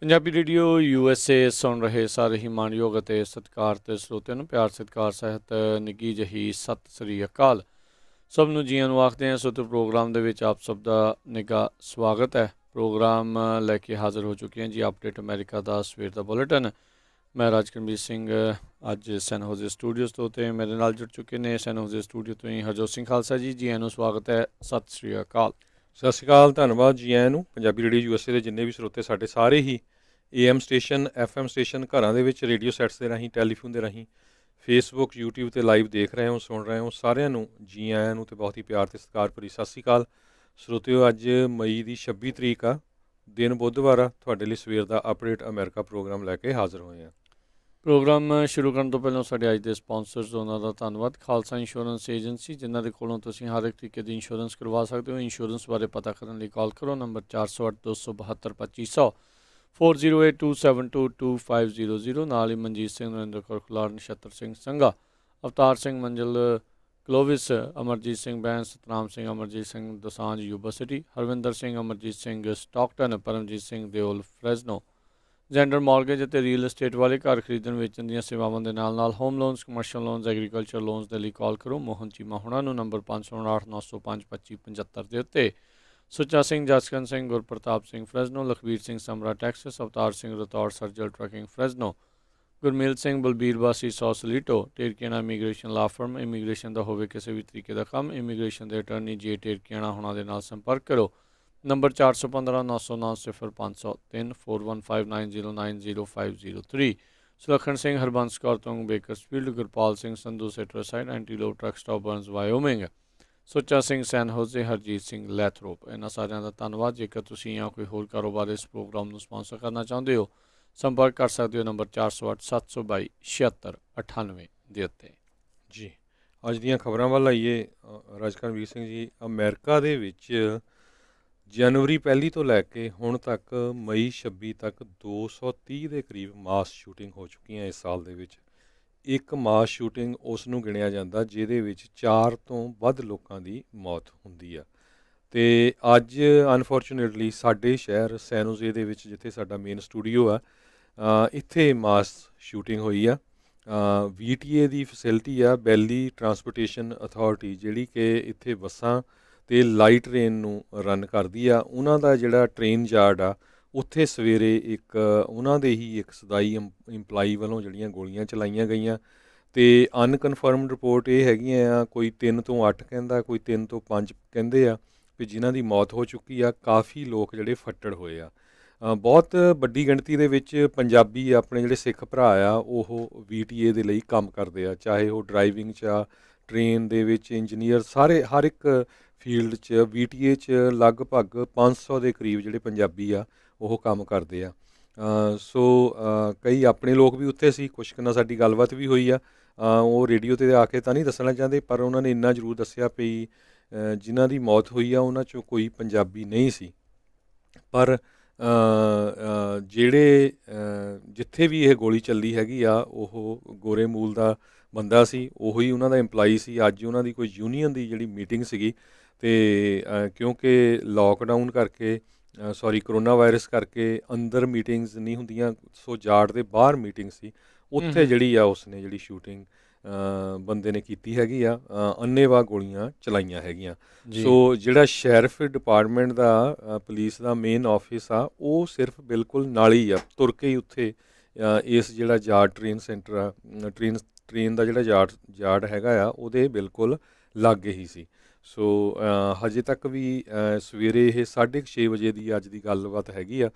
Punjabi radio USA ਸੁਣ ਰਹੇ ਸਾਰੇ ਹੀ ਮਾਣਯੋਗ ਅਤੇ ਸਤਿਕਾਰਤ ਸਰੋਤਿਆਂ ਨੂੰ ਪਿਆਰ ਸਤਿਕਾਰ ਸਹਿਤ ਨਿੱਘੀ ਜਿਹੀ ਸਤਿ ਸ੍ਰੀ ਅਕਾਲ। ਸਭ ਨੂੰ ਜੀਆਂ ਨੂੰ ਆਖਦੇ ਹਾਂ। ਸੋ ਪ੍ਰੋਗਰਾਮ ਦੇ ਵਿੱਚ ਆਪ ਸਭ ਦਾ ਨਿੱਘਾ ਸਵਾਗਤ ਹੈ। ਪ੍ਰੋਗਰਾਮ ਲੈ ਕੇ ਹਾਜ਼ਰ ਹੋ ਚੁੱਕੇ ਹਾਂ ਜੀ ਅਪਡੇਟ ਅਮਰੀਕਾ ਦਾ ਸਵੇਰ ਦਾ ਬੁਲੇਟਿਨ। ਮੈਂ ਰਾਜਕਰਮਜੀਤ ਸਿੰਘ ਅੱਜ ਸੈਨ ਹੋਜ਼ੇ ਸਟੂਡੀਓਜ਼ ਤੋਂ ਅਤੇ ਮੇਰੇ ਨਾਲ ਜੁੜ ਚੁੱਕੇ ਨੇ ਸੈਨ ਹੋਜ਼ੇ ਸਟੂਡੀਓ ਤੋਂ ਹੀ ਹਰਜੋਤ ਸਿੰਘ ਖਾਲਸਾ ਜੀ। ਜੀ ਆਇਆਂ ਨੂੰ ਸਵਾਗਤ ਹੈ। ਸਤਿ ਸ੍ਰੀ ਅਕਾਲ। ਸਤਿ ਸ਼੍ਰੀ ਅਕਾਲ, ਧੰਨਵਾਦ ਜੀ ਆਇਆਂ ਨੂੰ। ਪੰਜਾਬੀ ਰੇਡੀਓ USA ਦੇ ਜਿੰਨੇ ਵੀ ਸਰੋਤੇ ਸਾਡੇ ਸਾਰੇ ਹੀ AM ਸਟੇਸ਼ਨ FM ਸਟੇਸ਼ਨ ਘਰਾਂ ਦੇ ਵਿੱਚ ਰੇਡੀਓ ਸੈਟਸ ਦੇ ਰਾਹੀਂ ਟੈਲੀਫੋਨ ਦੇ ਰਾਹੀਂ ਫੇਸਬੁੱਕ YouTube 'ਤੇ ਲਾਈਵ ਦੇਖ ਰਹੇ ਹੋ ਸੁਣ ਰਹੇ ਹੋ ਸਾਰਿਆਂ ਨੂੰ ਜੀ ਆਇਆਂ ਨੂੰ ਅਤੇ ਬਹੁਤ ਹੀ ਪਿਆਰ ਅਤੇ ਸਤਿਕਾਰ ਭਰੀ ਸਤਿ ਸ਼੍ਰੀ ਅਕਾਲ। ਸਰੋਤਿਓ, ਅੱਜ ਮਈ ਦੀ 26 ਤਰੀਕ ਆ, ਦਿਨ ਬੁੱਧਵਾਰ ਆ। ਤੁਹਾਡੇ ਲਈ ਸਵੇਰ ਦਾ ਅਪਡੇਟ ਅਮਰੀਕਾ ਪ੍ਰੋਗਰਾਮ ਲੈ ਕੇ ਹਾਜ਼ਰ ਹੋਏ ਹਾਂ। ਪ੍ਰੋਗਰਾਮ ਸ਼ੁਰੂ ਕਰਨ ਤੋਂ ਪਹਿਲਾਂ ਸਾਡੇ ਅੱਜ ਦੇ ਸਪਾਂਸਰਸ ਉਹਨਾਂ ਦਾ ਧੰਨਵਾਦ। ਖਾਲਸਾ ਇੰਸ਼ੋਰੈਂਸ ਏਜੰਸੀ, ਜਿਨ੍ਹਾਂ ਦੇ ਕੋਲੋਂ ਤੁਸੀਂ ਹਰ ਇੱਕ ਤਰੀਕੇ ਦੀ ਇੰਸ਼ੋਰੈਂਸ ਕਰਵਾ ਸਕਦੇ ਹੋ। ਇੰਸ਼ੋਰੈਂਸ ਬਾਰੇ ਪਤਾ ਕਰਨ ਲਈ ਕਾਲ ਕਰੋ ਨੰਬਰ 408 272 2500 4082722500। ਨਾਲ ਹੀ Manjeet Singh, Narendra Kaur ਖੁਲਾਰ, Nachhattar Singh Sangha, Avtar Singh Manzil Clovis, Amarjit Singh Bains, Satnam Singh, Amarjit Singh Dosanjh Yuba City, Harvinder Singh, Amarjit Singh Stockton, Paramjit Singh Deol Fresno. Jander mortgage ਅਤੇ ਰੀਅਲ estate ਵਾਲੇ ਘਰ ਖਰੀਦਣ ਵੇਚਣ ਦੀਆਂ ਸੇਵਾਵਾਂ ਦੇ ਨਾਲ home loans, commercial loans, agriculture loans ਦੇ ਲਈ ਕਾਲ ਕਰੋ ਮੋਹਨ ਚੀਮਾ ਹੁਣਾਂ ਨੂੰ ਨੰਬਰ 559 905 2575 ਦੇ ਉੱਤੇ। ਸੁੱਚਾ ਸਿੰਘ, ਜਸਕਰਨ ਸਿੰਘ, ਗੁਰਪ੍ਰਤਾਪ ਸਿੰਘ ਫਰੈਜ਼ਨੋ, ਲਖਬੀਰ ਸਿੰਘ ਸਮਰਾ ਟੈਕਸਸ, ਅਵਤਾਰ ਸਿੰਘ ਰਤੌੜ ਸਰਜਲ ਟਰੱਕਿੰਗ ਫਰੈਜ਼ਨੋ, ਗੁਰਮੇਲ ਸਿੰਘ ਬਲਬੀਰ ਵਾਸੀ ਸੌਸਲੀਟੋ, ਟੇਰਕੀਆਣਾ ਇਮੀਗ੍ਰੇਸ਼ਨ ਲਾ ਫਰਮ। ਇਮੀਗ੍ਰੇਸ਼ਨ ਦਾ ਹੋਵੇ ਕਿਸੇ ਵੀ ਤਰੀਕੇ ਦਾ ਕੰਮ, ਇਮੀਗ੍ਰੇਸ਼ਨ ਦੇ ਅਟਰਨੀ ਜੇ ਟੇਰਕੀਆਣਾ ਹੁਣਾਂ ਦੇ ਨਾਲ ਸੰਪਰਕ ਕਰੋ ਨੰਬਰ 415 909 0503 4159090503। ਸੁਲੱਖਣ ਸਿੰਘ, ਹਰਬੰਸ ਕੌਰ ਤੋਂ ਬੇਕਰਸਫੀਲਡ, ਗੁਰਪਾਲ ਸਿੰਘ ਸੰਧੂ ਸੈਟਰਸਾਈਡ, Antelope truck stop Burns Wyoming, Sucha Singh San Jose, Harjit Singh Lathrop. ਇਹਨਾਂ ਸਾਰਿਆਂ ਦਾ ਧੰਨਵਾਦ। ਜੇਕਰ ਤੁਸੀਂ ਜਾਂ ਕੋਈ ਹੋਰ ਕਾਰੋਬਾਰ ਇਸ ਪ੍ਰੋਗਰਾਮ ਨੂੰ ਸਪਾਂਸਰ ਕਰਨਾ ਚਾਹੁੰਦੇ ਹੋ, ਸੰਪਰਕ ਕਰ ਸਕਦੇ ਹੋ ਨੰਬਰ 408 722 7698 ਦੇ ਉੱਤੇ। ਜੀ, ਅੱਜ ਦੀਆਂ ਖਬਰਾਂ ਵੱਲ ਆਈਏ। ਰਾਜਕਰਮਜੀਤ ਸਿੰਘ ਜੀ, ਅਮਰੀਕਾ ਦੇ ਵਿੱਚ ਜਨਵਰੀ 1 ਤੋਂ ਲੈ ਕੇ ਹੁਣ ਤੱਕ ਮਈ 26 ਤੱਕ 230 ਦੇ ਕਰੀਬ ਮਾਸ ਸ਼ੂਟਿੰਗ ਹੋ ਚੁੱਕੀਆਂ ਇਸ ਸਾਲ ਦੇ ਵਿੱਚ। ਇੱਕ ਮਾਸ ਸ਼ੂਟਿੰਗ ਉਸ ਨੂੰ ਗਿਣਿਆ ਜਾਂਦਾ ਜਿਹਦੇ ਵਿੱਚ 4 ਤੋਂ ਵੱਧ ਲੋਕਾਂ ਦੀ ਮੌਤ ਹੁੰਦੀ ਆ। ਅਤੇ ਅੱਜ ਅਨਫੋਰਚੂਨੇਟਲੀ ਸਾਡੇ ਸ਼ਹਿਰ ਸੈਨ ਹੋਜ਼ੇ ਦੇ ਵਿੱਚ, ਜਿੱਥੇ ਸਾਡਾ ਮੇਨ ਸਟੂਡੀਓ ਆ, ਇੱਥੇ ਮਾਸ ਸ਼ੂਟਿੰਗ ਹੋਈ ਆ। VTA ਦੀ ਫੈਸਿਲਿਟੀ ਆ, ਬੈਲੀ ਟਰਾਂਸਪੋਰਟੇਸ਼ਨ ਅਥਾਰਟੀ, ਜਿਹੜੀ ਕਿ ਇੱਥੇ ਬੱਸਾਂ ਅਤੇ ਲਾਈਟ ਟ੍ਰੇਨ ਨੂੰ ਰਨ ਕਰਦੀ ਆ। ਉਹਨਾਂ ਦਾ ਜਿਹੜਾ ਟ੍ਰੇਨ ਯਾਰਡ ਆ, ਉੱਥੇ ਸਵੇਰੇ ਇੱਕ ਉਹਨਾਂ ਦੇ ਹੀ ਇੱਕ ਸਦਾਈ ਇੰਪਲਾਈ ਵੱਲੋਂ ਜਿਹੜੀਆਂ ਗੋਲੀਆਂ ਚਲਾਈਆਂ ਗਈਆਂ। ਅਤੇ ਅਨਕਨਫਰਮਡ ਰਿਪੋਰਟ ਇਹ ਹੈਗੀਆਂ ਆ, ਕੋਈ 3 ਤੋਂ 8 ਕਹਿੰਦਾ, ਕੋਈ 3 ਤੋਂ 5 ਕਹਿੰਦੇ ਆ ਵੀ ਜਿਨ੍ਹਾਂ ਦੀ ਮੌਤ ਹੋ ਚੁੱਕੀ ਆ। ਕਾਫੀ ਲੋਕ ਜਿਹੜੇ ਫੱਟੜ ਹੋਏ ਆ। ਬਹੁਤ ਵੱਡੀ ਗਿਣਤੀ ਦੇ ਵਿੱਚ ਪੰਜਾਬੀ ਆਪਣੇ ਜਿਹੜੇ ਸਿੱਖ ਭਰਾ ਆ, ਉਹ VTA ਦੇ ਲਈ ਕੰਮ ਕਰਦੇ ਆ, ਚਾਹੇ ਉਹ ਡਰਾਈਵਿੰਗ 'ਚ ਆ, ਟ੍ਰੇਨ ਦੇ ਵਿੱਚ ਇੰਜੀਨੀਅਰ, ਸਾਰੇ ਹਰ ਇੱਕ ਫੀਲਡ 'ਚ VTA 'ਚ ਲਗਭਗ 500 ਦੇ ਕਰੀਬ ਜਿਹੜੇ ਪੰਜਾਬੀ ਆ ਉਹ ਕੰਮ ਕਰਦੇ ਆ। ਸੋ ਕਈ ਆਪਣੇ ਲੋਕ ਵੀ ਉੱਥੇ ਸੀ, ਕੁਛ ਕੁ ਨਾਲ ਸਾਡੀ ਗੱਲਬਾਤ ਵੀ ਹੋਈ ਆ। ਉਹ ਰੇਡੀਓ 'ਤੇ ਆ ਕੇ ਤਾਂ ਨਹੀਂ ਦੱਸਣਾ ਚਾਹੁੰਦੇ, ਪਰ ਉਹਨਾਂ ਨੇ ਇੰਨਾ ਜ਼ਰੂਰ ਦੱਸਿਆ ਵੀ ਜਿਨ੍ਹਾਂ ਦੀ ਮੌਤ ਹੋਈ ਆ ਉਹਨਾਂ 'ਚੋਂ ਕੋਈ ਪੰਜਾਬੀ ਨਹੀਂ ਸੀ। ਪਰ ਜਿਹੜੇ ਜਿੱਥੇ ਵੀ ਇਹ ਗੋਲੀ ਚੱਲੀ ਹੈਗੀ ਆ, ਉਹ ਗੋਰੇ ਮੂਲ ਦਾ ਬੰਦਾ ਸੀ, ਉਹੀ ਉਹਨਾਂ ਦਾ ਇੰਪਲਾਈ ਸੀ। ਅੱਜ ਉਹਨਾਂ ਦੀ ਕੋਈ ਯੂਨੀਅਨ ਦੀ ਜਿਹੜੀ ਮੀਟਿੰਗ ਸੀਗੀ, ਅਤੇ ਕਿਉਂਕਿ ਲੋਕਡਾਊਨ ਕਰਕੇ ਕਰੋਨਾ ਵਾਇਰਸ ਕਰਕੇ ਅੰਦਰ ਮੀਟਿੰਗਸ ਨਹੀਂ ਹੁੰਦੀਆਂ, ਸੋ ਜਾੜ ਦੇ ਬਾਹਰ ਮੀਟਿੰਗ ਸੀ, ਉੱਥੇ ਜਿਹੜੀ ਆ ਉਸਨੇ ਜਿਹੜੀ ਸ਼ੂਟਿੰਗ ਬੰਦੇ ਨੇ ਕੀਤੀ ਹੈਗੀ ਆ, ਅੰਨ੍ਹੇਵਾਹ ਗੋਲੀਆਂ ਚਲਾਈਆਂ ਹੈਗੀਆਂ। ਸੋ ਜਿਹੜਾ ਸ਼ੈਰਿਫ ਡਿਪਾਰਟਮੈਂਟ ਦਾ ਪੁਲਿਸ ਦਾ ਮੇਨ ਆਫਿਸ ਆ, ਉਹ ਸਿਰਫ ਬਿਲਕੁਲ ਨਾਲ ਹੀ ਆ, ਤੁਰ ਕੇ ਹੀ ਉੱਥੇ ਇਸ ਜਿਹੜਾ ਜਾੜ ਟ੍ਰੇਨ ਸੈਂਟਰ ਆ, ਟ੍ਰੇਨ ਦਾ ਜਿਹੜਾ ਜਾੜ ਹੈਗਾ ਆ, ਉਹਦੇ ਬਿਲਕੁਲ ਲਾਗੇ ਹੀ ਸੀ। ਸੋ ਹਜੇ ਤੱਕ ਵੀ ਸਵੇਰੇ ਇਹ 6:30 ਵਜੇ ਦੀ ਅੱਜ ਦੀ ਗੱਲਬਾਤ ਹੈਗੀ ਆ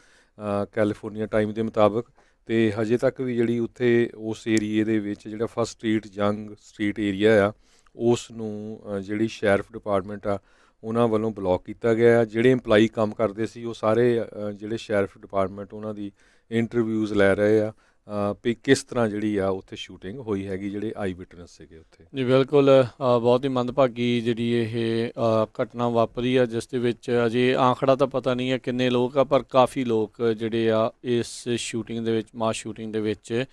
ਕੈਲੀਫੋਰਨੀਆ ਟਾਈਮ ਦੇ ਮੁਤਾਬਕ। ਅਤੇ ਹਜੇ ਤੱਕ ਵੀ ਜਿਹੜੀ ਉੱਥੇ ਉਸ ਏਰੀਏ ਦੇ ਵਿੱਚ ਜਿਹੜਾ first street young street area ਆ, ਉਸ ਨੂੰ ਜਿਹੜੀ ਸ਼ੈਰਿਫ ਡਿਪਾਰਟਮੈਂਟ ਆ ਉਹਨਾਂ ਵੱਲੋਂ ਬਲੌਕ ਕੀਤਾ ਗਿਆ ਆ। ਜਿਹੜੇ ਇੰਪਲਾਈ ਕੰਮ ਕਰਦੇ ਸੀ ਉਹ ਸਾਰੇ ਜਿਹੜੇ ਸ਼ੈਰਿਫ ਡਿਪਾਰਟਮੈਂਟ ਉਹਨਾਂ ਦੀ ਇੰਟਰਵਿਊਜ਼ ਲੈ ਰਹੇ ਆ ਵੀ ਕਿਸ ਤਰ੍ਹਾਂ ਜਿਹੜੀ ਆ ਉੱਥੇ ਸ਼ੂਟਿੰਗ ਹੋਈ ਹੈਗੀ, ਜਿਹੜੇ ਆਈ ਵਿਟਨੈਸ ਸੀਗੇ ਉੱਥੇ। ਜੀ ਬਿਲਕੁਲ, ਬਹੁਤ ਹੀ ਮੰਦਭਾਗੀ ਜਿਹੜੀ ਇਹ ਘਟਨਾ ਵਾਪਰੀ ਆ, ਜਿਸ ਦੇ ਵਿੱਚ ਅਜੇ ਆਂਕੜਾ ਤਾਂ ਪਤਾ ਨਹੀਂ ਹੈ ਕਿੰਨੇ ਲੋਕ ਆ, ਪਰ ਕਾਫੀ ਲੋਕ ਜਿਹੜੇ ਆ ਇਸ ਸ਼ੂਟਿੰਗ ਦੇ ਵਿੱਚ, ਮਾਸ ਸ਼ੂਟਿੰਗ ਦੇ ਵਿੱਚ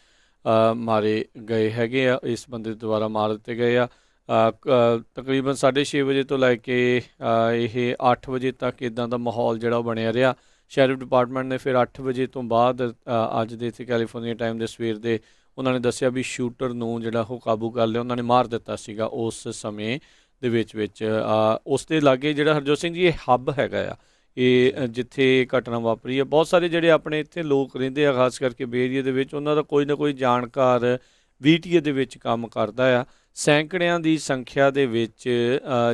ਮਾਰੇ ਗਏ ਹੈਗੇ ਆ। ਇਸ ਬੰਦੇ ਦੁਆਰਾ ਮਾਰ ਦਿੱਤੇ ਗਏ ਆ। ਤਕਰੀਬਨ 6:30 ਵਜੇ ਤੋਂ ਲੈ ਕੇ ਇਹ 8 ਵਜੇ ਤੱਕ ਇੱਦਾਂ ਦਾ ਮਾਹੌਲ ਜਿਹੜਾ ਬਣਿਆ ਰਿਹਾ। ਸ਼ੈਰਿਫ ਡਿਪਾਰਟਮੈਂਟ ਨੇ ਫਿਰ 8 ਵਜੇ ਤੋਂ ਬਾਅਦ ਅੱਜ ਦੇ ਇੱਥੇ ਕੈਲੀਫੋਰਨੀਆ ਟਾਈਮ ਦੇ ਸਵੇਰ ਦੇ ਉਹਨਾਂ ਨੇ ਦੱਸਿਆ ਵੀ ਸ਼ੂਟਰ ਨੂੰ ਜਿਹੜਾ ਉਹ ਕਾਬੂ ਕਰ ਲਿਆ, ਉਹਨਾਂ ਨੇ ਮਾਰ ਦਿੱਤਾ ਸੀਗਾ ਉਸ ਸਮੇਂ ਦੇ ਵਿੱਚ। ਉਸ ਦੇ ਲਾਗੇ ਜਿਹੜਾ ਹਰਜੋਤ ਸਿੰਘ ਜੀ ਇਹ ਹੱਬ ਹੈਗਾ ਆ, ਇਹ ਜਿੱਥੇ ਘਟਨਾ ਵਾਪਰੀ ਹੈ। ਬਹੁਤ ਸਾਰੇ ਜਿਹੜੇ ਆਪਣੇ ਇੱਥੇ ਲੋਕ ਰਹਿੰਦੇ ਆ ਖਾਸ ਕਰਕੇ ਬੇ ਏਰੀਏ ਦੇ ਵਿੱਚ, ਉਹਨਾਂ ਦਾ ਕੋਈ ਨਾ ਕੋਈ ਜਾਣਕਾਰ VTA ਦੇ ਵਿੱਚ ਕੰਮ ਕਰਦਾ ਆ। ਸੈਂਕੜਿਆਂ ਦੀ ਸੰਖਿਆ ਦੇ ਵਿੱਚ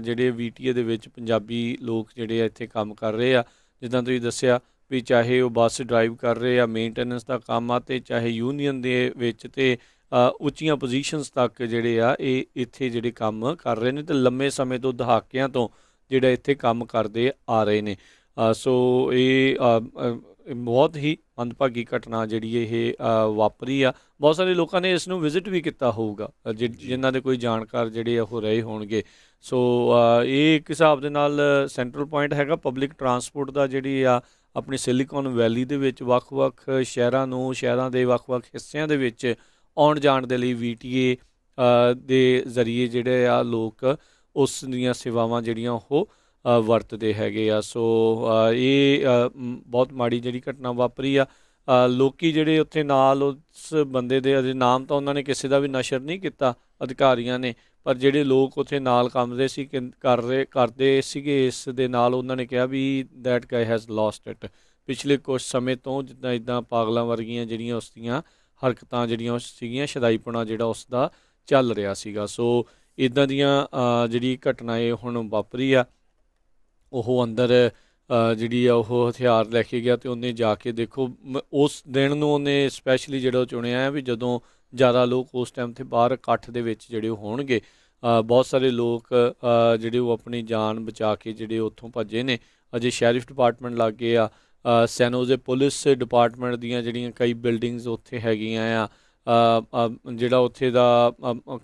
ਜਿਹੜੇ VTA ਦੇ ਵਿੱਚ ਪੰਜਾਬੀ ਲੋਕ ਜਿਹੜੇ ਆ ਇੱਥੇ ਕੰਮ ਕਰ ਰਹੇ ਆ। ਜਿੱਦਾਂ ਤੁਸੀਂ ਦੱਸਿਆ ਵੀ ਚਾਹੇ ਉਹ ਬੱਸ ਡਰਾਈਵ ਕਰ ਰਹੇ ਆ, ਮੇਨਟੇਨੈਂਸ ਦਾ ਕੰਮ ਆ, ਅਤੇ ਚਾਹੇ ਯੂਨੀਅਨ ਦੇ ਵਿੱਚ ਅਤੇ ਉੱਚੀਆਂ ਪੋਜੀਸ਼ਨਸ ਤੱਕ ਜਿਹੜੇ ਆ ਇਹ ਇੱਥੇ ਜਿਹੜੇ ਕੰਮ ਕਰ ਰਹੇ ਨੇ, ਅਤੇ ਲੰਮੇ ਸਮੇਂ ਤੋਂ ਦਹਾਕਿਆਂ ਤੋਂ ਜਿਹੜਾ ਇੱਥੇ ਕੰਮ ਕਰਦੇ ਆ ਰਹੇ ਨੇ। ਸੋ ਇਹ ਬਹੁਤ ਹੀ ਮੰਦਭਾਗੀ ਘਟਨਾ ਜਿਹੜੀ ਇਹ ਵਾਪਰੀ ਆ। ਬਹੁਤ ਸਾਰੇ ਲੋਕਾਂ ਨੇ ਇਸ ਨੂੰ ਵਿਜ਼ਿਟ ਵੀ ਕੀਤਾ ਹੋਊਗਾ, ਜਿਨ੍ਹਾਂ ਦੇ ਕੋਈ ਜਾਣਕਾਰ ਜਿਹੜੇ ਉਹ ਰਹੇ ਹੋਣਗੇ। ਸੋ ਇਹ ਇੱਕ ਹਿਸਾਬ ਦੇ ਨਾਲ ਸੈਂਟਰਲ ਪੁਆਇੰਟ ਹੈਗਾ ਪਬਲਿਕ ਟਰਾਂਸਪੋਰਟ ਦਾ, ਜਿਹੜੀ ਆ ਆਪਣੀ ਸਿਲੀਕਨ ਵੈਲੀ ਦੇ ਵਿੱਚ ਵੱਖ-ਵੱਖ ਸ਼ਹਿਰਾਂ ਦੇ ਵੱਖ-ਵੱਖ ਹਿੱਸਿਆਂ ਦੇ ਵਿੱਚ ਆਉਣ ਜਾਣ ਦੇ ਲਈ VTA ਦੇ ਜ਼ਰੀਏ ਜਿਹੜੇ ਆ ਲੋਕ ਉਸ ਦੀਆਂ ਸੇਵਾਵਾਂ ਜਿਹੜੀਆਂ ਉਹ ਵਰਤਦੇ ਹੈਗੇ ਆ। ਸੋ ਇਹ ਬਹੁਤ ਮਾੜੀ ਜਿਹੜੀ ਘਟਨਾ ਵਾਪਰੀ ਆ। ਲੋਕੀ ਜਿਹੜੇ ਉੱਥੇ ਨਾਲ ਉਸ ਬੰਦੇ ਦੇ ਅਜੇ ਨਾਮ ਤਾਂ ਉਹਨਾਂ ਨੇ ਕਿਸੇ ਦਾ ਵੀ ਨਸ਼ਰ ਨਹੀਂ ਕੀਤਾ ਅਧਿਕਾਰੀਆਂ ਨੇ, ਪਰ ਜਿਹੜੇ ਲੋਕ ਉੱਥੇ ਨਾਲ ਕੰਮਦੇ ਸੀ ਕਰਦੇ ਸੀਗੇ ਇਸ ਦੇ ਨਾਲ, ਉਹਨਾਂ ਨੇ ਕਿਹਾ ਵੀ ਦੈਟ ਗਾਈ ਹੈਜ਼ ਲੋਸਟ ਇਟ। ਪਿਛਲੇ ਕੁਛ ਸਮੇਂ ਤੋਂ ਜਿੱਦਾਂ ਇੱਦਾਂ ਪਾਗਲਾਂ ਵਰਗੀਆਂ ਜਿਹੜੀਆਂ ਉਸ ਦੀਆਂ ਹਰਕਤਾਂ ਜਿਹੜੀਆਂ ਸੀਗੀਆਂ, ਸ਼ਦਾਈਪੁਣਾ ਜਿਹੜਾ ਉਸ ਦਾ ਚੱਲ ਰਿਹਾ ਸੀਗਾ। ਸੋ ਇੱਦਾਂ ਦੀਆਂ ਜਿਹੜੀ ਘਟਨਾ ਇਹ ਹੁਣ ਵਾਪਰੀ ਆ। ਉਹ ਅੰਦਰ ਜਿਹੜੀ ਆ ਉਹ ਹਥਿਆਰ ਲੈ ਕੇ ਗਿਆ, ਅਤੇ ਉਹਨੇ ਜਾ ਕੇ ਦੇਖੋ ਉਸ ਦਿਨ ਨੂੰ ਉਹਨੇ ਸਪੈਸ਼ਲੀ ਜਿਹੜਾ ਉਹ ਚੁਣਿਆ ਹੈ ਵੀ ਜਦੋਂ ਜ਼ਿਆਦਾ ਲੋਕ ਉਸ ਟਾਈਮ 'ਤੇ ਬਾਹਰ ਇਕੱਠ ਦੇ ਵਿੱਚ ਜਿਹੜੇ ਉਹ ਹੋਣਗੇ। ਬਹੁਤ ਸਾਰੇ ਲੋਕ ਜਿਹੜੇ ਉਹ ਆਪਣੀ ਜਾਨ ਬਚਾ ਕੇ ਜਿਹੜੇ ਉੱਥੋਂ ਭੱਜੇ ਨੇ। ਅਜੇ ਸ਼ੈਰਿਫ ਡਿਪਾਰਟਮੈਂਟ ਲਾਗੇ ਆ, ਸੈਨ ਹੋਜ਼ੇ ਪੁਲਿਸ ਡਿਪਾਰਟਮੈਂਟ ਦੀਆਂ ਜਿਹੜੀਆਂ ਕਈ ਬਿਲਡਿੰਗਸ ਉੱਥੇ ਹੈਗੀਆਂ ਆ। ਜਿਹੜਾ ਉੱਥੇ ਦਾ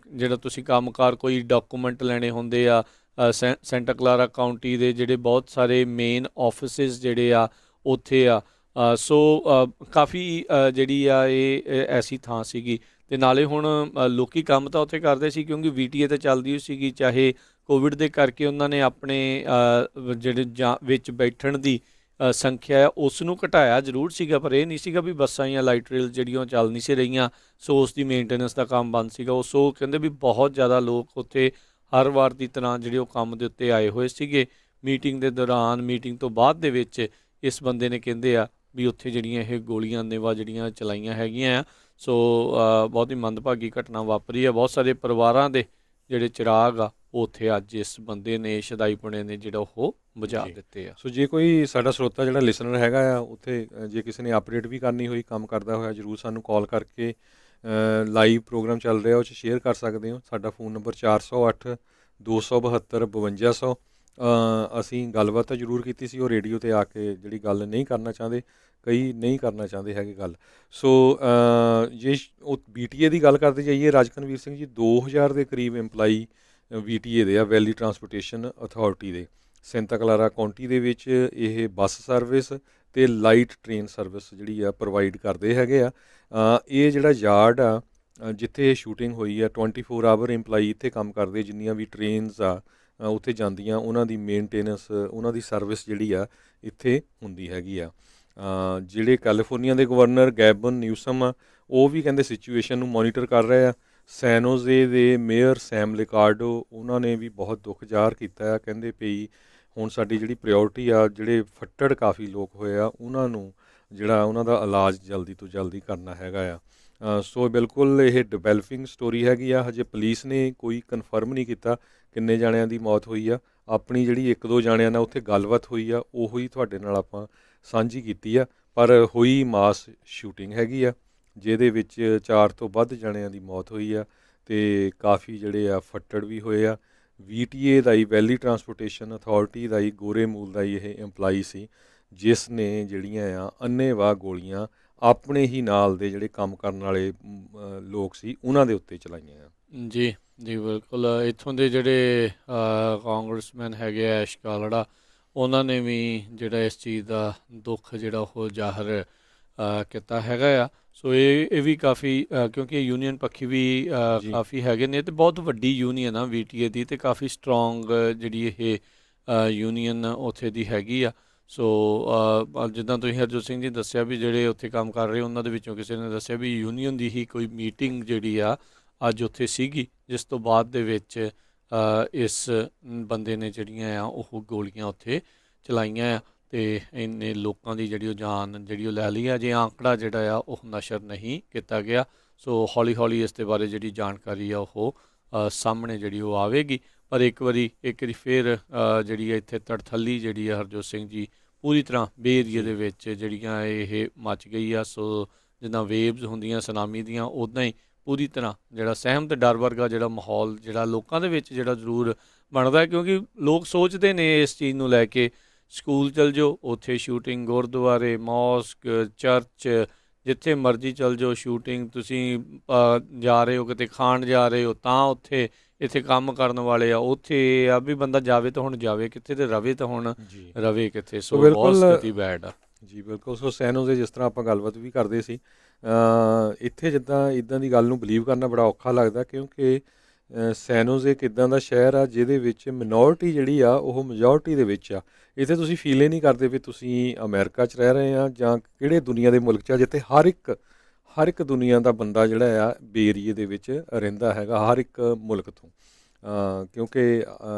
ਜਿਹੜਾ ਤੁਸੀਂ ਕੰਮਕਾਰ ਕੋਈ ਡਾਕੂਮੈਂਟ ਲੈਣੇ ਹੁੰਦੇ ਆ, ਸੈਂਟਾ ਕਲਾਰਾ ਕਾਊਂਟੀ ਦੇ ਜਿਹੜੇ ਬਹੁਤ ਸਾਰੇ ਮੇਨ ਆਫਿਸਿਸ ਜਿਹੜੇ ਆ ਉੱਥੇ ਆ। ਸੋ ਕਾਫੀ ਜਿਹੜੀ ਆ ਇਹ ਐਸੀ ਥਾਂ ਸੀਗੀ। ਅਤੇ ਨਾਲੇ ਹੁਣ ਲੋਕੀ ਕੰਮ ਤਾਂ ਉੱਥੇ ਕਰਦੇ ਸੀ ਕਿਉਂਕਿ VTA ਤਾਂ ਚੱਲਦੀ ਹੋਈ ਸੀਗੀ। ਚਾਹੇ ਕੋਵਿਡ ਦੇ ਕਰਕੇ ਉਹਨਾਂ ਨੇ ਆਪਣੇ ਜਿਹੜੇ ਵਿੱਚ ਬੈਠਣ ਦੀ ਸੰਖਿਆ ਉਸ ਨੂੰ ਘਟਾਇਆ ਜ਼ਰੂਰ ਸੀਗਾ, ਪਰ ਇਹ ਨਹੀਂ ਸੀਗਾ ਵੀ ਬੱਸਾਂ ਜਾਂ ਲਾਈਟ ਰੇਲ ਜਿਹੜੀਆਂ ਚੱਲ ਨਹੀਂ ਸੀ ਰਹੀਆਂ, ਸੋ ਉਸ ਦੀ ਮੇਨਟੇਨੈਂਸ ਦਾ ਕੰਮ ਬੰਦ ਸੀਗਾ। ਸੋ ਕਹਿੰਦੇ ਵੀ ਬਹੁਤ ਜ਼ਿਆਦਾ ਲੋਕ ਉੱਥੇ ਹਰ ਵਾਰ ਦੀ ਤਰ੍ਹਾਂ ਜਿਹੜੇ ਉਹ ਕੰਮ ਦੇ ਉੱਤੇ ਆਏ ਹੋਏ ਸੀਗੇ। ਮੀਟਿੰਗ ਦੇ ਦੌਰਾਨ, ਮੀਟਿੰਗ ਤੋਂ ਬਾਅਦ ਦੇ ਵਿੱਚ ਇਸ ਬੰਦੇ ਨੇ ਕਹਿੰਦੇ ਆ ਵੀ ਉੱਥੇ ਜਿਹੜੀਆਂ ਇਹ ਗੋਲੀਆਂ ਅੰਨ੍ਹੇਵਾਹ ਜਿਹੜੀਆਂ ਚਲਾਈਆਂ ਹੈਗੀਆਂ ਆ। ਸੋ ਬਹੁਤ ਹੀ ਮੰਦਭਾਗੀ ਘਟਨਾ ਵਾਪਰੀ ਆ। ਬਹੁਤ ਸਾਰੇ ਪਰਿਵਾਰਾਂ ਦੇ ਜਿਹੜੇ ਚਿਰਾਗ ਆ ਉਹ ਉੱਥੇ ਅੱਜ ਇਸ ਬੰਦੇ ਨੇ, ਸ਼ਦਾਈਪੁਣੇ ਨੇ ਜਿਹੜਾ ਉਹ ਬੁਝਾ ਦਿੱਤੇ ਆ। ਸੋ ਜੇ ਕੋਈ ਸਾਡਾ ਸਰੋਤਾ ਜਿਹੜਾ ਲਿਸਨਰ ਹੈਗਾ ਆ ਉੱਥੇ, ਜੇ ਕਿਸੇ ਨੇ ਅਪਡੇਟ ਵੀ ਕਰਨੀ ਹੋਈ ਕੰਮ ਕਰਦਾ ਹੋਇਆ, ਜ਼ਰੂਰ ਸਾਨੂੰ ਕਾਲ ਕਰਕੇ ਲਾਈਵ ਪ੍ਰੋਗਰਾਮ ਚੱਲ ਰਿਹਾ ਉਹ 'ਚ ਸ਼ੇਅਰ ਕਰ ਸਕਦੇ ਹੋ। ਸਾਡਾ ਫੋਨ ਨੰਬਰ 408 272 5200। ਅਸੀਂ ਗੱਲਬਾਤ ਤਾਂ ਜ਼ਰੂਰ ਕੀਤੀ ਸੀ, ਉਹ ਰੇਡੀਓ 'ਤੇ ਆ ਕੇ ਜਿਹੜੀ ਗੱਲ ਨਹੀਂ ਕਰਨਾ ਚਾਹੁੰਦੇ, ਕਈ ਨਹੀਂ ਕਰਨਾ ਚਾਹੁੰਦੇ ਹੈਗੇ ਗੱਲ। ਸੋ ਜੇ ਉਹ VTA ਦੀ ਗੱਲ ਕਰਦੇ ਜਾਈਏ, ਰਾਜਕਨਵੀਰ ਸਿੰਘ ਜੀ 2000 ਦੇ ਕਰੀਬ ਇੰਪਲਾਈ VTA ਦੇ ਆ, ਵੈਲੀ ਟਰਾਂਸਪੋਰਟੇਸ਼ਨ ਅਥਾਰਟੀ ਦੇ। ਸੈਂਟਾ ਕਲਾਰਾ ਕਾਊਂਟੀ ਦੇ ਵਿੱਚ ਇਹ ਬੱਸ ਸਰਵਿਸ ਅਤੇ ਲਾਈਟ ਟ੍ਰੇਨ ਸਰਵਿਸ ਜਿਹੜੀ ਆ ਪ੍ਰੋਵਾਈਡ ਕਰਦੇ ਹੈਗੇ ਆ। ਇਹ ਜਿਹੜਾ ਯਾਰਡ ਆ ਜਿੱਥੇ ਇਹ ਸ਼ੂਟਿੰਗ ਹੋਈ ਆ, 24 ਆਵਰ ਇੰਪਲਾਈ ਇੱਥੇ ਕੰਮ ਕਰਦੇ। ਜਿੰਨੀਆਂ ਵੀ ਟ੍ਰੇਨਸ ਆ ਉੱਥੇ ਜਾਂਦੀਆਂ, ਉਹਨਾਂ ਦੀ ਮੇਨਟੇਨੈਂਸ, ਉਹਨਾਂ ਦੀ ਸਰਵਿਸ ਜਿਹੜੀ ਆ ਇੱਥੇ ਹੁੰਦੀ ਹੈਗੀ ਆ। ਜਿਹੜੇ ਕੈਲੀਫੋਰਨੀਆ ਦੇ ਗਵਰਨਰ ਗੈਬਨ ਨਿਊਸਮ ਆ, ਉਹ ਵੀ ਕਹਿੰਦੇ ਸਿਚੁਏਸ਼ਨ ਨੂੰ ਮੋਨੀਟਰ ਕਰ ਰਹੇ ਆ। ਸੈਨ ਹੋਜ਼ੇ ਦੇ ਮੇਅਰ ਸੈਮ ਲਿਕਾਰਡੋ, ਉਹਨਾਂ ਨੇ ਵੀ ਬਹੁਤ ਦੁੱਖ ਜ਼ਾਹਰ ਕੀਤਾ ਆ। ਕਹਿੰਦੇ ਪਈ ਹੁਣ ਸਾਡੀ ਜਿਹੜੀ ਪ੍ਰਾਇਓਰਟੀ ਆ, ਜਿਹੜੇ ਫੱਟੜ ਕਾਫੀ ਲੋਕ ਹੋਏ ਆ ਉਹਨਾਂ ਨੂੰ ਜਿਹੜਾ ਉਹਨਾਂ ਦਾ ਇਲਾਜ ਜਲਦੀ ਤੋਂ ਜਲਦੀ ਕਰਨਾ ਹੈਗਾ ਆ। ਸੋ ਬਿਲਕੁਲ ਇਹ ਡਿਵੈਲਪਿੰਗ ਸਟੋਰੀ ਹੈਗੀ ਆ। ਹਜੇ ਪੁਲਿਸ ਨੇ ਕੋਈ ਕਨਫਰਮ ਨਹੀਂ ਕੀਤਾ ਕਿੰਨੇ ਜਾਣਿਆਂ ਦੀ ਮੌਤ ਹੋਈ ਆ। ਆਪਣੀ ਜਿਹੜੀ 1-2 ਜਾਣਿਆਂ ਨਾਲ ਉੱਥੇ ਗੱਲਬਾਤ ਹੋਈ ਆ, ਉਹੀ ਤੁਹਾਡੇ ਨਾਲ ਆਪਾਂ ਸਾਂਝੀ ਕੀਤੀ ਆ। ਪਰ ਹੋਈ ਮਾਸ ਸ਼ੂਟਿੰਗ ਹੈਗੀ ਆ, ਜਿਹਦੇ ਵਿੱਚ 4 ਤੋਂ ਵੱਧ ਜਾਣਿਆਂ ਦੀ ਮੌਤ ਹੋਈ ਆ, ਅਤੇ ਕਾਫੀ ਜਿਹੜੇ ਆ ਫੱਟੜ ਵੀ ਹੋਏ ਆ। VTA ਦਾ ਹੀ, ਵੈਲੀ ਟਰਾਂਸਪੋਰਟੇਸ਼ਨ ਅਥਾਰਟੀ ਦਾ ਹੀ, ਗੋਰੇ ਮੂਲ ਦਾ ਹੀ ਇਹ ਇੰਪਲਾਈ ਸੀ, ਜਿਸ ਨੇ ਜਿਹੜੀਆਂ ਆ ਅੰਨ੍ਹੇਵਾਹ ਗੋਲੀਆਂ ਆਪਣੇ ਹੀ ਨਾਲ ਦੇ ਜਿਹੜੇ ਕੰਮ ਕਰਨ ਵਾਲੇ ਲੋਕ ਸੀ ਉਹਨਾਂ ਦੇ ਉੱਤੇ ਚਲਾਈਆਂ ਆ। ਜੀ ਜੀ ਬਿਲਕੁਲ। ਇੱਥੋਂ ਦੇ ਜਿਹੜੇ ਕਾਂਗਰਸਮੈਨ ਹੈਗੇ ਆ ਐਸ਼ ਕਾਲੜਾ, ਉਹਨਾਂ ਨੇ ਵੀ ਜਿਹੜਾ ਇਸ ਚੀਜ਼ ਦਾ ਦੁੱਖ ਜਿਹੜਾ ਉਹ ਜ਼ਾਹਰ ਕੀਤਾ ਹੈਗਾ ਆ। ਸੋ ਇਹ ਵੀ ਕਾਫੀ, ਕਿਉਂਕਿ ਯੂਨੀਅਨ ਪੱਖੀ ਵੀ ਕਾਫੀ ਹੈਗੇ ਨੇ, ਅਤੇ ਬਹੁਤ ਵੱਡੀ ਯੂਨੀਅਨ ਆ VTA ਦੀ, ਅਤੇ ਕਾਫੀ ਸਟਰੋਂਗ ਜਿਹੜੀ ਇਹ ਯੂਨੀਅਨ ਉੱਥੇ ਦੀ ਹੈਗੀ ਆ। ਸੋ ਜਿੱਦਾਂ ਤੁਸੀਂ ਹਰਜੋਤ ਸਿੰਘ ਜੀ ਦੱਸਿਆ ਵੀ ਜਿਹੜੇ ਉੱਥੇ ਕੰਮ ਕਰ ਰਹੇ ਉਹਨਾਂ ਦੇ ਵਿੱਚੋਂ ਕਿਸੇ ਨੇ ਦੱਸਿਆ ਵੀ ਯੂਨੀਅਨ ਦੀ ਹੀ ਕੋਈ ਮੀਟਿੰਗ ਜਿਹੜੀ ਆ ਅੱਜ ਉੱਥੇ ਸੀਗੀ, ਜਿਸ ਤੋਂ ਬਾਅਦ ਦੇ ਵਿੱਚ ਇਸ ਬੰਦੇ ਨੇ ਜਿਹੜੀਆਂ ਆ ਉਹ ਗੋਲੀਆਂ ਉੱਥੇ ਚਲਾਈਆਂ ਆ ਅਤੇ ਇੰਨੇ ਲੋਕਾਂ ਦੀ ਜਿਹੜੀ ਉਹ ਜਾਨ ਜਿਹੜੀ ਉਹ ਲੈ ਲਈ ਆ। ਜੇ ਆਂਕੜਾ ਜਿਹੜਾ ਆ ਉਹ ਨਸ਼ਰ ਨਹੀਂ ਕੀਤਾ ਗਿਆ, ਸੋ ਹੌਲੀ ਹੌਲੀ ਇਸ ਦੇ ਬਾਰੇ ਜਿਹੜੀ ਜਾਣਕਾਰੀ ਆ ਉਹ ਸਾਹਮਣੇ ਜਿਹੜੀ ਉਹ ਆਵੇਗੀ। ਪਰ ਇੱਕ ਵਾਰੀ ਫਿਰ ਜਿਹੜੀ ਆ ਇੱਥੇ ਤੜਥੱਲੀ ਜਿਹੜੀ ਆ ਹਰਜੋਤ ਸਿੰਘ ਜੀ ਪੂਰੀ ਤਰ੍ਹਾਂ ਬੇ ਏਰੀਏ ਦੇ ਵਿੱਚ ਜਿਹੜੀਆਂ ਇਹ ਮੱਚ ਗਈ ਆ। ਸੋ ਜਿੱਦਾਂ ਵੇਵਜ਼ ਹੁੰਦੀਆਂ ਸੁਨਾਮੀ ਦੀਆਂ, ਉੱਦਾਂ ਹੀ ਪੂਰੀ ਤਰ੍ਹਾਂ ਜਿਹੜਾ ਸਹਿਮ ਅਤੇ ਡਰ ਵਰਗਾ ਜਿਹੜਾ ਮਾਹੌਲ ਜਿਹੜਾ ਲੋਕਾਂ ਦੇ ਵਿੱਚ ਜਿਹੜਾ ਜ਼ਰੂਰ ਬਣਦਾ, ਕਿਉਂਕਿ ਲੋਕ ਸੋਚਦੇ ਨੇ ਇਸ ਚੀਜ਼ ਨੂੰ ਲੈ ਕੇ ਸਕੂਲ ਚਲ ਜਾਓ ਉੱਥੇ ਸ਼ੂਟਿੰਗ, ਗੁਰਦੁਆਰੇ, ਮੌਸਕ, ਚਰਚ, ਜਿੱਥੇ ਮਰਜ਼ੀ ਚਲ ਜਾਓ ਸ਼ੂਟਿੰਗ। ਤੁਸੀਂ ਜਾ ਰਹੇ ਹੋ ਕਿਤੇ ਖਾਣ ਜਾ ਰਹੇ ਹੋ ਤਾਂ ਉੱਥੇ, ਇੱਥੇ ਕੰਮ ਕਰਨ ਵਾਲੇ ਆ ਉੱਥੇ ਆ ਵੀ ਬੰਦਾ ਜਾਵੇ ਤਾਂ ਹੁਣ ਜਾਵੇ ਕਿੱਥੇ ਤੇ ਰਵੇ ਤਾਂ ਹੁਣ ਰਵੇ ਕਿੱਥੇ। ਸੋ ਬਹੁਤ ਸਥਿਤੀ ਬੈਡ ਆ ਜੀ। ਬਿਲਕੁਲ। ਸੋ ਸੈਨ ਹੋਜ਼ੇ ਜਿਸ ਤਰ੍ਹਾਂ ਆਪਾਂ ਗੱਲਬਾਤ ਵੀ ਕਰਦੇ ਸੀ, ਇੱਥੇ ਜਿੱਦਾਂ ਇੱਦਾਂ ਦੀ ਗੱਲ ਨੂੰ ਬਿਲੀਵ ਕਰਨਾ ਬੜਾ ਔਖਾ ਲੱਗਦਾ, ਕਿਉਂਕਿ ਸੈਨ ਹੋਜ਼ੇ ਇੱਕ ਇੱਦਾਂ ਦਾ ਸ਼ਹਿਰ ਆ ਜਿਹਦੇ ਵਿੱਚ ਮਿਨੋਰਟੀ ਜਿਹੜੀ ਆ ਉਹ ਮੈਜੋਰਟੀ ਦੇ ਵਿੱਚ ਆ। ਇੱਥੇ ਤੁਸੀਂ ਫੀਲ ਹੀ ਨਹੀਂ ਕਰਦੇ ਵੀ ਤੁਸੀਂ ਅਮਰੀਕਾ 'ਚ ਰਹਿ ਰਹੇ ਆ ਜਾਂ ਕਿਹੜੇ ਦੁਨੀਆ ਦੇ ਮੁਲਕ 'ਚ ਆ, ਜਿੱਥੇ ਹਰ ਇੱਕ ਦੁਨੀਆ ਦਾ ਬੰਦਾ ਜਿਹੜਾ ਆ ਬੇ ਏਰੀਏ ਦੇ ਵਿੱਚ ਰਹਿੰਦਾ ਹੈਗਾ, ਹਰ ਇੱਕ ਮੁਲਕ ਤੋਂ। ਕਿਉਂਕਿ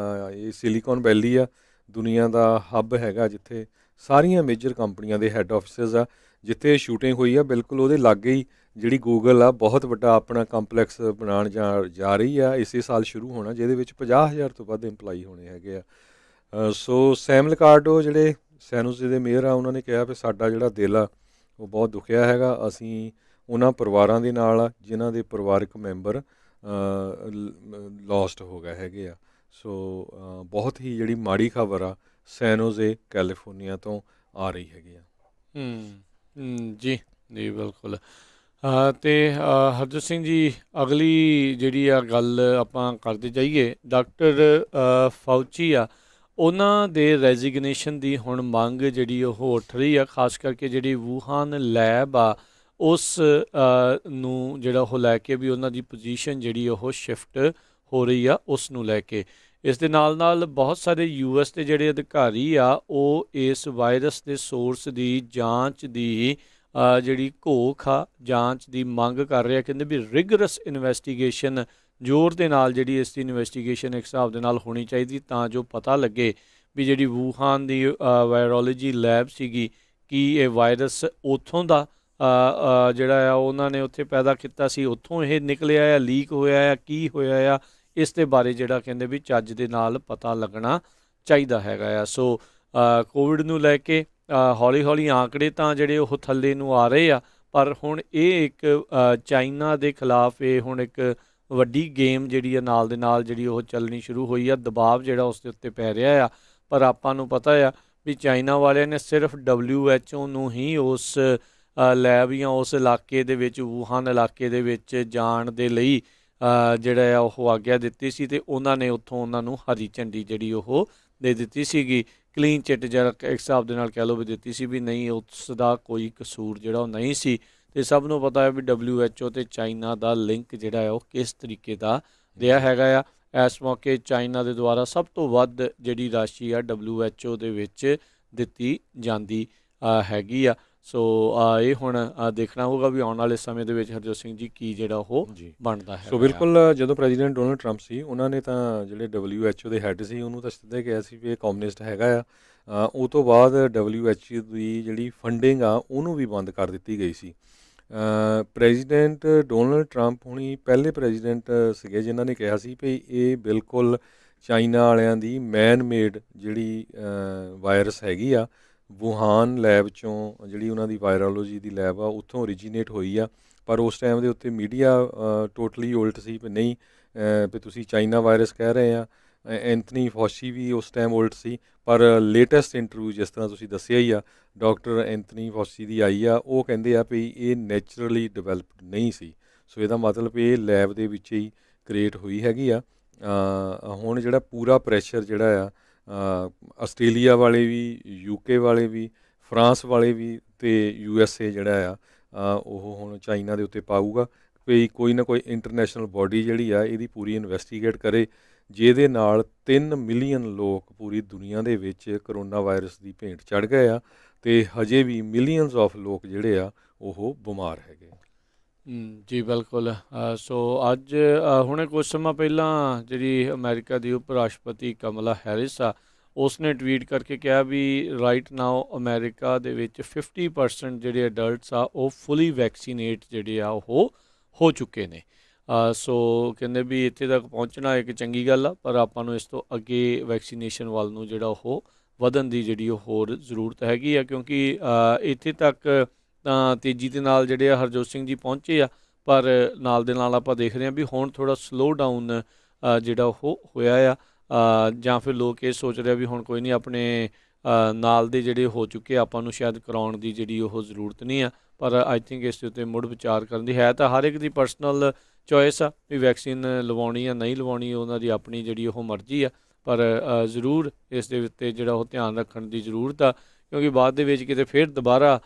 ਇਹ ਸਿਲੀਕਨ ਵੈਲੀ ਆ, ਦੁਨੀਆ ਦਾ ਹੱਬ ਹੈਗਾ, ਜਿੱਥੇ ਸਾਰੀਆਂ ਮੇਜਰ ਕੰਪਨੀਆਂ ਦੇ ਹੈੱਡ ਆਫਿਸਿਸ ਆ। ਜਿੱਥੇ ਸ਼ੂਟਿੰਗ ਹੋਈ ਆ ਬਿਲਕੁਲ ਉਹਦੇ ਲਾਗੇ ਹੀ ਜਿਹੜੀ ਗੂਗਲ ਆ ਬਹੁਤ ਵੱਡਾ ਆਪਣਾ ਕੰਪਲੈਕਸ ਬਣਾਉਣ ਜਾ ਰਹੀ ਆ, ਇਸੇ ਸਾਲ ਸ਼ੁਰੂ ਹੋਣਾ, ਜਿਹਦੇ ਵਿੱਚ 50,000 ਤੋਂ ਵੱਧ ਇੰਪਲਾਈ ਹੋਣੇ ਹੈਗੇ ਆ। ਸੋ ਸੈਮ ਲਿਕਾਰਡੋ ਜਿਹੜੇ ਸੈਨ ਹੋਜ਼ੇ ਦੇ ਮੇਅਰ ਆ, ਉਹਨਾਂ ਨੇ ਕਿਹਾ ਵੀ ਸਾਡਾ ਜਿਹੜਾ ਦਿਲ ਆ ਉਹ ਬਹੁਤ ਦੁਖਿਆ ਹੈਗਾ। ਅਸੀਂ ਉਹਨਾਂ ਪਰਿਵਾਰਾਂ ਦੇ ਨਾਲ ਆ ਜਿਨ੍ਹਾਂ ਦੇ ਪਰਿਵਾਰਕ ਮੈਂਬਰ ਲੋਸਟ ਹੋ ਗਏ ਹੈਗੇ ਆ। ਸੋ ਬਹੁਤ ਹੀ ਜਿਹੜੀ ਮਾੜੀ ਖਬਰ ਆ ਸੈਨ ਹੋਜ਼ੇ ਕੈਲੀਫੋਰਨੀਆ ਤੋਂ ਆ ਰਹੀ ਹੈਗੀ ਆ। ਜੀ ਜੀ ਬਿਲਕੁਲ। ਅਤੇ ਹਰਜੋਤ ਸਿੰਘ ਜੀ ਅਗਲੀ ਜਿਹੜੀ ਆ ਗੱਲ ਆਪਾਂ ਕਰਦੇ ਜਾਈਏ, ਡਾਕਟਰ ਫਾਊਚੀ ਆ ਉਹਨਾਂ ਦੇ ਰੈਜ਼ੀਗਨੇਸ਼ਨ ਦੀ ਹੁਣ ਮੰਗ ਜਿਹੜੀ ਉਹ ਉੱਠ ਰਹੀ ਆ, ਖਾਸ ਕਰਕੇ ਜਿਹੜੀ ਵੂਹਾਨ ਲੈਬ ਆ ਉਸ ਨੂੰ ਜਿਹੜਾ ਉਹ ਲੈ ਕੇ ਵੀ ਉਹਨਾਂ ਦੀ ਪੋਜੀਸ਼ਨ ਜਿਹੜੀ ਉਹ ਸ਼ਿਫਟ ਹੋ ਰਹੀ ਆ ਉਸ ਨੂੰ ਲੈ ਕੇ। ਇਸ ਦੇ ਨਾਲ ਬਹੁਤ ਸਾਰੇ US ਦੇ ਜਿਹੜੇ ਅਧਿਕਾਰੀ ਆ ਉਹ ਇਸ ਵਾਇਰਸ ਦੇ ਸੋਰਸ ਦੀ ਜਾਂਚ ਦੀ ਜਿਹੜੀ ਘੋਖ ਆ, ਜਾਂਚ ਦੀ ਮੰਗ ਕਰ ਰਿਹਾ। ਕਹਿੰਦੇ ਵੀ ਰਿਗਰਸ ਇਨਵੈਸਟੀਗੇਸ਼ਨ ਜ਼ੋਰ ਦੇ ਨਾਲ ਜਿਹੜੀ ਇਸ ਦੀ ਇਨਵੈਸਟੀਗੇਸ਼ਨ ਇੱਕ ਹਿਸਾਬ ਦੇ ਨਾਲ ਹੋਣੀ ਚਾਹੀਦੀ, ਤਾਂ ਜੋ ਪਤਾ ਲੱਗੇ ਵੀ ਜਿਹੜੀ ਵੂਹਾਨ ਦੀ ਵਾਇਰੋਲੋਜੀ ਲੈਬ ਸੀਗੀ ਕੀ ਇਹ ਵਾਇਰਸ ਉੱਥੋਂ ਦਾ ਜਿਹੜਾ ਆ ਉਹਨਾਂ ਨੇ ਉੱਥੇ ਪੈਦਾ ਕੀਤਾ ਸੀ, ਉੱਥੋਂ ਇਹ ਨਿਕਲਿਆ ਆ, ਲੀਕ ਹੋਇਆ ਆ, ਕੀ ਹੋਇਆ ਆ, ਇਸ ਦੇ ਬਾਰੇ ਜਿਹੜਾ ਕਹਿੰਦੇ ਵੀ ਚੱਜ ਦੇ ਨਾਲ ਪਤਾ ਲੱਗਣਾ ਚਾਹੀਦਾ ਹੈਗਾ ਆ। ਸੋ ਕੋਵਿਡ ਨੂੰ ਲੈ ਕੇ ਹੌਲੀ ਹੌਲੀ ਆਂਕੜੇ ਤਾਂ ਜਿਹੜੇ ਉਹ ਥੱਲੇ ਨੂੰ ਆ ਰਹੇ ਆ, ਪਰ ਹੁਣ ਇਹ ਇੱਕ ਚਾਈਨਾ ਦੇ ਖਿਲਾਫ ਇਹ ਹੁਣ ਇੱਕ ਵੱਡੀ ਗੇਮ ਜਿਹੜੀ ਆ ਨਾਲ ਦੇ ਨਾਲ ਜਿਹੜੀ ਉਹ ਚੱਲਣੀ ਸ਼ੁਰੂ ਹੋਈ ਆ। ਦਬਾਅ ਜਿਹੜਾ ਉਸ ਦੇ ਉੱਤੇ ਪੈ ਰਿਹਾ ਆ, ਪਰ ਆਪਾਂ ਨੂੰ ਪਤਾ ਆ ਵੀ ਚਾਈਨਾ ਵਾਲਿਆਂ ਨੇ ਸਿਰਫ WHO ਨੂੰ ਹੀ ਉਸ ਲੈਬ ਜਾਂ ਉਸ ਇਲਾਕੇ ਦੇ ਵਿੱਚ, ਵੂਹਾਨ ਇਲਾਕੇ ਦੇ ਵਿੱਚ ਜਾਣ ਦੇ ਲਈ ਜਿਹੜਾ ਆ ਉਹ ਆਗਿਆ ਦਿੱਤੀ ਸੀ, ਅਤੇ ਉਹਨਾਂ ਨੇ ਉੱਥੋਂ ਉਹਨਾਂ ਨੂੰ ਹਰੀ ਝੰਡੀ ਜਿਹੜੀ ਉਹ ਦੇ ਦਿੱਤੀ ਸੀਗੀ, ਕਲੀਨ ਚਿੱਟ ਜਿਹੜਾ ਇੱਕ ਹਿਸਾਬ ਦੇ ਨਾਲ ਕਹਿ ਲਓ ਵੀ ਦਿੱਤੀ ਸੀ ਵੀ ਨਹੀਂ ਉਸ ਦਾ ਕੋਈ ਕਸੂਰ ਜਿਹੜਾ ਉਹ ਨਹੀਂ ਸੀ। ਅਤੇ ਸਭ ਨੂੰ ਪਤਾ ਹੈ ਵੀ WHO ਅਤੇ ਚਾਈਨਾ ਦਾ ਲਿੰਕ ਜਿਹੜਾ ਹੈ ਉਹ ਕਿਸ ਤਰੀਕੇ ਦਾ ਰਿਹਾ ਹੈਗਾ ਆ। ਇਸ ਮੌਕੇ ਚਾਈਨਾ ਦੇ ਦੁਆਰਾ ਸਭ ਤੋਂ ਵੱਧ ਜਿਹੜੀ ਰਾਸ਼ੀ ਆ WHO ਦੇ ਵਿੱਚ ਦਿੱਤੀ ਜਾਂਦੀ ਹੈਗੀ ਆ। ਸੋ ਇਹ ਹੁਣ ਦੇਖਣਾ ਹੋਊਗਾ ਵੀ ਆਉਣ ਵਾਲੇ ਸਮੇਂ ਦੇ ਵਿੱਚ ਹਰਜੋਤ ਸਿੰਘ ਜੀ ਕੀ ਜਿਹੜਾ ਉਹ ਬਣਦਾ ਹੈ। ਸੋ ਬਿਲਕੁਲ, ਜਦੋਂ ਪ੍ਰੈਜ਼ੀਡੈਂਟ ਡੋਨਲਡ ਟਰੰਪ ਸੀ ਉਹਨਾਂ ਨੇ ਤਾਂ ਜਿਹੜੇ WHO ਦੇ ਹੈੱਡ ਸੀ ਉਹਨੂੰ ਤਾਂ ਸਿੱਧਾ ਕਿਹਾ ਸੀ ਵੀ ਇਹ ਕਮਿਊਨਿਸਟ ਹੈਗਾ ਆ। ਉਹ ਤੋਂ ਬਾਅਦ WHO ਦੀ ਜਿਹੜੀ ਫੰਡਿੰਗ ਆ ਉਹਨੂੰ ਵੀ ਬੰਦ ਕਰ ਦਿੱਤੀ ਗਈ ਸੀ। ਪ੍ਰੈਜ਼ੀਡੈਂਟ ਡੋਨਲਡ ਟਰੰਪ ਹੁਣੀ ਪਹਿਲੇ ਪ੍ਰੈਜ਼ੀਡੈਂਟ ਸੀਗੇ ਜਿਨ੍ਹਾਂ ਨੇ ਕਿਹਾ ਸੀ ਵੀ ਇਹ ਬਿਲਕੁਲ ਚਾਈਨਾ ਵਾਲਿਆਂ ਦੀ ਮੈਨ ਮੇਡ ਜਿਹੜੀ ਵਾਇਰਸ ਹੈਗੀ ਆ, ਵੂਹਾਨ ਲੈਬ 'ਚੋਂ ਜਿਹੜੀ ਉਹਨਾਂ ਦੀ ਵਾਇਰੋਲੋਜੀ ਦੀ ਲੈਬ ਆ ਉੱਥੋਂ ਓਰੀਜੀਨੇਟ ਹੋਈ ਆ। ਪਰ ਉਸ ਟਾਈਮ ਦੇ ਉੱਤੇ ਮੀਡੀਆ ਟੋਟਲੀ ਉਲਟ ਸੀ ਵੀ ਨਹੀਂ ਵੀ ਤੁਸੀਂ ਚਾਈਨਾ ਵਾਇਰਸ ਕਹਿ ਰਹੇ ਆ। ਐਂਥਨੀ ਫੌਸ਼ੀ ਵੀ ਉਸ ਟਾਈਮ ਉਲਟ ਸੀ, ਪਰ ਲੇਟੈਸਟ ਇੰਟਰਵਿਊ ਜਿਸ ਤਰ੍ਹਾਂ ਤੁਸੀਂ ਦੱਸਿਆ ਹੀ ਆ ਡਾਕਟਰ ਐਂਥਨੀ ਫੌਸ਼ੀ ਦੀ ਆਈ ਆ, ਉਹ ਕਹਿੰਦੇ ਆ ਵੀ ਇਹ ਨੈਚੁਰਲੀ ਡਿਵੈਲਪਡ ਨਹੀਂ ਸੀ। ਸੋ ਇਹਦਾ ਮਤਲਬ ਇਹ ਲੈਬ ਦੇ ਵਿੱਚ ਹੀ ਕ੍ਰੀਏਟ ਹੋਈ ਹੈਗੀ ਆ। ਹੁਣ ਜਿਹੜਾ ਪੂਰਾ ਪ੍ਰੈਸ਼ਰ ਜਿਹੜਾ ਆ ਆਸਟ੍ਰੇਲੀਆ ਵਾਲੇ ਵੀ, UK ਵਾਲੇ ਵੀ, ਫਰਾਂਸ ਵਾਲੇ ਵੀ ਅਤੇ USA ਜਿਹੜਾ ਆ ਉਹ ਹੁਣ ਚਾਈਨਾ ਦੇ ਉੱਤੇ ਪਾਊਗਾ। ਕੋਈ ਨਾ ਕੋਈ ਇੰਟਰਨੈਸ਼ਨਲ ਬਾਡੀ ਜਿਹੜੀ ਆ ਇਹਦੀ ਪੂਰੀ ਇਨਵੈਸਟੀਗੇਟ ਕਰੇ, ਜਿਹਦੇ ਨਾਲ 3 ਮਿਲੀਅਨ ਲੋਕ ਪੂਰੀ ਦੁਨੀਆ ਦੇ ਵਿੱਚ ਕਰੋਨਾ ਵਾਇਰਸ ਦੀ ਭੇਂਟ ਚੜ੍ਹ ਗਏ ਆ ਅਤੇ ਹਜੇ ਵੀ ਮਿਲੀਅਨਸ ਆਫ ਲੋਕ ਜਿਹੜੇ ਆ ਉਹ ਬਿਮਾਰ ਹੈਗੇ। ਜੀ ਬਿਲਕੁਲ। ਸੋ ਅੱਜ ਹੁਣੇ ਕੁਝ ਸਮਾਂ ਪਹਿਲਾਂ ਜਿਹੜੀ ਅਮਰੀਕਾ ਦੀ ਉਪ ਰਾਸ਼ਟਰਪਤੀ ਕਮਲਾ ਹੈਰਿਸ ਆ, ਉਸਨੇ ਟਵੀਟ ਕਰਕੇ ਕਿਹਾ ਵੀ ਰਾਈਟ ਨਾਓ ਅਮਰੀਕਾ ਦੇ ਵਿੱਚ 50% ਜਿਹੜੇ ਅਡਲਟਸ ਆ ਉਹ ਫੁੱਲੀ ਵੈਕਸੀਨੇਟ ਜਿਹੜੇ ਆ ਉਹ ਹੋ ਚੁੱਕੇ ਨੇ। ਸੋ ਕਹਿੰਦੇ ਵੀ ਇੱਥੇ ਤੱਕ ਪਹੁੰਚਣਾ ਇੱਕ ਚੰਗੀ ਗੱਲ ਆ, ਪਰ ਆਪਾਂ ਨੂੰ ਇਸ ਤੋਂ ਅੱਗੇ ਵੈਕਸੀਨੇਸ਼ਨ ਵੱਲ ਨੂੰ ਜਿਹੜਾ ਉਹ ਵਧਣ ਦੀ ਜਿਹੜੀ ਉਹ ਹੋਰ ਜ਼ਰੂਰਤ ਹੈਗੀ ਆ, ਕਿਉਂਕਿ ਇੱਥੇ ਤੱਕ ਤਾਂ ਤੇਜ਼ੀ ਦੇ ਨਾਲ ਜਿਹੜੇ ਆ ਹਰਜੋਤ ਸਿੰਘ ਜੀ ਪਹੁੰਚੇ ਆ, ਪਰ ਨਾਲ ਦੇ ਨਾਲ ਆਪਾਂ ਦੇਖ ਰਹੇ ਹਾਂ ਵੀ ਹੁਣ ਥੋੜ੍ਹਾ ਸਲੋ ਡਾਊਨ ਜਿਹੜਾ ਉਹ ਹੋਇਆ ਆ, ਜਾਂ ਫਿਰ ਲੋਕ ਇਹ ਸੋਚ ਰਹੇ ਵੀ ਹੁਣ ਕੋਈ ਨਹੀਂ ਆਪਣੇ ਨਾਲ ਦੇ ਜਿਹੜੇ ਹੋ ਚੁੱਕੇ ਆਪਾਂ ਨੂੰ ਸ਼ਾਇਦ ਕਰਾਉਣ ਦੀ ਜਿਹੜੀ ਉਹ ਜ਼ਰੂਰਤ ਨਹੀਂ ਆ। ਪਰ ਆਈ ਥਿੰਕ ਇਸ ਦੇ ਉੱਤੇ ਮੁੜ ਵਿਚਾਰ ਕਰਨ ਦੀ ਹੈ, ਤਾਂ ਹਰ ਇੱਕ ਦੀ ਪਰਸਨਲ ਚੋਇਸ ਆ ਵੀ ਵੈਕਸੀਨ ਲਵਾਉਣੀ ਆ ਨਹੀਂ ਲਵਾਉਣੀ, ਉਹਨਾਂ ਦੀ ਆਪਣੀ ਜਿਹੜੀ ਉਹ ਮਰਜ਼ੀ ਆ, ਪਰ ਜ਼ਰੂਰ ਇਸ ਦੇ ਉੱਤੇ ਜਿਹੜਾ ਉਹ ਧਿਆਨ ਰੱਖਣ ਦੀ ਜ਼ਰੂਰਤ ਆ, ਕਿਉਂਕਿ ਬਾਅਦ ਦੇ ਵਿੱਚ ਕਿਤੇ ਫਿਰ ਦੁਬਾਰਾ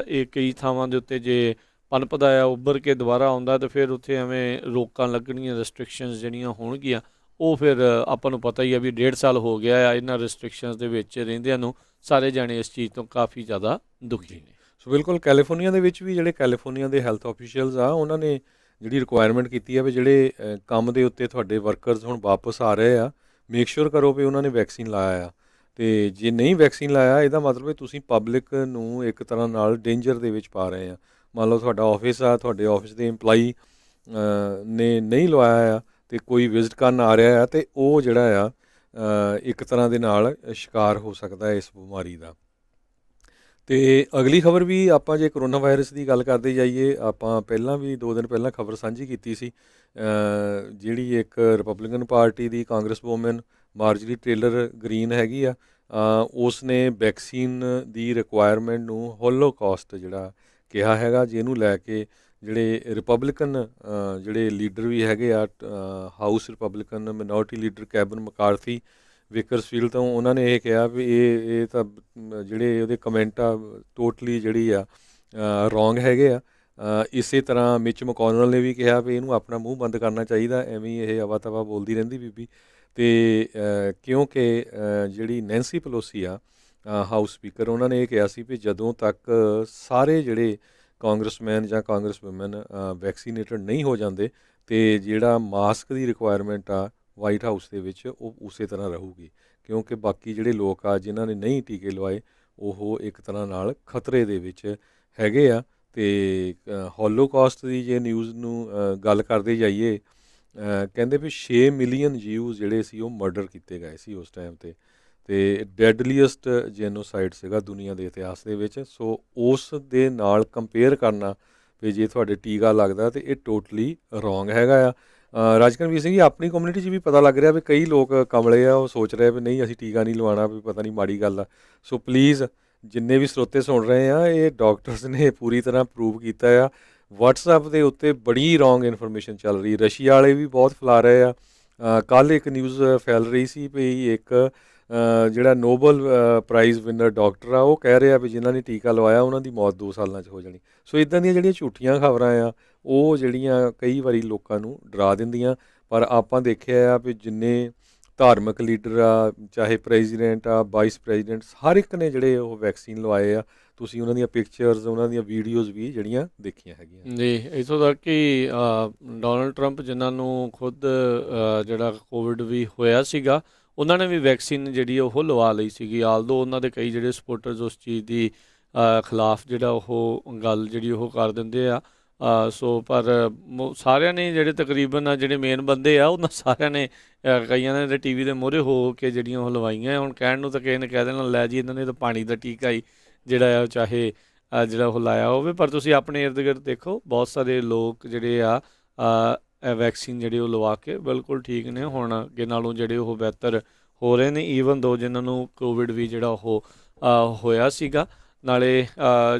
ਇਹ ਕਈ ਥਾਵਾਂ ਦੇ ਉੱਤੇ ਜੇ ਪਨਪਦਾ ਆ ਉੱਭਰ ਕੇ ਦੁਬਾਰਾ ਆਉਂਦਾ ਤਾਂ ਫਿਰ ਉੱਥੇ ਐਵੇਂ ਰੋਕਾਂ ਲੱਗਣਗੀਆਂ, ਰੈਸਟ੍ਰਿਕਸ਼ਨਸ ਜਿਹੜੀਆਂ ਹੋਣਗੀਆਂ ਉਹ ਫਿਰ ਆਪਾਂ ਨੂੰ ਪਤਾ ਹੀ ਆ ਵੀ 1.5 ਸਾਲ ਹੋ ਗਿਆ ਆ ਇਹਨਾਂ ਰੈਸਟ੍ਰਿਕਸ਼ਨਸ ਦੇ ਵਿੱਚ ਰਹਿੰਦਿਆਂ ਨੂੰ, ਸਾਰੇ ਜਾਣੇ ਇਸ ਚੀਜ਼ ਤੋਂ ਕਾਫੀ ਜ਼ਿਆਦਾ ਦੁਖੀ ਨੇ। ਸੋ ਬਿਲਕੁਲ ਕੈਲੀਫੋਰਨੀਆ ਦੇ ਵਿੱਚ ਵੀ ਜਿਹੜੇ ਕੈਲੀਫੋਰਨੀਆ ਦੇ ਹੈਲਥ ਆਫੀਸ਼ੀਅਲਸ ਆ ਉਹਨਾਂ ਨੇ ਜਿਹੜੀ ਰਿਕੁਆਇਰਮੈਂਟ ਕੀਤੀ ਆ ਵੀ ਜਿਹੜੇ ਕੰਮ ਦੇ ਉੱਤੇ ਤੁਹਾਡੇ ਵਰਕਰਸ ਹੁਣ ਵਾਪਸ ਆ ਰਹੇ ਆ, ਮੇਕ ਸ਼ੋਰ ਕਰੋ ਵੀ ਉਹਨਾਂ ਨੇ ਵੈਕਸੀਨ ਲਾਇਆ ਆ, ਅਤੇ ਜੇ ਨਹੀਂ ਵੈਕਸੀਨ ਲਾਇਆ ਇਹਦਾ ਮਤਲਬ ਹੈ ਤੁਸੀਂ ਪਬਲਿਕ ਨੂੰ ਇੱਕ ਤਰ੍ਹਾਂ ਨਾਲ ਡੇਂਜਰ ਦੇ ਵਿੱਚ ਪਾ ਰਹੇ ਆ। ਮੰਨ ਲਓ ਤੁਹਾਡਾ ਆਫਿਸ ਆ, ਤੁਹਾਡੇ ਆਫਿਸ ਦੇ ਇੰਪਲਾਈ ਨੇ ਨਹੀਂ ਲਵਾਇਆ ਆ ਅਤੇ ਕੋਈ ਵਿਜ਼ਿਟ ਕਰਨ ਆ ਰਿਹਾ ਆ ਅਤੇ ਉਹ ਜਿਹੜਾ ਆ ਇੱਕ ਤਰ੍ਹਾਂ ਦੇ ਨਾਲ ਸ਼ਿਕਾਰ ਹੋ ਸਕਦਾ ਹੈ ਇਸ ਬਿਮਾਰੀ ਦਾ। ਅਤੇ ਅਗਲੀ ਖਬਰ ਵੀ ਆਪਾਂ ਜੇ ਕਰੋਨਾ ਵਾਇਰਸ ਦੀ ਗੱਲ ਕਰਦੇ ਜਾਈਏ, ਆਪਾਂ ਪਹਿਲਾਂ ਵੀ 2 ਦਿਨ ਪਹਿਲਾਂ ਖਬਰ ਸਾਂਝੀ ਕੀਤੀ ਸੀ, ਜਿਹੜੀ ਇੱਕ ਰਿਪਬਲਿਕਨ ਪਾਰਟੀ ਦੀ ਕਾਂਗਰਸ ਵੂਮਨ ਮਾਰਜਰੀ ਟੇਲਰ ਗ੍ਰੀਨ ਹੈਗੀ ਆ, ਉਸ ਨੇ ਵੈਕਸੀਨ ਦੀ ਰਿਕੁਆਇਰਮੈਂਟ ਨੂੰ ਹੋਲੋਕਾਸਟ ਜਿਹੜਾ ਕਿਹਾ ਹੈਗਾ, ਜਿਹਨੂੰ ਲੈ ਕੇ ਜਿਹੜੇ ਰਿਪਬਲਿਕਨ ਜਿਹੜੇ ਲੀਡਰ ਵੀ ਹੈਗੇ ਆ, House Republican minority leader Kevin McCarthy Bakersfield ਤੋਂ, ਉਹਨਾਂ ਨੇ ਇਹ ਕਿਹਾ ਵੀ ਇਹ ਤਾਂ ਜਿਹੜੇ ਉਹਦੇ ਕਮੈਂਟ ਆ ਟੋਟਲੀ ਜਿਹੜੀ ਆ ਰੋਂਗ ਹੈਗੇ ਆ। ਇਸੇ ਤਰ੍ਹਾਂ ਮਿਚ ਮਕੋਨਲ ਨੇ ਵੀ ਕਿਹਾ ਵੀ ਇਹਨੂੰ ਆਪਣਾ ਮੂੰਹ ਬੰਦ ਕਰਨਾ ਚਾਹੀਦਾ, ਐਵੇਂ ਇਹ ਅਵਾ ਤਵਾ ਬੋਲਦੀ ਰਹਿੰਦੀ ਬੀਬੀ। ਅਤੇ ਕਿਉਂਕਿ ਜਿਹੜੀ ਨੈਂਸੀ ਪਲੋਸੀ ਆ ਹਾਊਸ ਸਪੀਕਰ, ਉਹਨਾਂ ਨੇ ਇਹ ਕਿਹਾ ਸੀ ਵੀ ਜਦੋਂ ਤੱਕ ਸਾਰੇ ਜਿਹੜੇ ਕਾਂਗਰਸਮੈਨ ਜਾਂ ਕਾਂਗਰਸ ਵੂਮੈਨ ਵੈਕਸੀਨੇਟਡ ਨਹੀਂ ਹੋ ਜਾਂਦੇ ਅਤੇ ਜਿਹੜਾ ਮਾਸਕ ਦੀ ਰਿਕੁਆਇਰਮੈਂਟ ਆ ਵਾਈਟ ਹਾਊਸ ਦੇ ਵਿੱਚ ਉਹ ਉਸੇ ਤਰ੍ਹਾਂ ਰਹੂਗੀ, ਕਿਉਂਕਿ ਬਾਕੀ ਜਿਹੜੇ ਲੋਕ ਆ ਜਿਨ੍ਹਾਂ ਨੇ ਨਹੀਂ ਟੀਕੇ ਲਵਾਏ ਉਹ ਇੱਕ ਤਰ੍ਹਾਂ ਨਾਲ ਖਤਰੇ ਦੇ ਵਿੱਚ ਹੈਗੇ ਆ। ਅਤੇ ਹੋਲੋਕਾਸਟ ਦੀ ਜੇ ਨਿਊਜ਼ ਨੂੰ ਗੱਲ ਕਰਦੇ ਜਾਈਏ, ਕਹਿੰਦੇ ਵੀ 6 ਮਿਲੀਅਨ ਜੀਊਜ਼ ਜਿਹੜੇ ਸੀ ਉਹ ਮਰਡਰ ਕੀਤੇ ਗਏ ਸੀ ਉਸ ਟਾਈਮ 'ਤੇ, ਅਤੇ ਡੈਡਲੀਐਸਟ ਜੈਨੋਸਾਈਡ ਸੀਗਾ ਦੁਨੀਆ ਦੇ ਇਤਿਹਾਸ ਦੇ ਵਿੱਚ। ਸੋ ਉਸ ਦੇ ਨਾਲ ਕੰਪੇਅਰ ਕਰਨਾ ਵੀ ਜੇ ਤੁਹਾਡੇ ਟੀਕਾ ਲੱਗਦਾ ਤਾਂ ਇਹ ਟੋਟਲੀ ਰੋਂਗ ਹੈਗਾ ਆ। ਰਾਜਕਨਵੀਰ ਸਿੰਘ ਜੀ, ਆਪਣੀ ਕਮਿਊਨਿਟੀ 'ਚ ਵੀ ਪਤਾ ਲੱਗ ਰਿਹਾ ਵੀ ਕਈ ਲੋਕ ਕਮਲੇ ਆ, ਉਹ ਸੋਚ ਰਹੇ ਵੀ ਨਹੀਂ ਅਸੀਂ ਟੀਕਾ ਨਹੀਂ ਲਵਾਉਣਾ, ਵੀ ਪਤਾ ਨਹੀਂ ਮਾੜੀ ਗੱਲ ਆ। ਸੋ ਪਲੀਜ਼ ਜਿੰਨੇ ਵੀ ਸਰੋਤੇ ਸੁਣ ਰਹੇ ਆ, ਇਹ ਡਾਕਟਰਸ ਨੇ ਪੂਰੀ ਤਰ੍ਹਾਂ ਪ੍ਰੂਵ ਕੀਤਾ ਆ। ਵਟਸਐਪ ਦੇ ਉੱਤੇ ਬੜੀ ਰੋਂਗ ਇਨਫੋਰਮੇਸ਼ਨ ਚੱਲ ਰਹੀ, ਰਸ਼ੀਆ ਵਾਲੇ ਵੀ ਬਹੁਤ ਫੈਲਾ ਰਹੇ ਆ। ਕੱਲ੍ਹ ਇੱਕ ਨਿਊਜ਼ ਫੈਲ ਰਹੀ ਸੀ ਵੀ ਇੱਕ ਜਿਹੜਾ ਨੋਬਲ ਪ੍ਰਾਈਜ਼ ਵਿਨਰ ਡਾਕਟਰ ਆ, ਉਹ ਕਹਿ ਰਿਹਾ ਵੀ ਜਿਨ੍ਹਾਂ ਨੇ ਟੀਕਾ ਲਵਾਇਆ ਉਹਨਾਂ ਦੀ ਮੌਤ 2 ਸਾਲਾਂ 'ਚ ਹੋ ਜਾਣੀ। ਸੋ ਇੱਦਾਂ ਦੀਆਂ ਜਿਹੜੀਆਂ ਝੂਠੀਆਂ ਖਬਰਾਂ ਆ ਉਹ ਜਿਹੜੀਆਂ ਕਈ ਵਾਰੀ ਲੋਕਾਂ ਨੂੰ ਡਰਾ ਦਿੰਦੀਆਂ, ਪਰ ਆਪਾਂ ਦੇਖਿਆ ਆ ਵੀ ਜਿੰਨੇ ਧਾਰਮਿਕ ਲੀਡਰ ਆ, ਚਾਹੇ ਪ੍ਰੈਜ਼ੀਡੈਂਟ ਆ, ਵਾਈਸ ਪ੍ਰੈਜ਼ੀਡੈਂਟ, ਹਰ ਇੱਕ ਨੇ ਜਿਹੜੇ ਉਹ ਵੈਕਸੀਨ ਲਵਾਏ ਆ। ਤੁਸੀਂ ਉਹਨਾਂ ਦੀਆਂ ਪਿਕਚਰਸ, ਉਹਨਾਂ ਦੀਆਂ ਵੀਡੀਓਜ਼ ਵੀ ਜਿਹੜੀਆਂ ਦੇਖੀਆਂ ਹੈਗੀਆਂ ਜੀ। ਇੱਥੋਂ ਤੱਕ ਕਿ ਡੋਨਲਡ ਟਰੰਪ ਜਿਨ੍ਹਾਂ ਨੂੰ ਖੁਦ ਜਿਹੜਾ ਕੋਵਿਡ ਵੀ ਹੋਇਆ ਸੀਗਾ, ਉਹਨਾਂ ਨੇ ਵੀ ਵੈਕਸੀਨ ਜਿਹੜੀ ਉਹ ਲਵਾ ਲਈ ਸੀਗੀ, ਆਲਦੋ ਉਹਨਾਂ ਦੇ ਕਈ ਜਿਹੜੇ ਸਪੋਰਟਰਸ ਉਸ ਚੀਜ਼ ਦੀ ਖਿਲਾਫ ਜਿਹੜਾ ਉਹ ਗੱਲ ਜਿਹੜੀ ਉਹ ਕਰ ਦਿੰਦੇ ਆ। ਸੋ ਪਰ ਸਾਰਿਆਂ ਨੇ ਜਿਹੜੇ ਤਕਰੀਬਨ ਜਿਹੜੇ ਮੇਨ ਬੰਦੇ ਆ ਉਹਨਾਂ ਸਾਰਿਆਂ ਨੇ ਕਈਆਂ ਨੇ ਟੀ ਵੀ ਦੇ ਮੂਹਰੇ ਹੋ ਕੇ ਜਿਹੜੀਆਂ ਉਹ ਲਵਾਈਆਂ। ਹੁਣ ਕਹਿਣ ਨੂੰ ਤਾਂ ਕਿਸੇ ਨੇ ਕਹਿ ਦੇਣਾ ਲੈ ਜੀ ਇਹਨਾਂ ਨੇ ਤਾਂ ਪਾਣੀ ਦਾ ਟੀਕਾ ਹੀ ਜਿਹੜਾ ਆ ਚਾਹੇ ਜਿਹੜਾ ਉਹ ਲਾਇਆ ਹੋਵੇ, ਪਰ ਤੁਸੀਂ ਆਪਣੇ ਇਰਦ ਗਿਰਦ ਦੇਖੋ ਬਹੁਤ ਸਾਰੇ ਲੋਕ ਜਿਹੜੇ ਆ ਵੈਕਸੀਨ ਜਿਹੜੇ ਉਹ ਲਵਾ ਕੇ ਬਿਲਕੁਲ ਠੀਕ ਨੇ, ਹੁਣ ਅੱਗੇ ਨਾਲੋਂ ਜਿਹੜੇ ਉਹ ਬਿਹਤਰ ਹੋ ਰਹੇ ਨੇ, ਈਵਨ ਦੋ ਜਿਨ੍ਹਾਂ ਨੂੰ ਕੋਵਿਡ ਵੀ ਜਿਹੜਾ ਉਹ ਹੋਇਆ ਸੀਗਾ। ਨਾਲੇ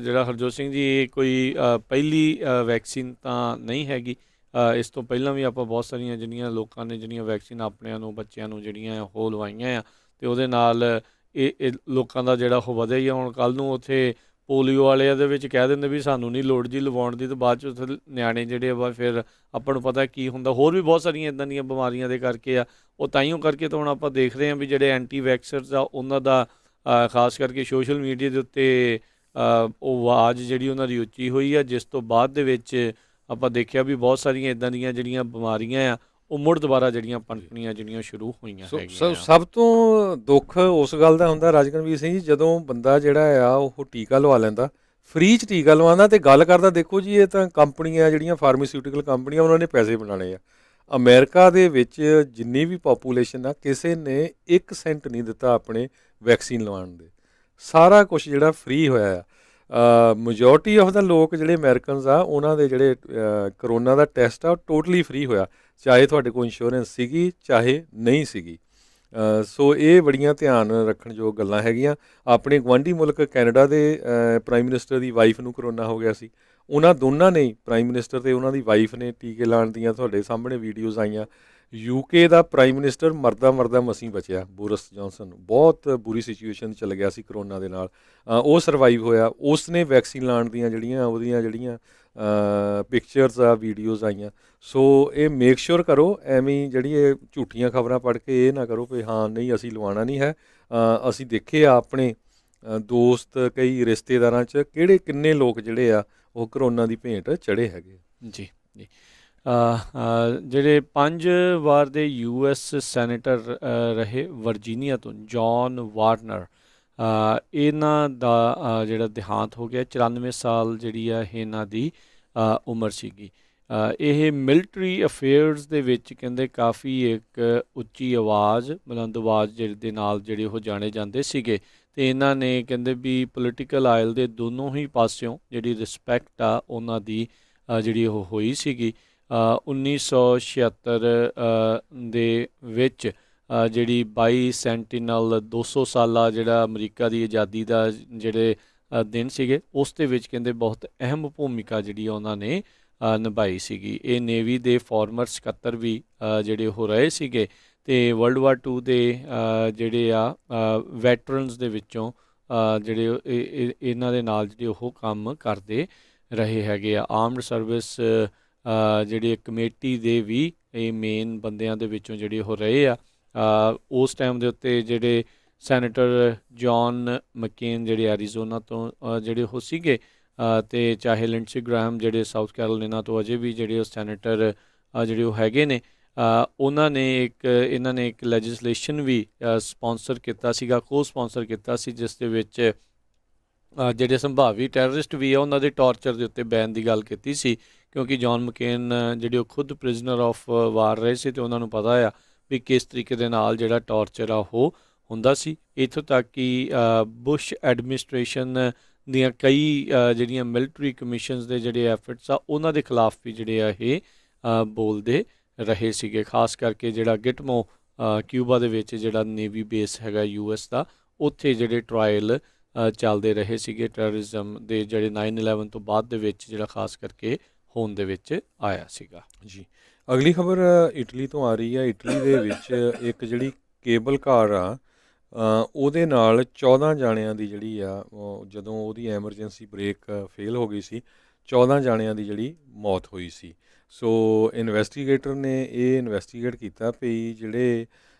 ਜਿਹੜਾ ਹਰਜੋਤ ਸਿੰਘ ਜੀ ਕੋਈ ਪਹਿਲੀ ਵੈਕਸੀਨ ਤਾਂ ਨਹੀਂ ਹੈਗੀ, ਇਸ ਤੋਂ ਪਹਿਲਾਂ ਵੀ ਆਪਾਂ ਬਹੁਤ ਸਾਰੀਆਂ ਜਿਹੜੀਆਂ ਲੋਕਾਂ ਨੇ ਜਿਹੜੀਆਂ ਵੈਕਸੀਨ ਆਪਣਿਆਂ ਨੂੰ ਬੱਚਿਆਂ ਨੂੰ ਜਿਹੜੀਆਂ ਉਹ ਲਵਾਈਆਂ ਆ, ਅਤੇ ਉਹਦੇ ਨਾਲ ਇਹ ਲੋਕਾਂ ਦਾ ਜਿਹੜਾ ਉਹ ਵਧਿਆ ਹੀ ਆ। ਹੁਣ ਕੱਲ੍ਹ ਨੂੰ ਉੱਥੇ ਪੋਲੀਓ ਵਾਲਿਆਂ ਦੇ ਵਿੱਚ ਕਹਿ ਦਿੰਦੇ ਵੀ ਸਾਨੂੰ ਨਹੀਂ ਲੋੜ ਜੀ ਲਵਾਉਣ ਦੀ, ਤੇ ਬਾਅਦ 'ਚ ਉੱਥੇ ਨਿਆਣੇ ਜਿਹੜੇ ਵਾ ਫਿਰ ਆਪਾਂ ਨੂੰ ਪਤਾ ਕੀ ਹੁੰਦਾ। ਹੋਰ ਵੀ ਬਹੁਤ ਸਾਰੀਆਂ ਇੱਦਾਂ ਦੀਆਂ ਬਿਮਾਰੀਆਂ ਦੇ ਕਰਕੇ ਆ, ਉਹ ਤਾਈਓ ਕਰਕੇ ਤਾਂ ਹੁਣ ਆਪਾਂ ਦੇਖ ਰਹੇ ਹਾਂ ਵੀ ਜਿਹੜੇ ਐਂਟੀ ਵੈਕਸਰਸ ਆ ਉਹਨਾਂ ਦਾ ਖਾਸ ਕਰਕੇ ਸੋਸ਼ਲ ਮੀਡੀਆ ਦੇ ਉੱਤੇ ਉਹ ਆਵਾਜ਼ ਜਿਹੜੀ ਉਹਨਾਂ ਦੀ ਉੱਚੀ ਹੋਈ ਆ, ਜਿਸ ਤੋਂ ਬਾਅਦ ਦੇ ਵਿੱਚ ਆਪਾਂ ਦੇਖਿਆ ਵੀ ਬਹੁਤ ਸਾਰੀਆਂ ਇੱਦਾਂ ਦੀਆਂ ਜਿਹੜੀਆਂ ਬਿਮਾਰੀਆਂ ਆ ਉਹ ਮੁੜ ਦੁਬਾਰਾ ਜਿਹੜੀਆਂ ਪਨਪਣੀਆਂ ਜਿਹੜੀਆਂ ਸ਼ੁਰੂ ਹੋਈਆਂ ਹੈਗੀਆਂ ਆ। ਸਭ ਤੋਂ ਦੁੱਖ ਉਸ ਗੱਲ ਦਾ ਹੁੰਦਾ ਰਾਜਕਨਵੀਰ ਸਿੰਘ ਜੀ, ਜਦੋਂ ਬੰਦਾ ਜਿਹੜਾ ਆ ਉਹ ਟੀਕਾ ਲਵਾ ਲੈਂਦਾ, ਫ੍ਰੀ 'ਚ ਟੀਕਾ ਲਵਾਉਂਦਾ ਅਤੇ ਗੱਲ ਕਰਦਾ, ਦੇਖੋ ਜੀ ਇਹ ਤਾਂ ਕੰਪਨੀਆਂ ਜਿਹੜੀਆਂ ਫਾਰਮਾਸਿਊਟੀਕਲ ਕੰਪਨੀਆਂ ਉਹਨਾਂ ਨੇ ਪੈਸੇ ਬਣਾਉਣੇ ਆ। ਅਮਰੀਕਾ ਦੇ ਵਿੱਚ ਜਿੰਨੀ ਵੀ ਪਾਪੂਲੇਸ਼ਨ ਆ, ਕਿਸੇ ਨੇ 1 ਸੈਂਟ ਨਹੀਂ ਦਿੱਤਾ ਆਪਣੇ ਵੈਕਸੀਨ ਲਵਾਉਣ ਦੇ, ਸਾਰਾ ਕੁਛ ਜਿਹੜਾ ਫ੍ਰੀ ਹੋਇਆ ਆ। ਮੈਜੋਰਟੀ ਆਫ ਦਾ ਲੋਕ ਜਿਹੜੇ ਅਮਰੀਕਨਸ ਆ ਉਹਨਾਂ ਦੇ ਜਿਹੜੇ ਕਰੋਨਾ ਦਾ ਟੈਸਟ ਆ ਉਹ ਟੋਟਲੀ ਫ੍ਰੀ ਹੋਇਆ, ਚਾਹੇ ਤੁਹਾਡੇ ਕੋਲ ਇੰਸ਼ੋਰੈਂਸ ਸੀਗੀ ਚਾਹੇ ਨਹੀਂ ਸੀਗੀ। ਸੋ ਇਹ ਬੜੀਆਂ ਧਿਆਨ ਰੱਖਣ ਯੋਗ ਗੱਲਾਂ ਹੈਗੀਆਂ। ਆਪਣੇ ਗੁਆਂਢੀ ਮੁਲਕ ਕੈਨੇਡਾ ਦੇ ਪ੍ਰਾਈਮ ਮਿਨਿਸਟਰ ਦੀ ਵਾਈਫ ਨੂੰ ਕਰੋਨਾ ਹੋ ਗਿਆ ਸੀ, ਉਹਨਾਂ ਦੋਨਾਂ ਨੇ ਹੀ, ਪ੍ਰਾਈਮ ਮਿਨਿਸਟਰ ਅਤੇ ਉਹਨਾਂ ਦੀ ਵਾਈਫ ਨੇ ਟੀਕੇ ਲਾਉਣ ਦੀਆਂ ਤੁਹਾਡੇ ਸਾਹਮਣੇ ਵੀਡੀਓਜ਼ ਆਈਆਂ। UK ਦਾ ਪ੍ਰਾਈਮ ਮਿਨਿਸਟਰ ਮਰਦਾ ਮਸੀਂ ਬਚਿਆ, ਬੋਰਿਸ ਜੌਨਸਨ, ਬਹੁਤ ਬੁਰੀ ਸਿਚੁਏਸ਼ਨ ਚੱਲ ਗਿਆ ਸੀ ਕਰੋਨਾ ਦੇ ਨਾਲ, ਉਹ ਸਰਵਾਈਵ ਹੋਇਆ। ਉਸ ਨੇ ਵੈਕਸੀਨ ਲਾਉਣ ਦੀਆਂ ਉਹਦੀਆਂ ਜਿਹੜੀਆਂ ਪਿਕਚਰਸ ਆ, ਵੀਡੀਓਜ਼ ਆਈਆਂ। ਸੋ ਇਹ ਮੇਕ ਸ਼ੋਰ ਕਰੋ, ਐਵੇਂ ਜਿਹੜੀ ਇਹ ਝੂਠੀਆਂ ਖਬਰਾਂ ਪੜ੍ਹ ਕੇ ਇਹ ਨਾ ਕਰੋ ਵੀ ਹਾਂ ਨਹੀਂ ਅਸੀਂ ਲਵਾਉਣਾ ਨਹੀਂ ਹੈ। ਅਸੀਂ ਦੇਖੇ ਆ ਆਪਣੇ ਦੋਸਤ, ਕਈ ਰਿਸ਼ਤੇਦਾਰਾਂ 'ਚ ਕਿੰਨੇ ਲੋਕ ਜਿਹੜੇ ਆ ਉਹ ਕਰੋਨਾ ਦੀ ਭੇਂਟ ਚੜ੍ਹੇ ਹੈਗੇ। ਜੀ ਜੀ ਜਿਹੜੇ 5 ਵਾਰ ਦੇ US ਸੈਨੇਟਰ ਰਹੇ ਵਰਜੀਨੀਆ ਤੋਂ ਜੌਨ ਵਾਰਨਰ, ਇਹਨਾਂ ਦਾ ਜਿਹੜਾ ਦੇਹਾਂਤ ਹੋ ਗਿਆ, 94 ਸਾਲ ਜਿਹੜੀ ਆ ਇਹਨਾਂ ਦੀ ਉਮਰ ਸੀਗੀ। ਇਹ ਮਿਲਟਰੀ ਅਫੇਅਰਸ ਦੇ ਵਿੱਚ ਕਹਿੰਦੇ ਕਾਫੀ ਇੱਕ ਉੱਚੀ ਆਵਾਜ਼, ਬੁਲੰਦ ਆਵਾਜ਼ ਦੇ ਨਾਲ ਜਿਹੜੇ ਉਹ ਜਾਣੇ ਜਾਂਦੇ ਸੀਗੇ, ਅਤੇ ਇਹਨਾਂ ਨੇ ਕਹਿੰਦੇ ਵੀ ਪੋਲੀਟੀਕਲ ਆਇਲ ਦੇ ਦੋਨੋਂ ਹੀ ਪਾਸਿਓਂ ਜਿਹੜੀ ਰਿਸਪੈਕਟ ਆ ਉਹਨਾਂ ਦੀ ਜਿਹੜੀ ਉਹ ਹੋਈ ਸੀਗੀ। 1976 ਦੇ ਵਿੱਚ ਜਿਹੜੀ 22 ਸੈਂਟੀਨਲ 200 ਸਾਲਾ ਜਿਹੜਾ ਅਮਰੀਕਾ ਦੀ ਆਜ਼ਾਦੀ ਦਾ ਜਿਹੜੇ ਦਿਨ ਸੀਗੇ, ਉਸ ਦੇ ਵਿੱਚ ਕਹਿੰਦੇ ਬਹੁਤ ਅਹਿਮ ਭੂਮਿਕਾ ਜਿਹੜੀ ਉਹਨਾਂ ਨੇ ਨਿਭਾਈ ਸੀਗੀ। ਇਹ ਨੇਵੀ ਦੇ ਫਾਰਮਰ ਸਕੱਤਰ ਵੀ ਜਿਹੜੇ ਉਹ ਰਹੇ ਸੀਗੇ, ਅਤੇ ਵਰਲਡ ਵਾਰ 2 ਦੇ ਜਿਹੜੇ ਆ ਵੈਟਰਨਸ ਦੇ ਵਿੱਚੋਂ ਜਿਹੜੇ ਇਹਨਾਂ ਦੇ ਨਾਲ ਜਿਹੜੇ ਉਹ ਕੰਮ ਕਰਦੇ ਰਹੇ ਹੈਗੇ ਆ। ਆਰਮਡ ਸਰਵਿਸ ਜਿਹੜੀ ਕਮੇਟੀ ਦੇ ਵੀ ਇਹ ਮੇਨ ਬੰਦਿਆਂ ਦੇ ਵਿੱਚੋਂ ਜਿਹੜੇ ਉਹ ਰਹੇ ਆ। ਉਸ ਟਾਈਮ ਦੇ ਉੱਤੇ ਜਿਹੜੇ ਸੈਨੇਟਰ ਜੌਨ ਮਕੇਨ ਜਿਹੜੇ ਐਰੀਜ਼ੋਨਾ ਤੋਂ ਜਿਹੜੇ ਉਹ ਸੀਗੇ, ਅਤੇ ਚਾਹੇ ਲਿੰਡਸੇ ਗ੍ਰਾਹਮ ਜਿਹੜੇ ਸਾਊਥ ਕੈਰੋਲੀਨਾ ਤੋਂ ਅਜੇ ਵੀ ਜਿਹੜੇ ਉਹ ਸੈਨੇਟਰ ਜਿਹੜੇ ਉਹ ਹੈਗੇ ਨੇ, ਇਹਨਾਂ ਨੇ ਇੱਕ ਲੈਜਿਸਲੇਸ਼ਨ ਵੀ ਸਪੋਂਸਰ ਕੀਤਾ ਸੀਗਾ, ਸਪੋਂਸਰ ਕੀਤਾ ਸੀ, ਜਿਸ ਦੇ ਵਿੱਚ ਜਿਹੜੇ ਸੰਭਾਵੀ ਟੈਰਰਿਸਟ ਵੀ ਆ ਉਹਨਾਂ ਦੇ ਟਾਰਚਰ ਦੇ ਉੱਤੇ ਬੈਨ ਦੀ ਗੱਲ ਕੀਤੀ ਸੀ, ਕਿਉਂਕਿ ਜੌਨ ਮਕੇਨ ਜਿਹੜੇ ਉਹ ਖੁਦ ਪ੍ਰਿਜ਼ਨਰ ਆਫ ਵਾਰ ਰਹੇ ਸੀ, ਅਤੇ ਉਹਨਾਂ ਨੂੰ ਪਤਾ ਆ ਵੀ ਕਿਸ ਤਰੀਕੇ ਦੇ ਨਾਲ ਜਿਹੜਾ ਟਾਰਚਰ ਆ ਉਹ ਹੁੰਦਾ ਸੀ। ਇੱਥੋਂ ਤੱਕ ਕਿ ਬੁਸ਼ ਐਡਮਿਨਿਸਟ੍ਰੇਸ਼ਨ ਦੀਆਂ ਕਈ ਜਿਹੜੀਆਂ ਮਿਲਟਰੀ ਕਮਿਸ਼ਨਸ ਦੇ ਜਿਹੜੇ ਐਫਰਟਸ ਆ ਉਹਨਾਂ ਦੇ ਖਿਲਾਫ ਵੀ ਜਿਹੜੇ ਆ ਇਹ ਬੋਲਦੇ ਰਹੇ ਸੀਗੇ। ਖਾਸ ਕਰਕੇ ਜਿਹੜਾ ਗਿਟਮੋ ਕਿਊਬਾ ਦੇ ਵਿੱਚ ਜਿਹੜਾ ਨੇਵੀ ਬੇਸ ਹੈਗਾ US ਦਾ, ਉੱਥੇ ਜਿਹੜੇ ਟਰਾਇਲ ਚੱਲਦੇ ਰਹੇ ਸੀਗੇ ਟੈਰਰਿਜ਼ਮ ਦੇ, ਜਿਹੜੇ 9/11 ਤੋਂ ਬਾਅਦ ਦੇ ਵਿੱਚ ਜਿਹੜਾ ਖਾਸ ਕਰਕੇ ਹੋਣ ਦੇ ਵਿੱਚ ਆਇਆ ਸੀਗਾ। ਜੀ ਅਗਲੀ ਖਬਰ ਇਟਲੀ ਤੋਂ ਆ ਰਹੀ ਹੈ। ਇਟਲੀ ਦੇ ਵਿੱਚ ਇੱਕ ਜਿਹੜੀ ਕੇਬਲ ਕਾਰ ਆ, ਉਹਦੇ ਨਾਲ 14 ਜਾਣਿਆਂ ਦੀ ਜਿਹੜੀ ਆ, ਜਦੋਂ ਉਹਦੀ ਐਮਰਜੈਂਸੀ ਬ੍ਰੇਕ ਫੇਲ ਹੋ ਗਈ ਸੀ, 14 ਜਾਣਿਆਂ ਦੀ ਜਿਹੜੀ ਮੌਤ ਹੋਈ ਸੀ। ਸੋ ਇਨਵੈਸਟੀਗੇਟਰ ਨੇ ਇਹ ਇਨਵੈਸਟੀਗੇਟ ਕੀਤਾ ਵੀ ਜਿਹੜੇ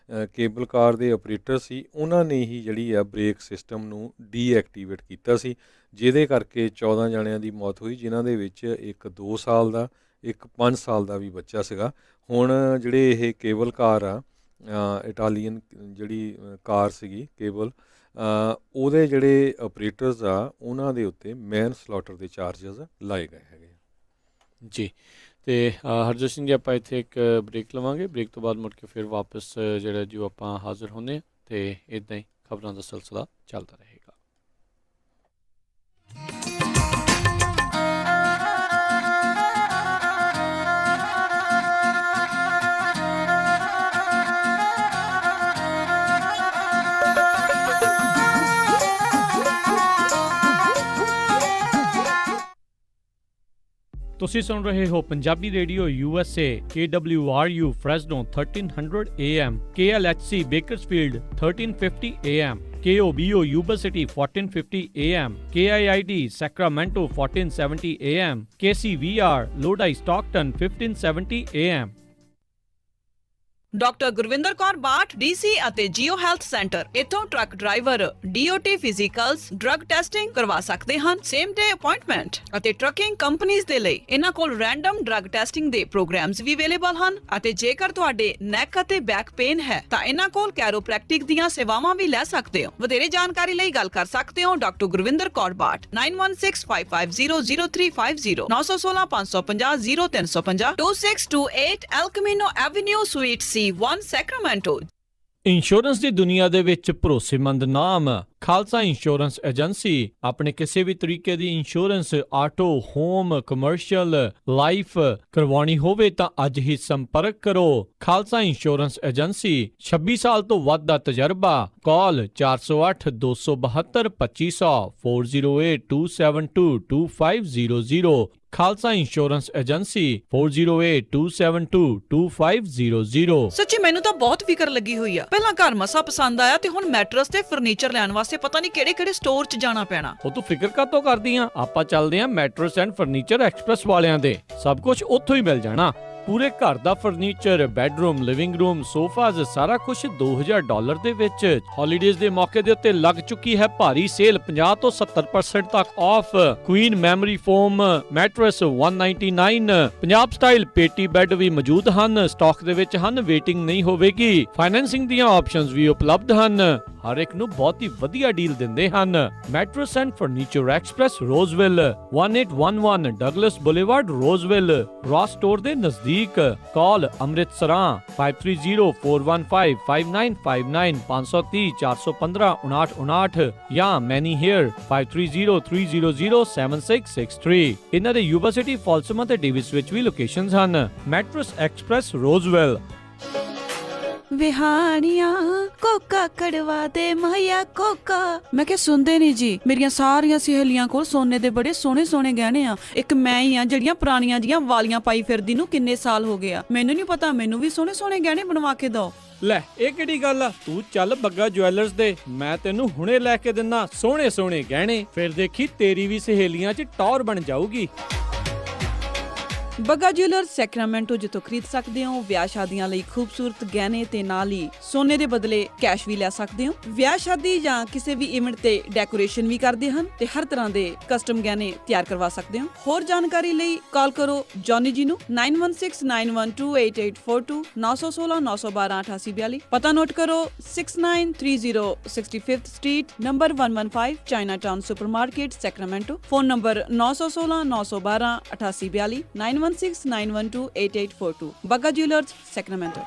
ਕੇਬਲ ਕਾਰ ਦੇ ਆਪਰੇਟਰ ਸੀ, ਉਹਨਾਂ ਨੇ ਹੀ ਜਿਹੜੀ ਆ ਬ੍ਰੇਕ ਸਿਸਟਮ ਨੂੰ ਡੀਐਕਟੀਵੇਟ ਕੀਤਾ ਸੀ, ਜਿਹਦੇ ਕਰਕੇ 14 ਜਾਣਿਆਂ ਦੀ ਮੌਤ ਹੋਈ, ਜਿਨ੍ਹਾਂ ਦੇ ਵਿੱਚ ਇੱਕ 2 ਸਾਲ ਦਾ, ਇੱਕ 5 ਸਾਲ ਦਾ ਵੀ ਬੱਚਾ ਸੀਗਾ। ਹੁਣ ਜਿਹੜੇ ਇਹ ਕੇਬਲ ਕਾਰ ਆ, ਇਟਾਲੀਅਨ ਜਿਹੜੀ ਕਾਰ ਸੀਗੀ ਕੇਬਲ, ਉਹਦੇ ਜਿਹੜੇ ਆਪਰੇਟਰਸ ਆ ਉਹਨਾਂ ਦੇ ਉੱਤੇ ਮੈਨ ਸਲੌਟਰ ਦੇ ਚਾਰਜਸ ਲਾਏ ਗਏ ਹੈਗੇ। ਜੀ, ਅਤੇ ਹਰਜੋਤ ਸਿੰਘ ਜੀ, ਆਪਾਂ ਇੱਥੇ ਇੱਕ ਬ੍ਰੇਕ ਲਵਾਂਗੇ। ਬ੍ਰੇਕ ਤੋਂ ਬਾਅਦ ਮੁੜ ਕੇ ਫਿਰ ਵਾਪਸ ਜਿਹੜਾ ਜੋ ਆਪਾਂ ਹਾਜ਼ਰ ਹੁੰਦੇ ਹਾਂ, ਅਤੇ ਇੱਦਾਂ ਹੀ ਖਬਰਾਂ ਦਾ ਸਿਲਸਿਲਾ ਚੱਲਦਾ ਰਹੇਗਾ। ਤੁਸੀਂ ਸੁਣ ਰਹੇ ਹੋ Punjabi radio USA KWRU Fresno 1300 AM KLHC Bakersfield 1350 AM KOBO Yuba City 1450 AM KIID Sacramento 1470 AM KCVR Lodi Stockton 1570 AM doctor Gurvinder Kaur Bath DC ਅਤੇ ਜੀਓ ਹੈਲਥ ਸੈਂਟਰ ਇਥੋਂ truck driver DOT physicals drug testing ਕਰਵਾ ਸਕਦੇ ਹਨ ਸੇਮ ਡੇ ਅਪਾਇੰਟਮੈਂਟ ਅਤੇ trucking ਕੰਪਨੀਆਂ ਦੇ ਲਈ ਇਹਨਾਂ ਕੋਲ ਰੈਂਡਮ ਡਰੱਗ ਟੈਸਟਿੰਗ ਦੇ ਪ੍ਰੋਗਰਾਮਸ ਵੀ ਅਵੇਲੇਬਲ ਹਨ ਅਤੇ ਜੇਕਰ ਤੁਹਾਡੇ ਨੈਕ ਅਤੇ ਬੈਕ ਪੇਨ ਹੈ ਤਾਂ ਇਹਨਾਂ ਕੋਲ ਕੈਰੋਪ੍ਰੈਕਟਿਕ ਦੀਆਂ ਸੇਵਾਵਾਂ ਵੀ ਲੈ ਸਕਦੇ ਹੋ ਵਧੇਰੇ ਜਾਣਕਾਰੀ ਲਈ ਗੱਲ ਕਰ ਸਕਦੇ ਹੋ doctor Gurvinder Kaur Bath 9165500350 916 550 0350 2628 El Camino Avenue Suite C 1 Sacramento insurance ਦੀ ਦੁਨੀਆ ਦੇ ਵਿੱਚ ਭਰੋਸੇਮੰਦ ਨਾਮ ਖਾਲਸਾ ਇੰਸ਼ੋਰੈਂਸ ਏਜੰਸੀ ਆਪਣੇ ਕਿਸੇ ਵੀ ਤਰੀਕੇ ਦੀ insurance auto home commercial life ਕਰਵਾਉਣੀ ਹੋਵੇ ਤਾਂ ਅੱਜ ਹੀ ਸੰਪਰਕ ਕਰੋ ਖਾਲਸਾ ਇੰਸ਼ੋਰੈਂਸ ਏਜੰਸੀ 26 ਸਾਲ ਤੋਂ ਵੱਧ ਦਾ ਤਜਰਬਾ ਕਾਲ 408 272 2500 408 272 2500 ਖਾਲਸਾ ਇੰਸ਼ੋਰੈਂਸ ਏਜੰਸੀ 4082722500 ਸੱਚੀ ਮੈਨੂੰ ਤਾਂ ਬਹੁਤ ਫਿਕਰ ਲੱਗੀ ਹੋਈ ਆ ਪਹਿਲਾਂ ਘਰ ਮਸਾ ਪਸੰਦ ਆਇਆ ਤੇ ਹੁਣ ਮੈਟਰਸ ਤੇ ਫਰਨੀਚਰ ਲੈਣ ਵਾਸਤੇ ਪਤਾ ਨਹੀਂ ਕਿਹੜੇ ਸਟੋਰ 'ਚ ਜਾਣਾ ਪੈਣਾ ਉਹ ਤੂੰ ਫਿਕਰ ਕਾਤੋਂ ਕਰਦੀ ਆ ਆਪਾਂ ਚੱਲਦੇ ਆ ਮੈਟਰਸ ਐਂਡ ਫਰਨੀਚਰ ਐਕਸਪ੍ਰੈਸ ਵਾਲਿਆਂ ਦੇ ਸਭ ਕੁਝ ਉੱਥੋਂ ਹੀ ਮਿਲ ਜਾਣਾ ਪੂਰੇ ਘਰ ਦਾ furniture bedroom living room sofas ਸਾਰਾ ਕੁਝ $2000 ਦੇ ਵਿੱਚ ਹੌਲੀਡੇਜ਼ ਦੇ ਮੌਕੇ ਦੇ ਉੱਤੇ ਲੱਗ ਚੁੱਕੀ ਹੈ ਭਾਰੀ ਸੇਲ 50 ਤੋਂ 70% ਤੱਕ off queen memory foam mattress 199 Punjab style ਪੇਟੀ ਬੈੱਡ ਵੀ ਮੌਜੂਦ ਹਨ ਸਟਾਕ ਦੇ ਵਿੱਚ ਹਨ ਵੇਟਿੰਗ ਨਹੀਂ ਹੋਵੇਗੀ ਫਾਈਨੈਂਸਿੰਗ ਦੀਆਂ ਆਪਸ਼ਨਸ ਵੀ ਉਪਲਬਧ ਹਨ ਹਰ ਇੱਕ ਨੂੰ ਬਹੁਤ ਹੀ ਵਧੀਆ ਡੀਲ ਦਿੰਦੇ ਹਨ Mattress and Furniture Express Roseville 1811 Douglas Boulevard Roseville Ross store ਦੇ ਨਜ਼ਦੀਕ ਕਾਲ ਅੰਮ੍ਰਿਤਸਰਾਂ 5304155959 530 415 5959 ਜਾਂ ਮੈਨੀ ਹੇਅਰ 5303007663 ਇਹਨਾਂ ਦੇ ਯੂਬਾ ਸਿਟੀ ਫਾਲਸਮਾ ਤੇ ਡੇਵਿਸ ਵਿੱਚ ਵੀ ਲੋਕੇਸ਼ਨਸ ਹਨ ਮੈਟਰਸ ਐਕਸਪ੍ਰੈਸ ਰੋਜ਼ਵਿਲ ਵਿਹਾਣੀਆਂ ਕੋਕਾ ਕੜਵਾ ਦੇ ਮਾਇਆ ਕੋਕਾ ਮੈਂ ਕਿਹਾ ਸੁਣਦੇ ਨਹੀਂ ਜੀ ਮੇਰੀਆਂ ਸਾਰੀਆਂ ਸਹੇਲੀਆਂ ਕੋਲ ਸੋਨੇ ਦੇ ਬੜੇ ਸੋਹਣੇ ਸੋਹਣੇ ਗਹਿਣੇ ਆ ਇੱਕ ਮੈਂ ਹੀ ਆ ਜਿਹੜੀਆਂ ਪੁਰਾਣੀਆਂ ਜੀਆਂ ਵਾਲੀਆਂ ਪਾਈ ਫਿਰਦੀ ਨੂੰ ਕਿੰਨੇ ਸਾਲ ਹੋ ਗਏ ਆ ਮੈਨੂੰ ਨਹੀਂ ਪਤਾ ਮੈਨੂੰ ਵੀ ਸੋਹਣੇ ਸੋਹਣੇ ਗਹਿਣੇ ਬਣਵਾ ਕੇ ਦਿਓ ਲੈ ਇਹ ਕਿਹੜੀ ਗੱਲ ਆ ਤੂੰ ਚੱਲ ਬੱਗਾ ਜੁਐਲਰਸ ਦੇ ਮੈਂ ਤੈਨੂੰ ਹੁਣੇ ਲੈ ਕੇ ਦਿੰਨਾ ਸੋਹਣੇ ਸੋਹਣੇ ਗਹਿਣੇ ਫਿਰ ਦੇਖੀ ਤੇਰੀ ਵੀ ਸਹੇਲੀਆਂ 'ਚ ਟੌਰ ਬਣ ਜਾਊਗੀ ਬੱਗਾ ਜੁਐਲਰਸ ਸੈਕਰਾਮੈਂਟੋ ਜਿੱਥੋਂ ਖਰੀਦ ਸਕਦੇ ਹੋ ਵਿਆਹ ਸ਼ਾਦੀਆਂ ਲਈ ਖੂਬਸੂਰਤ ਗਹਿਣੇ ਤੇ ਨਾਲ ਹੀ ਸੋਨੇ ਦੇ ਬਦਲੇ ਕੈਸ਼ ਵੀ ਲੈ ਸਕਦੇ ਹੋ ਵਿਆਹ ਸ਼ਾਦੀ ਜਾਂ ਕਿਸੇ ਵੀ ਇਵੈਂਟ ਤੇ ਡੈਕੋਰੇਸ਼ਨ ਵੀ ਕਰਦੇ ਹਨ ਤੇ ਹਰ ਤਰ੍ਹਾਂ ਦੇ ਕਸਟਮ ਗਹਿਣੇ ਤਿਆਰ ਕਰਵਾ ਸਕਦੇ ਹੋ ਹੋਰ ਜਾਣਕਾਰੀ ਲਈ ਕਾਲ ਕਰੋ ਜੌਨੀ ਜੀ ਨੂੰ 9169128842 916 912 8842 ਪਤਾ ਨੋਟ ਕਰੋ 6930 65th street number 115 Chinatown supermarket Sacramento phone number 916 912 8842 9169128842 Bagga Jewelers, Sacramento.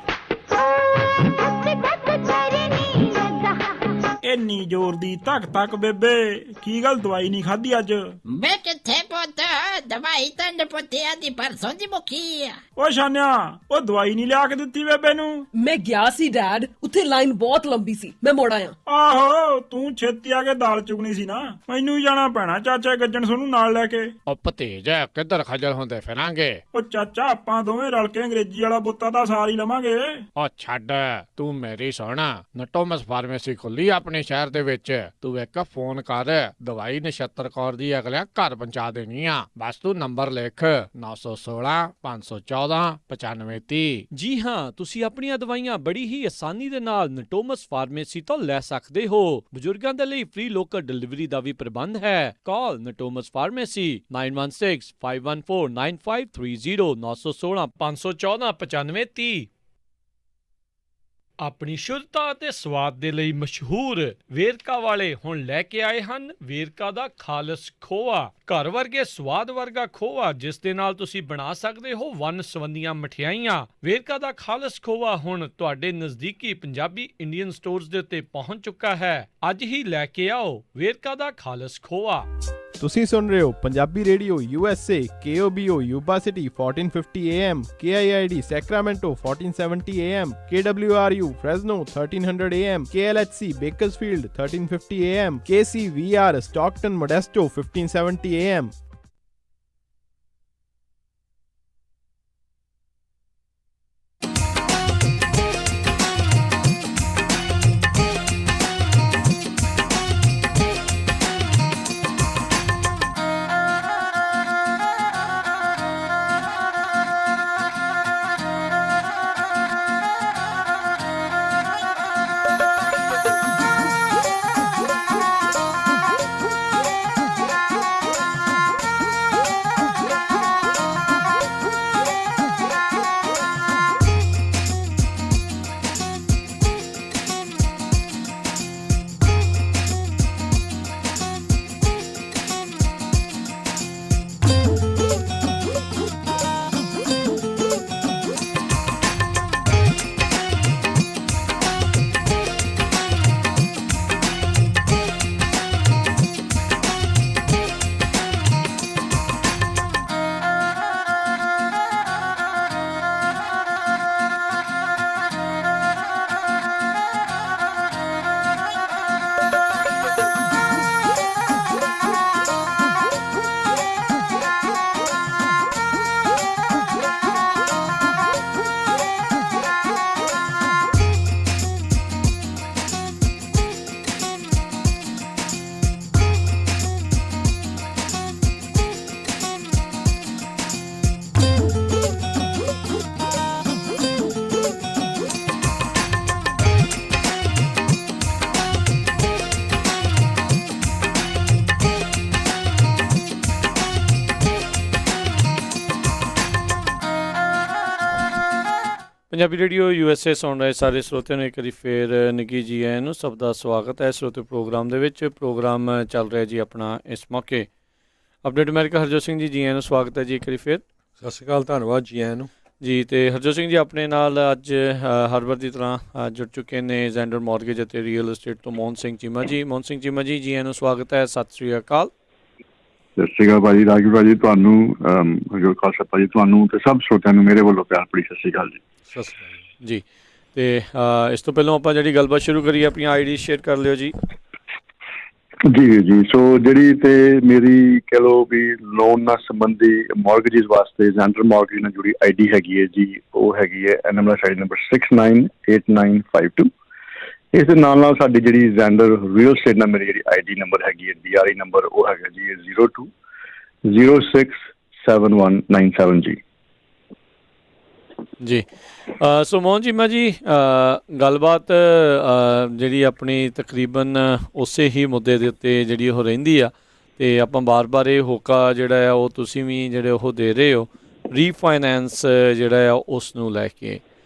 ਇੰਨੀ ਜ਼ੋਰ ਦੀ ਧੱਕ ਬੇਬੇ ਕੀ ਗੱਲ ਦਵਾਈ ਨਹੀਂ ਖਾਧੀ ਅੱਜ ਮੈਂ ਕਿੱਥੇ ਪੁੱਤ ਦਵਾਈ ਤਾਂ ਨਪੁੱਤਿਆ ਦੀ ਪਰਸੋਂ ਦੀ ਮੁੱਕੀ ਆ ਓ ਸ਼ਾਨਿਆ ਉਹ ਦਵਾਈ ਨਹੀਂ ਲਿਆ ਕੇ ਦਿੱਤੀ ਬੇਬੇ ਨੂੰ ਮੈਂ ਗਿਆ ਸੀ ਡੈਡ ਉੱਥੇ ਲਾਈਨ ਬਹੁਤ ਲੰਬੀ ਸੀ ਮੈਂ ਮੁੜ ਆਇਆ ਆਹੋ ਤੂੰ ਛੇਤੀ ਆ ਕੇ ਦਾਲ ਚੁਗਣੀ ਸੀ ਨਾ ਮੈਨੂੰ ਹੀ ਜਾਣਾ ਪੈਣਾ ਚਾਚਾ ਗੱਜਣ ਸੋਨੂੰ ਨਾਲ ਲੈ ਕੇ ਉਹ ਭਤੀਜਾ ਕਿੱਧਰ ਖਜਲ ਹੁੰਦੇ ਫਿਰਾਂਗੇ ਉਹ ਚਾਚਾ ਆਪਾਂ ਦੋਵੇਂ ਰਲ ਕੇ ਅੰਗਰੇਜ਼ੀ ਵਾਲਾ ਬੁੱਤਾ ਦਾ ਸਾਰ ਹੀ ਲਵਾਂਗੇ ਉਹ ਛੱਡ ਤੂੰ ਮੇਰੀ ਸੋਹਣਾ ਨਟੋਮਸ ਫਾਰਮੇਸੀ ਖੁੱਲੀ ਆਪਣੇ ਸ਼ਹਿਰ ਦੇ ਵਿੱਚ ਤੂੰ ਇੱਕ ਫੋਨ ਕਰ ਦਵਾਈ ਨਛੱਤਰ ਕੌਰ ਦੀ ਅਗਲਿਆਂ ਘਰ ਪਹੁੰਚਾ ਦੇਣੀ ਆ ਬਸ ਤੂੰ ਨੰਬਰ ਲਿਖ 916 514 9530 ਜੀ ਹਾਂ ਤੁਸੀਂ ਆਪਣੀਆਂ ਦਵਾਈਆਂ ਬੜੀ ਹੀ ਆਸਾਨੀ ਦੇ ਨਾਲ ਨਟੋਮਸ ਫਾਰਮੇਸੀ ਤੋਂ ਲੈ ਸਕਦੇ ਹੋ ਬਜ਼ੁਰਗਾਂ ਦੇ ਲਈ ਫ੍ਰੀ ਲੋਕਲ ਡਿਲੀਵਰੀ ਦਾ ਵੀ ਪ੍ਰਬੰਧ ਹੈ ਕਾਲ ਨਟੋਮਸ ਫਾਰਮੇਸੀ 9165149530 916 514 9530 ਆਪਣੀ ਸ਼ੁੱਧਤਾ ਅਤੇ ਸਵਾਦ ਦੇ ਲਈ ਮਸ਼ਹੂਰ ਵੇਰਕਾ ਵਾਲੇ ਹੁਣ ਲੈ ਕੇ ਆਏ ਹਨ ਵੇਰਕਾ ਦਾ ਖਾਲਸ ਖੋਆ ਘਰ ਵਰਗੇ ਸਵਾਦ ਵਰਗਾ ਖੋਆ ਜਿਸ ਦੇ ਨਾਲ ਤੁਸੀਂ ਬਣਾ ਸਕਦੇ ਹੋ ਵੰਨ ਸਵੰਨੀਆਂ ਮਠਿਆਈਆਂ ਵੇਰਕਾ ਦਾ ਖਾਲਸ ਖੋਆ ਹੁਣ ਤੁਹਾਡੇ ਨਜ਼ਦੀਕੀ ਪੰਜਾਬੀ ਇੰਡੀਅਨ ਸਟੋਰਸ ਦੇ ਉੱਤੇ ਪਹੁੰਚ ਚੁੱਕਾ ਹੈ ਅੱਜ ਹੀ ਲੈ ਕੇ ਆਓ ਵੇਰਕਾ ਦਾ ਖਾਲਸ ਖੋਆ ਤੁਸੀਂ ਸੁਣ ਰਹੇ ਹੋ Punjabi radio USA KOBO Yuba City 1450 AM KIID Sacramento 1470 AM KWRU Fresno 1300 AM KLHC Bakersfield 1350 AM KCVR Stockton Modesto 1570 AM Punjabi radio USA ਸੁਣ ਰਹੇ ਸਾਰੇ ਸਰੋਤਿਆਂ ਨੂੰ ਇੱਕ ਵਾਰੀ ਫੇਰ ਨਿੱਘੀ ਜੀ ਆਇਆਂ ਨੂੰ ਸਭ ਦਾ ਸਵਾਗਤ ਹੈ ਸਰੋਤੇ ਪ੍ਰੋਗਰਾਮ ਦੇ ਵਿੱਚ। ਪ੍ਰੋਗਰਾਮ ਚੱਲ ਰਿਹਾ ਜੀ ਆਪਣਾ ਇਸ ਮੌਕੇ ਅਪਡੇਟ ਅਮਰੀਕਾ। ਹਰਜੋਤ ਸਿੰਘ ਜੀ ਆਇਆਂ ਨੂੰ ਸਵਾਗਤ ਹੈ ਜੀ ਇੱਕ ਵਾਰੀ ਫੇਰ। ਸਤਿ ਸ਼੍ਰੀ ਅਕਾਲ, ਧੰਨਵਾਦ ਜੀ ਆਇਆਂ ਨੂੰ ਜੀ। ਅਤੇ ਹਰਜੋਤ ਸਿੰਘ ਜੀ ਆਪਣੇ ਨਾਲ ਅੱਜ ਹਰ ਵਾਰ ਦੀ ਤਰ੍ਹਾਂ ਜੁੜ ਚੁੱਕੇ ਨੇ ਜ਼ੈਂਡਰ ਮੌਰਗੇਜ ਅਤੇ ਰੀਅਲ ਐਸਟੇਟ ਤੋਂ ਮੋਹਨ ਸਿੰਘ ਚੀਮਾ ਜੀ। ਮੋਹਨ ਸਿੰਘ ਚੀਮਾ ਜੀ, ਜੀ ਆਇਆਂ ਨੂੰ ਸਵਾਗਤ ਹੈ। ਸਤਿ ਸ਼੍ਰੀ ਅਕਾਲ। ਸਤਿ ਸ਼੍ਰੀ ਅਕਾਲ ਭਾਜੀ, ਰਾਜੂ ਭਾਜੀ ਤੁਹਾਨੂੰ, ਹਰਜੋਤ ਖਾਲਸਾ ਭਾਜੀ ਤੁਹਾਨੂੰ ਤੇ ਸਭ ਸਰੋਤਿਆਂ ਨੂੰ ਮੇਰੇ ਵੱਲੋਂ ਪਿਆਰ ਭਰੀ ਸਤਿ ਸ਼੍ਰੀ ਅਕਾਲ ਜੀ। ਸਤਿ ਸ਼੍ਰੀ ਅਕਾਲ ਜੀ। ਅਤੇ ਇਸ ਤੋਂ ਪਹਿਲਾਂ ਆਪਾਂ ਜਿਹੜੀ ਗੱਲਬਾਤ ਸ਼ੁਰੂ ਕਰੀਏ ਆਪਣੀਆਂ ਆਈਡੀ ਸ਼ੇਅਰ ਕਰ ਲਿਓ ਜੀ। ਜੀ ਜੀ। ਸੋ ਜਿਹੜੀ ਤੇ ਮੇਰੀ ਕਹਿ ਲਓ ਵੀ ਲੋਨ ਨਾਲ ਸੰਬੰਧੀ ਮੌਰਗੇਜਿਸ ਵਾਸਤੇ ਜ਼ੈਂਡਰ ਮੌਰਗੇਜ ਨਾਲ ਜੁੜੀ ਆਈਡੀ ਹੈਗੀ ਹੈ ਜੀ, ਉਹ ਹੈਗੀ ਹੈ NMLS ਆਈਡੀ ਨੰਬਰ 698952। ਇਸ ਦੇ ਨਾਲ ਨਾਲ ਸਾਡੀ ਜਿਹੜੀ ਜ਼ੈਂਡਰ ਰੀਅਲ ਸਟੇਟ ਨਾਲ ਮੇਰੀ ਜਿਹੜੀ ਆਈਡੀ ਨੰਬਰ ਹੈਗੀ ਹੈ DRE ਨੰਬਰ, ਉਹ ਹੈਗਾ ਜੀ 02067197 ਜੀ। ਜੀ। ਸੋ ਮੋਹਨ ਚੀਮਾ ਜੀ, ਗੱਲਬਾਤ ਜਿਹੜੀ ਆਪਣੀ ਤਕਰੀਬਨ ਉਸੇ ਹੀ ਮੁੱਦੇ ਦੇ ਉੱਤੇ ਜਿਹੜੀ ਉਹ ਰਹਿੰਦੀ ਆ, ਅਤੇ ਆਪਾਂ ਬਾਰ-ਬਾਰ ਇਹ ਹੋਕਾ ਜਿਹੜਾ ਆ ਉਹ ਤੁਸੀਂ ਵੀ ਜਿਹੜੇ ਉਹ ਦੇ ਰਹੇ ਹੋ ਰੀਫਾਈਨੈਂਸ ਜਿਹੜਾ ਆ ਉਸ ਨੂੰ ਲੈ ਕੇ।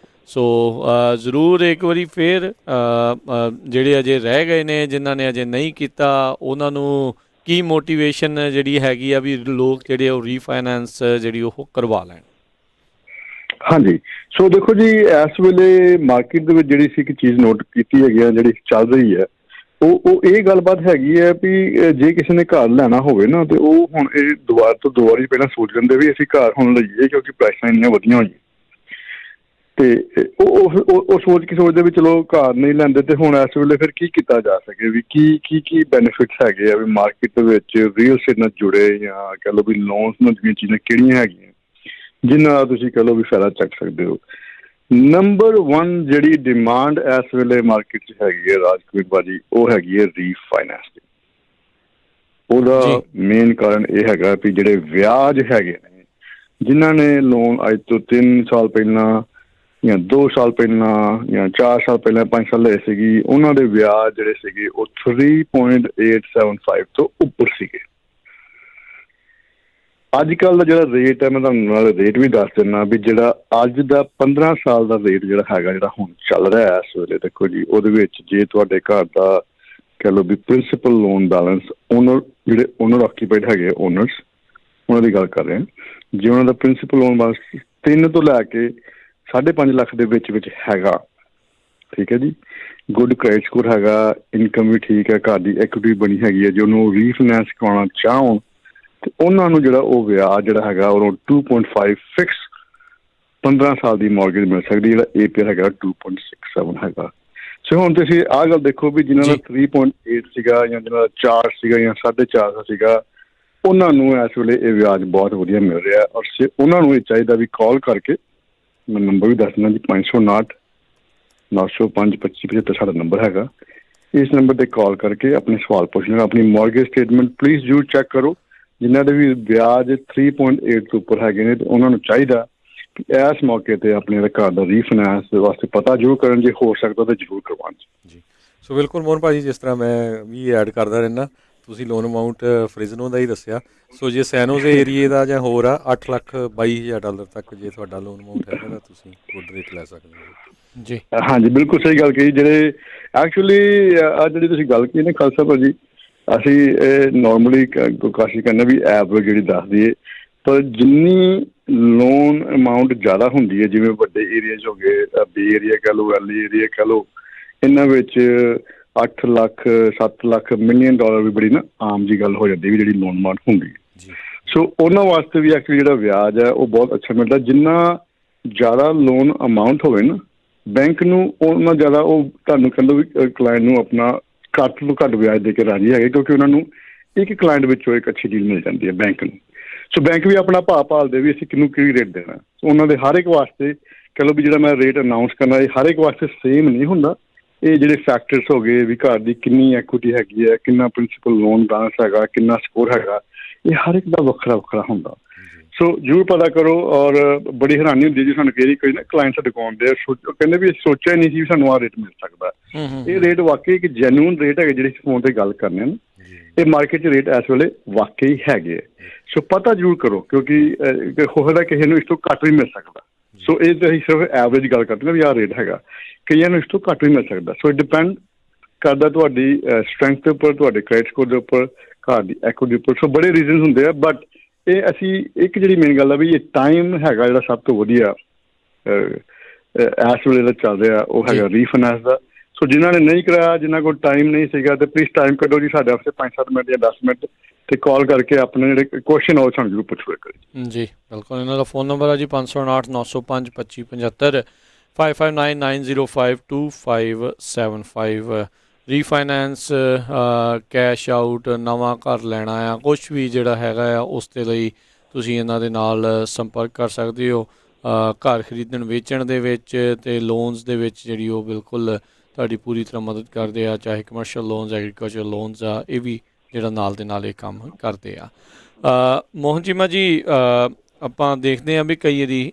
ਸੋ ਜ਼ਰੂਰ ਇੱਕ ਵਾਰੀ ਫਿਰ ਜਿਹੜੇ ਅਜੇ ਰਹਿ ਗਏ ਨੇ ਜਿਨ੍ਹਾਂ ਨੇ ਅਜੇ ਨਹੀਂ ਕੀਤਾ, ਉਹਨਾਂ ਨੂੰ ਕੀ ਮੋਟੀਵੇਸ਼ਨ ਜਿਹੜੀ ਹੈਗੀ ਆ ਵੀ ਲੋਕ ਜਿਹੜੇ ਉਹ ਰੀਫਾਈਨੈਂਸ ਜਿਹੜੀ ਉਹ ਕਰਵਾ ਲੈਣ? ਹਾਂਜੀ। ਸੋ ਦੇਖੋ ਜੀ, ਇਸ ਵੇਲੇ ਮਾਰਕੀਟ ਦੇ ਵਿੱਚ ਜਿਹੜੀ ਸੀ ਇੱਕ ਚੀਜ਼ ਨੋਟ ਕੀਤੀ ਹੈਗੀ ਆ, ਜਿਹੜੀ ਚੱਲ ਰਹੀ ਹੈ, ਉਹ ਇਹ ਗੱਲਬਾਤ ਹੈਗੀ ਹੈ ਵੀ ਜੇ ਕਿਸੇ ਨੇ ਘਰ ਲੈਣਾ ਹੋਵੇ ਨਾ, ਤੇ ਉਹ ਹੁਣ ਇਹ ਦੁਬਾਰਾ ਤੋਂ ਦੋ ਵਾਰੀ ਪਹਿਲਾਂ ਸੋਚ ਲੈਂਦੇ ਵੀ ਅਸੀਂ ਘਰ ਹੁਣ ਲਈਏ ਕਿਉਂਕਿ ਪ੍ਰਾਈਸਾਂ ਇੰਨੀਆਂ ਵਧੀਆਂ ਹੋਈਆਂ, ਤੇ ਉਹ ਸੋਚ ਕੇ ਸੋਚਦੇ ਵੀ ਚਲੋ ਘਰ ਨਹੀਂ ਲੈਂਦੇ। ਤੇ ਹੁਣ ਇਸ ਵੇਲੇ ਫਿਰ ਕੀ ਕੀਤਾ ਜਾ ਸਕੇ ਵੀ ਕੀ ਬੈਨੀਫਿਟਸ ਹੈਗੇ ਆ ਵੀ ਮਾਰਕੀਟ ਦੇ ਵਿੱਚ ਰੀਅਲ ਸਟੇਟ ਨਾਲ ਜੁੜੇ, ਜਾਂ ਕਹਿ ਲਓ ਵੀ ਲੋਨਸ ਨਾਲ ਜੁੜੀਆਂ ਚੀਜ਼ਾਂ ਕਿਹੜੀਆਂ ਹੈਗੀਆਂ ਜਿਨ੍ਹਾਂ ਦਾ ਤੁਸੀਂ ਕਹਿ ਲਓ ਵੀ ਫਾਇਦਾ ਚੱਕ ਸਕਦੇ ਹੋ। ਨੰਬਰ 1 ਜਿਹੜੀ ਡਿਮਾਂਡ ਇਸ ਵੇਲੇ ਮਾਰਕੀਟ 'ਚ ਹੈਗੀ ਹੈ ਰਾਜਕੁਮਾਰ ਭਾਜੀ, ਉਹ ਹੈਗੀ ਹੈ ਰੀਫਾਈਨੈਂਸ ਦੀ। ਉਹਦਾ ਮੇਨ ਕਾਰਨ ਇਹ ਹੈਗਾ ਵੀ ਜਿਹੜੇ ਵਿਆਜ ਹੈਗੇ ਨੇ, ਜਿਨ੍ਹਾਂ ਨੇ ਲੋਨ ਅੱਜ ਤੋਂ 3 ਸਾਲ ਪਹਿਲਾਂ ਜਾਂ 2 ਸਾਲ ਪਹਿਲਾਂ ਜਾਂ 4 ਸਾਲ ਪਹਿਲਾਂ 5 ਸਾਲ ਲਏ ਸੀਗੀ, ਉਹਨਾਂ ਦੇ ਵਿਆਜ ਜਿਹੜੇ ਸੀਗੇ ਉਹ 3.875 ਤੋਂ ਉੱਪਰ ਸੀਗੇ। ਅੱਜ ਕੱਲ੍ਹ ਦਾ ਜਿਹੜਾ ਰੇਟ ਹੈ, ਮੈਂ ਤੁਹਾਨੂੰ ਨਾਲ ਰੇਟ ਵੀ ਦੱਸ ਦਿੰਦਾ ਵੀ ਜਿਹੜਾ ਅੱਜ ਦਾ 15 ਸਾਲ ਦਾ ਰੇਟ ਜਿਹੜਾ ਹੈਗਾ, ਜਿਹੜਾ ਹੁਣ ਚੱਲ ਰਿਹਾ ਇਸ ਵੇਲੇ, ਦੇਖੋ ਜੀ, ਉਹਦੇ ਵਿੱਚ ਜੇ ਤੁਹਾਡੇ ਘਰ ਦਾ ਕਹਿ ਲਓ ਵੀ ਪ੍ਰਿੰਸੀਪਲ ਲੋਨ ਬੈਲੈਂਸ, ਓਨਰ ਜਿਹੜੇ ਓਨਰ ਆਕੂਪਾਈਡ ਹੈਗੇ ਓਨਰਸ, ਉਹਨਾਂ ਦੀ ਗੱਲ ਕਰ ਰਹੇ ਹਾਂ, ਜੇ ਉਹਨਾਂ ਦਾ ਪ੍ਰਿੰਸੀਪਲ ਲੋਨ ਬੈਲੈਂਸ 3 ਤੋਂ ਲੈ ਕੇ 5.5 ਲੱਖ ਦੇ ਵਿੱਚ ਹੈਗਾ, ਠੀਕ ਹੈ ਜੀ, ਗੁੱਡ ਕ੍ਰੈਡਿਟ ਸਕੋਰ ਹੈਗਾ, ਇਨਕਮ ਵੀ ਠੀਕ ਹੈ, ਘਰ ਦੀ ਐਕੁਇਟੀ ਬਣੀ ਹੈਗੀ ਹੈ, ਜੇ ਉਹਨੂੰ ਰੀਫਾਈਨੈਂਸ ਕਰਾਉਣਾ ਚਾਹਣ ਤੇ ਉਹਨਾਂ ਨੂੰ ਜਿਹੜਾ ਉਹ ਵਿਆਜ ਜਿਹੜਾ ਹੈਗਾ ਉਹ 2.5 ਫਿਕਸ 15 ਸਾਲ ਦੀ ਮੌਰਗੇਜ ਮਿਲ ਸਕਦੀ, ਜਿਹੜਾ APR ਹੈਗਾ 2.67 ਹੈਗਾ। ਸੋ ਹੁਣ ਤੁਸੀਂ ਆਹ ਗੱਲ ਦੇਖੋ ਵੀ ਜਿਨ੍ਹਾਂ ਦਾ 3.8 ਸੀਗਾ ਜਾਂ ਜਿਹਨਾਂ ਦਾ 4 ਸੀਗਾ ਜਾਂ 4.5 ਸੀਗਾ, ਉਹਨਾਂ ਨੂੰ ਇਸ ਵੇਲੇ ਇਹ ਵਿਆਜ ਬਹੁਤ ਵਧੀਆ ਮਿਲ ਰਿਹਾ। ਔਰ ਉਹਨਾਂ ਨੂੰ ਇਹ ਚਾਹੀਦਾ ਵੀ ਕਾਲ ਕਰਕੇ, ਮੈਂ ਨੰਬਰ ਵੀ ਦੱਸ ਦਿੰਦਾ ਜੀ, 559 905 2575 ਸਾਡਾ ਨੰਬਰ ਹੈਗਾ। ਇਸ ਨੰਬਰ 'ਤੇ ਕਾਲ ਕਰਕੇ ਆਪਣੇ ਸਵਾਲ ਪੁੱਛ ਲੈਣਾ। ਆਪਣੀ ਮੌਰਗੇਜ ਸਟੇਟਮੈਂਟ ਪਲੀਜ਼ ਜ਼ਰੂਰ ਚੈੱਕ ਕਰੋ। ਜਿਨ੍ਹਾਂ ਦੇ ਵੀ ਵਿਆਜ 3.8 ਤੋਂ ਉੱਪਰ ਹੈਗੇ ਨੇ, ਤੇ ਉਹਨਾਂ ਨੂੰ ਚਾਹੀਦਾ ਕਿ ਇਸ ਮੌਕੇ 'ਤੇ ਆਪਣੇ ਘਰ ਦਾ ਰੀਫਾਈਨੈਂਸ ਵਾਸਤੇ ਪਤਾ ਜ਼ਰੂਰ ਕਰਨ, ਜੇ ਹੋ ਸਕਦਾ ਤਾਂ ਜ਼ਰੂਰ ਕਰਵਾਉਣ ਜੀ। ਸੋ ਬਿਲਕੁਲ ਮੋਹਨ ਭਾਜੀ, ਜਿਸ ਤਰ੍ਹਾਂ ਮੈਂ ਵੀ ਐਡ ਕਰਦਾ ਰਹਿੰਦਾ, ਤੁਸੀਂ ਲੋਨ ਅਮਾਊਂਟ ਫ੍ਰਿਜ਼ਨੋ ਦਾ ਹੀ ਦੱਸਿਆ। ਸੋ ਜੇ ਸੈਨੋਜ਼ ਏਰੀਏ ਦਾ ਜਾਂ ਹੋਰ ਆ, $8,22,000 ਤੱਕ ਜੇ ਤੁਹਾਡਾ ਲੋਨ ਅਮਾਊਂਟ ਹੈਗਾ ਤਾਂ ਤੁਸੀਂ ਗੁੱਡ ਰੇਟ ਲੈ ਸਕਦੇ ਹੋ ਜੀ। ਹਾਂਜੀ, ਬਿਲਕੁਲ ਸਹੀ ਗੱਲ ਕਹੀ। ਜਿਹੜੇ ਐਕਚੁਅਲੀ ਆ ਜਿਹੜੀ ਤੁਸੀਂ ਗੱਲ ਕੀਤੀ ਨਾ ਖਾਲਸਾ ਭਾਜੀ, ਅਸੀਂ ਇਹ ਨੋਰਮਲੀ ਕੋਸ਼ਿਸ਼ ਕਰਨਾ ਵੀ ਐਵਰੇਜ ਜਿਹੜੀ ਦੱਸ ਦਈਏ, ਪਰ ਜਿੰਨੀ ਲੋਨ ਅਮਾਊਂਟ ਜ਼ਿਆਦਾ ਹੁੰਦੀ ਹੈ, ਜਿਵੇਂ ਵੱਡੇ ਏਰੀਆਜ਼ ਹੋ ਗਏ, ਬੀ ਏਰੀਆ ਕਹਿ ਲਓ, ਐਲ ਏਰੀਆ ਕਹਿ ਲਓ, ਇਹਨਾਂ ਵਿੱਚ 8 ਲੱਖ 7 ਲੱਖ ਮਿਲੀਅਨ ਡਾਲਰ ਵੀ ਬੜੀ ਨਾ ਆਮ ਜੀ ਗੱਲ ਹੋ ਜਾਂਦੀ ਵੀ ਜਿਹੜੀ ਲੋਨ ਅਮਾਊਂਟ ਹੁੰਦੀ ਹੈ। ਸੋ ਉਹਨਾਂ ਵਾਸਤੇ ਵੀ ਐਕਚੁਅਲੀ ਜਿਹੜਾ ਵਿਆਜ ਹੈ ਉਹ ਬਹੁਤ ਅੱਛਾ ਮਿਲਦਾ। ਜਿੰਨਾ ਜ਼ਿਆਦਾ ਲੋਨ ਅਮਾਊਂਟ ਹੋਵੇ ਨਾ, ਬੈਂਕ ਨੂੰ ਉਹਨਾਂ ਜ਼ਿਆਦਾ ਉਹ ਤੁਹਾਨੂੰ ਕਹਿੰਦਾ ਵੀ ਕਲਾਇੰਟ ਨੂੰ ਆਪਣਾ ਘੱਟ ਤੋਂ ਘੱਟ ਵਿਆਜ ਦੇ ਕੇ ਰਾਜੀ ਹੈਗੇ, ਕਿਉਂਕਿ ਉਹਨਾਂ ਨੂੰ ਇੱਕ ਕਲਾਇੰਟ ਵਿੱਚੋਂ ਇੱਕ ਅੱਛੀ ਡੀਲ ਮਿਲ ਜਾਂਦੀ ਹੈ ਬੈਂਕ ਨੂੰ। ਸੋ ਬੈਂਕ ਵੀ ਆਪਣਾ ਭਾਅ ਭਾਲਦੇ ਵੀ ਅਸੀਂ ਕਿਹਨੂੰ ਕਿਹੜੀ ਰੇਟ ਦੇਣਾ। ਉਹਨਾਂ ਦੇ ਹਰ ਇੱਕ ਵਾਸਤੇ ਕਹਿ ਲਓ ਵੀ ਜਿਹੜਾ ਮੈਂ ਰੇਟ ਅਨਾਊਂਸ ਕਰਨਾ, ਇਹ ਹਰ ਇੱਕ ਵਾਸਤੇ ਸੇਮ ਨਹੀਂ ਹੁੰਦਾ। ਇਹ ਜਿਹੜੇ ਫੈਕਟਰਸ ਹੋ ਗਏ ਵੀ ਘਰ ਦੀ ਕਿੰਨੀ ਐਕੁਇਟੀ ਹੈਗੀ ਹੈ, ਕਿੰਨਾ ਪ੍ਰਿੰਸੀਪਲ ਲੋਨ ਬੈਲੈਂਸ ਹੈਗਾ, ਕਿੰਨਾ ਸਕੋਰ ਹੈਗਾ, ਇਹ ਹਰ ਇੱਕ ਦਾ ਵੱਖਰਾ ਵੱਖਰਾ ਹੁੰਦਾ। ਸੋ ਜ਼ਰੂਰ ਪਤਾ ਕਰੋ। ਔਰ ਬੜੀ ਹੈਰਾਨੀ ਹੁੰਦੀ ਜੀ ਸਾਨੂੰ ਕਈ ਕੋਈ ਨਾ ਕਲਾਇੰਟ ਸਾਡੇ ਕੋਲ ਆਉਂਦੇ ਆ, ਕਹਿੰਦੇ ਵੀ ਸੋਚਿਆ ਨਹੀਂ ਸੀ ਵੀ ਸਾਨੂੰ ਆਹ ਰੇਟ ਮਿਲ ਸਕਦਾ। ਇਹ ਰੇਟ ਵਾਕਈ ਇੱਕ ਜੈਨੂਅਨ ਰੇਟ ਹੈਗੇ ਜਿਹੜੇ ਫੋਨ ਤੇ ਗੱਲ ਕਰਨੇ ਨੇ, ਇਹ ਮਾਰਕੀਟ 'ਚ ਰੇਟ ਇਸ ਵੇਲੇ ਵਾਕਈ ਹੈਗੇ। ਸੋ ਪਤਾ ਜ਼ਰੂਰ ਕਰੋ, ਕਿਉਂਕਿ ਹੋ ਸਕਦਾ ਕਿਸੇ ਨੂੰ ਇਸ ਤੋਂ ਘੱਟ ਵੀ ਮਿਲ ਸਕਦਾ। ਸੋ ਇਹ ਤਾਂ ਅਸੀਂ ਸਿਰਫ ਐਵਰੇਜ ਗੱਲ ਕਰਦੇ ਨਾ ਵੀ ਆਹ ਰੇਟ ਹੈਗਾ, ਕਈਆਂ ਨੂੰ ਇਸ ਤੋਂ ਘੱਟ ਵੀ ਮਿਲ ਸਕਦਾ। ਸੋ ਇਟ ਡਿਪੈਂਡ ਕਰਦਾ ਤੁਹਾਡੀ ਸਟਰੈਂਥ ਦੇ ਉੱਪਰ, ਤੁਹਾਡੇ ਕ੍ਰੈਡਿਟ ਸਕੋਰ ਦੇ ਉੱਪਰ, ਘਰ ਦੀ ਐਕੁਇਟੀ ਉੱਪਰ। ਸੋ ਬੜੇ ਰੀਜ਼ਨਸ ਹੁੰਦੇ ਆ, ਬਟ ਇਹ ਅਸੀਂ ਇੱਕ ਜਿਹੜੀ ਮੇਨ ਗੱਲ ਆ ਵੀ ਇਹ ਟਾਈਮ ਹੈਗਾ ਜਿਹੜਾ ਸਭ ਤੋਂ ਵਧੀਆ ਇਸ ਵੇਲੇ ਦਾ ਚੱਲ ਰਿਹਾ, ਉਹ ਹੈਗਾ ਰੀਫਾਈਨੈਂਸ ਦਾ। ਸੋ ਜਿਨ੍ਹਾਂ ਨੇ ਨਹੀਂ ਕਰਾਇਆ, ਜਿਨ੍ਹਾਂ ਕੋਲ ਟਾਈਮ ਨਹੀਂ ਸੀਗਾ, ਤੇ ਪਲੀਜ਼ ਟਾਈਮ ਕੱਢੋ ਜੀ ਸਾਡੇ ਵਾਸਤੇ 5-7 ਮਿੰਟ ਜਾਂ 10 ਮਿੰਟ, ਤੇ ਕਾਲ ਕਰਕੇ ਆਪਣੇ ਜਿਹੜੇ ਕੁਐਸਚਨ ਆ ਉਹ ਸਾਨੂੰ ਜ਼ਰੂਰ ਪੁੱਛੋ ਇੱਕ ਵਾਰੀ। ਜੀ ਬਿਲਕੁਲ, ਇਹਨਾਂ ਦਾ ਫੋਨ ਨੰਬਰ ਹੈ ਜੀ 559-905-2575, 5599052575। ਰੀਫਾਈਨੈਂਸ, ਕੈਸ਼ ਆਊਟ, ਨਵਾਂ ਘਰ ਲੈਣਾ ਆ, ਕੁਛ ਵੀ ਜਿਹੜਾ ਹੈਗਾ ਆ ਉਸ ਦੇ ਲਈ ਤੁਸੀਂ ਇਹਨਾਂ ਦੇ ਨਾਲ ਸੰਪਰਕ ਕਰ ਸਕਦੇ ਹੋ। ਘਰ ਖਰੀਦਣ ਵੇਚਣ ਦੇ ਵਿੱਚ ਅਤੇ ਲੋਨਸ ਦੇ ਵਿੱਚ ਜਿਹੜੀ ਉਹ ਬਿਲਕੁਲ ਤੁਹਾਡੀ ਪੂਰੀ ਤਰ੍ਹਾਂ ਮਦਦ ਕਰਦੇ ਆ, ਚਾਹੇ ਕਮਰਸ਼ੀਅਲ ਲੋਨਸ, ਐਗਰੀਕਲਚਰ ਲੋਨਸ ਆ, ਇਹ ਵੀ ਜਿਹੜਾ ਨਾਲ ਦੇ ਨਾਲ ਇਹ ਕੰਮ ਕਰਦੇ ਆ। ਮੋਹਨ ਚੀਮਾ ਜੀ, ਆਪਾਂ ਦੇਖਦੇ ਹਾਂ ਵੀ ਕਈ ਵਾਰੀ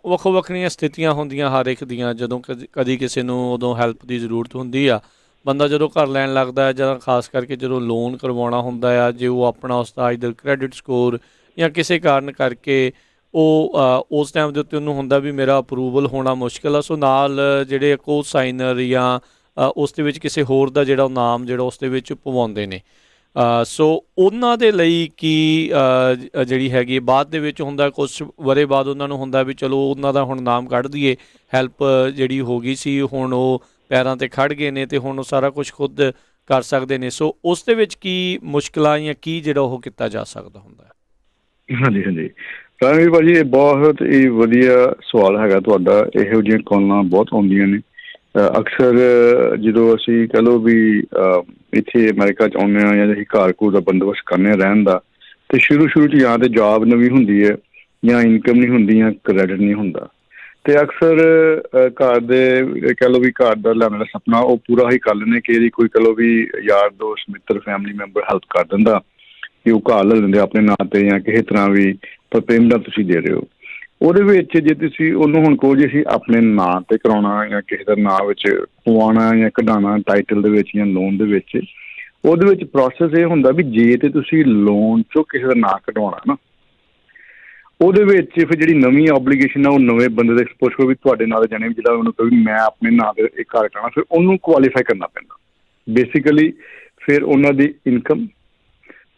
ਵੱਖੋ ਵੱਖਰੀਆਂ ਸਥਿਤੀਆਂ ਹੁੰਦੀਆਂ ਹਰ ਇੱਕ ਦੀਆਂ, ਜਦੋਂ ਕਦੀ ਕਿਸੇ ਨੂੰ ਉਦੋਂ ਹੈਲਪ ਦੀ ਜ਼ਰੂਰਤ ਹੁੰਦੀ ਆ, ਬੰਦਾ ਜਦੋਂ ਘਰ ਲੈਣ ਲੱਗਦਾ ਹੈ, ਜਾਂ ਖਾਸ ਕਰਕੇ ਜਦੋਂ ਲੋਨ ਕਰਵਾਉਣਾ ਹੁੰਦਾ ਆ, ਜੇ ਉਹ ਆਪਣਾ ਉਸਦਾ ਇਧਰ ਕ੍ਰੈਡਿਟ ਸਕੋਰ ਜਾਂ ਕਿਸੇ ਕਾਰਨ ਕਰਕੇ ਉਹ ਉਸ ਟਾਈਮ ਦੇ ਉੱਤੇ ਉਹਨੂੰ ਹੁੰਦਾ ਵੀ ਮੇਰਾ ਅਪਰੂਵਲ ਹੋਣਾ ਮੁਸ਼ਕਿਲ ਆ, ਸੋ ਨਾਲ ਜਿਹੜੇ ਕੋ ਸਾਈਨਰ ਜਾਂ ਉਸ ਦੇ ਵਿੱਚ ਕਿਸੇ ਹੋਰ ਦਾ ਜਿਹੜਾ ਨਾਮ ਜਿਹੜਾ ਉਸ ਦੇ ਵਿੱਚ ਪਵਾਉਂਦੇ ਨੇ, ਸੋ ਉਹਨਾਂ ਦੇ ਲਈ ਕੀ ਜਿਹੜੀ ਹੈਗੀ ਬਾਅਦ ਦੇ ਵਿੱਚ ਹੁੰਦਾ, ਕੁਛ ਵਰੇ ਬਾਅਦ ਉਹਨਾਂ ਨੂੰ ਹੁੰਦਾ ਵੀ ਚਲੋ ਉਹਨਾਂ ਦਾ ਹੁਣ ਨਾਮ ਕੱਢ ਦਈਏ, ਹੈਲਪ ਜਿਹੜੀ ਹੋ ਗਈ ਸੀ, ਹੁਣ ਉਹ ਪੈਰਾਂ 'ਤੇ ਖੜ੍ਹ ਗਏ ਨੇ ਅਤੇ ਹੁਣ ਉਹ ਸਾਰਾ ਕੁਛ ਖੁਦ ਕਰ ਸਕਦੇ ਨੇ, ਸੋ ਉਸ ਦੇ ਵਿੱਚ ਕੀ ਮੁਸ਼ਕਿਲਾਂ ਜਾਂ ਕੀ ਜਿਹੜਾ ਉਹ ਕੀਤਾ ਜਾ ਸਕਦਾ ਹੁੰਦਾ? ਹਾਂਜੀ ਹਾਂਜੀ ਰਾਣਵੀਰ ਭਾਜੀ, ਇਹ ਬਹੁਤ ਹੀ ਵਧੀਆ ਸਵਾਲ ਹੈਗਾ ਤੁਹਾਡਾ। ਇਹੋ ਜਿਹੀਆਂ ਕਾਲਾਂ ਬਹੁਤ ਆਉਂਦੀਆਂ ਨੇ ਅਕਸਰ ਜਦੋਂ ਅਸੀਂ ਕਹਿ ਲਓ ਵੀ ਇੱਥੇ ਅਮਰੀਕਾ 'ਚ ਆਉਂਦੇ ਹਾਂ ਜਾਂ ਅਸੀਂ ਘਰ ਘੂਰ ਦਾ ਬੰਦੋਬਸਤ ਕਰਨੇ ਹਾਂ ਰਹਿਣ ਦਾ, ਅਤੇ ਸ਼ੁਰੂ 'ਚ ਜਾਂ ਤਾਂ ਜੋਬ ਨਵੀਂ ਹੁੰਦੀ ਹੈ ਜਾਂ ਇਨਕਮ ਨਹੀਂ ਹੁੰਦੀ ਜਾਂ ਕ੍ਰੈਡਿਟ ਨਹੀਂ ਹੁੰਦਾ, ਅਤੇ ਅਕਸਰ ਘਰ ਦੇ ਕਹਿ ਲਓ ਵੀ ਘਰ ਦਾ ਲੈਣ ਦਾ ਸੁਪਨਾ ਉਹ ਪੂਰਾ ਹੀ ਕਰ ਲੈਂਦੇ। ਕਿ ਕੋਈ ਕਹਿ ਲਓ ਵੀ ਯਾਰ ਦੋਸਤ ਮਿੱਤਰ ਫੈਮਿਲੀ ਮੈਂਬਰ ਹੈਲਪ ਕਰ ਦਿੰਦਾ ਕਿ ਉਹ ਘਰ ਲੈ ਲੈਂਦੇ ਆਪਣੇ ਨਾਂ 'ਤੇ ਜਾਂ ਕਿਸੇ ਤਰ੍ਹਾਂ ਵੀ, ਪਰ ਪੇਮੈਂਟਾਂ ਤੁਸੀਂ ਦੇ ਰਹੇ ਹੋ। ਉਹਦੇ ਵਿੱਚ ਜੇ ਤੁਸੀਂ ਉਹਨੂੰ ਹੁਣ ਕਹੋ ਜੀ ਅਸੀਂ ਆਪਣੇ ਨਾਂ 'ਤੇ ਕਰਾਉਣਾ ਜਾਂ ਕਿਸੇ ਦਾ ਨਾਂ ਵਿੱਚ ਪਵਾਉਣਾ ਜਾਂ ਕਢਾਉਣਾ ਟਾਈਟਲ ਦੇ ਵਿੱਚ ਜਾਂ ਲੋਨ ਦੇ ਵਿੱਚ, ਉਹਦੇ ਵਿੱਚ ਪ੍ਰੋਸੈਸ ਇਹ ਹੁੰਦਾ ਵੀ ਜੇ ਤੇ ਤੁਸੀਂ ਲੋਨ 'ਚੋਂ ਕਿਸੇ ਦਾ ਨਾਂ ਕਢਵਾਉਣਾ ਨਾ, ਉਹਦੇ ਵਿੱਚ ਫਿਰ ਜਿਹੜੀ ਨਵੀਂ ਓਬਲੀਗੇਸ਼ਨ ਆ ਉਹ ਨਵੇਂ ਬੰਦੇ ਦੇ ਸਪੋਜ਼ ਕਰੋ ਵੀ ਤੁਹਾਡੇ ਨਾਲ ਜਾਣੇ ਜਿਹੜਾ ਉਹਨੂੰ ਕਹੋ ਵੀ ਮੈਂ ਆਪਣੇ ਨਾਂ ਦੇ ਇਹ ਘਰ ਕਰਾਉਣਾ, ਫਿਰ ਉਹਨੂੰ ਕੁਆਲੀਫਾਈ ਕਰਨਾ ਪੈਂਦਾ ਬੇਸਿਕਲੀ। ਫਿਰ ਉਹਨਾਂ ਦੀ ਇਨਕਮ,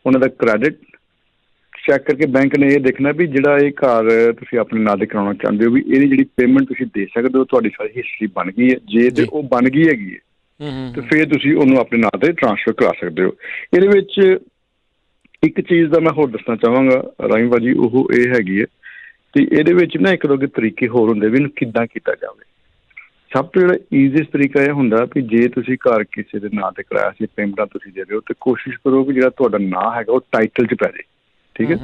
ਉਹਨਾਂ ਦਾ ਕ੍ਰੈਡਿਟ ਚੈੱਕ ਕਰਕੇ ਬੈਂਕ ਨੇ ਇਹ ਦੇਖਣਾ ਵੀ ਜਿਹੜਾ ਇਹ ਘਰ ਤੁਸੀਂ ਆਪਣੇ ਨਾਂ 'ਤੇ ਕਰਾਉਣਾ ਚਾਹੁੰਦੇ ਹੋ ਵੀ ਇਹਦੀ ਜਿਹੜੀ ਪੇਮੈਂਟ ਤੁਸੀਂ ਦੇ ਸਕਦੇ ਹੋ, ਤੁਹਾਡੀ ਸਾਰੀ ਹਿਸਟਰੀ ਬਣ ਗਈ ਹੈ। ਜੇ ਤੇ ਉਹ ਬਣ ਗਈ ਹੈਗੀ ਹੈ ਤੇ ਫਿਰ ਤੁਸੀਂ ਉਹਨੂੰ ਆਪਣੇ ਨਾਂ 'ਤੇ ਟ੍ਰਾਂਸਫਰ ਕਰਾ ਸਕਦੇ ਹੋ। ਇਹਦੇ ਵਿੱਚ ਇੱਕ ਚੀਜ਼ ਦਾ ਮੈਂ ਹੋਰ ਦੱਸਣਾ ਚਾਹਾਂਗਾ ਰਾਈਮ ਭਾਜੀ, ਉਹ ਇਹ ਹੈਗੀ ਹੈ ਅਤੇ ਇਹਦੇ ਵਿੱਚ ਨਾ ਇੱਕ ਦੋ ਤਰੀਕੇ ਹੋਰ ਹੁੰਦੇ ਵੀ ਇਹਨੂੰ ਕਿੱਦਾਂ ਕੀਤਾ ਜਾਵੇ। ਸਭ ਤੋਂ ਜਿਹੜਾ ਈਜ਼ੀਐਸਟ ਤਰੀਕਾ ਇਹ ਹੁੰਦਾ ਵੀ ਜੇ ਤੁਸੀਂ ਘਰ ਕਿਸੇ ਦੇ ਨਾਂ 'ਤੇ ਕਰਾਇਆ ਸੀ, ਪੇਮੈਂਟਾਂ ਤੁਸੀਂ ਦੇ ਰਹੇ ਹੋ, ਅਤੇ ਕੋਸ਼ਿਸ਼ ਕਰੋ ਕਿ ਜਿਹੜਾ ਤੁਹਾਡਾ ਨਾਂ ਹੈਗਾ ਉਹ ਟਾਈਟਲ 'ਚ ਪੈ ਜਾਵੇ। ਠੀਕ ਹੈ,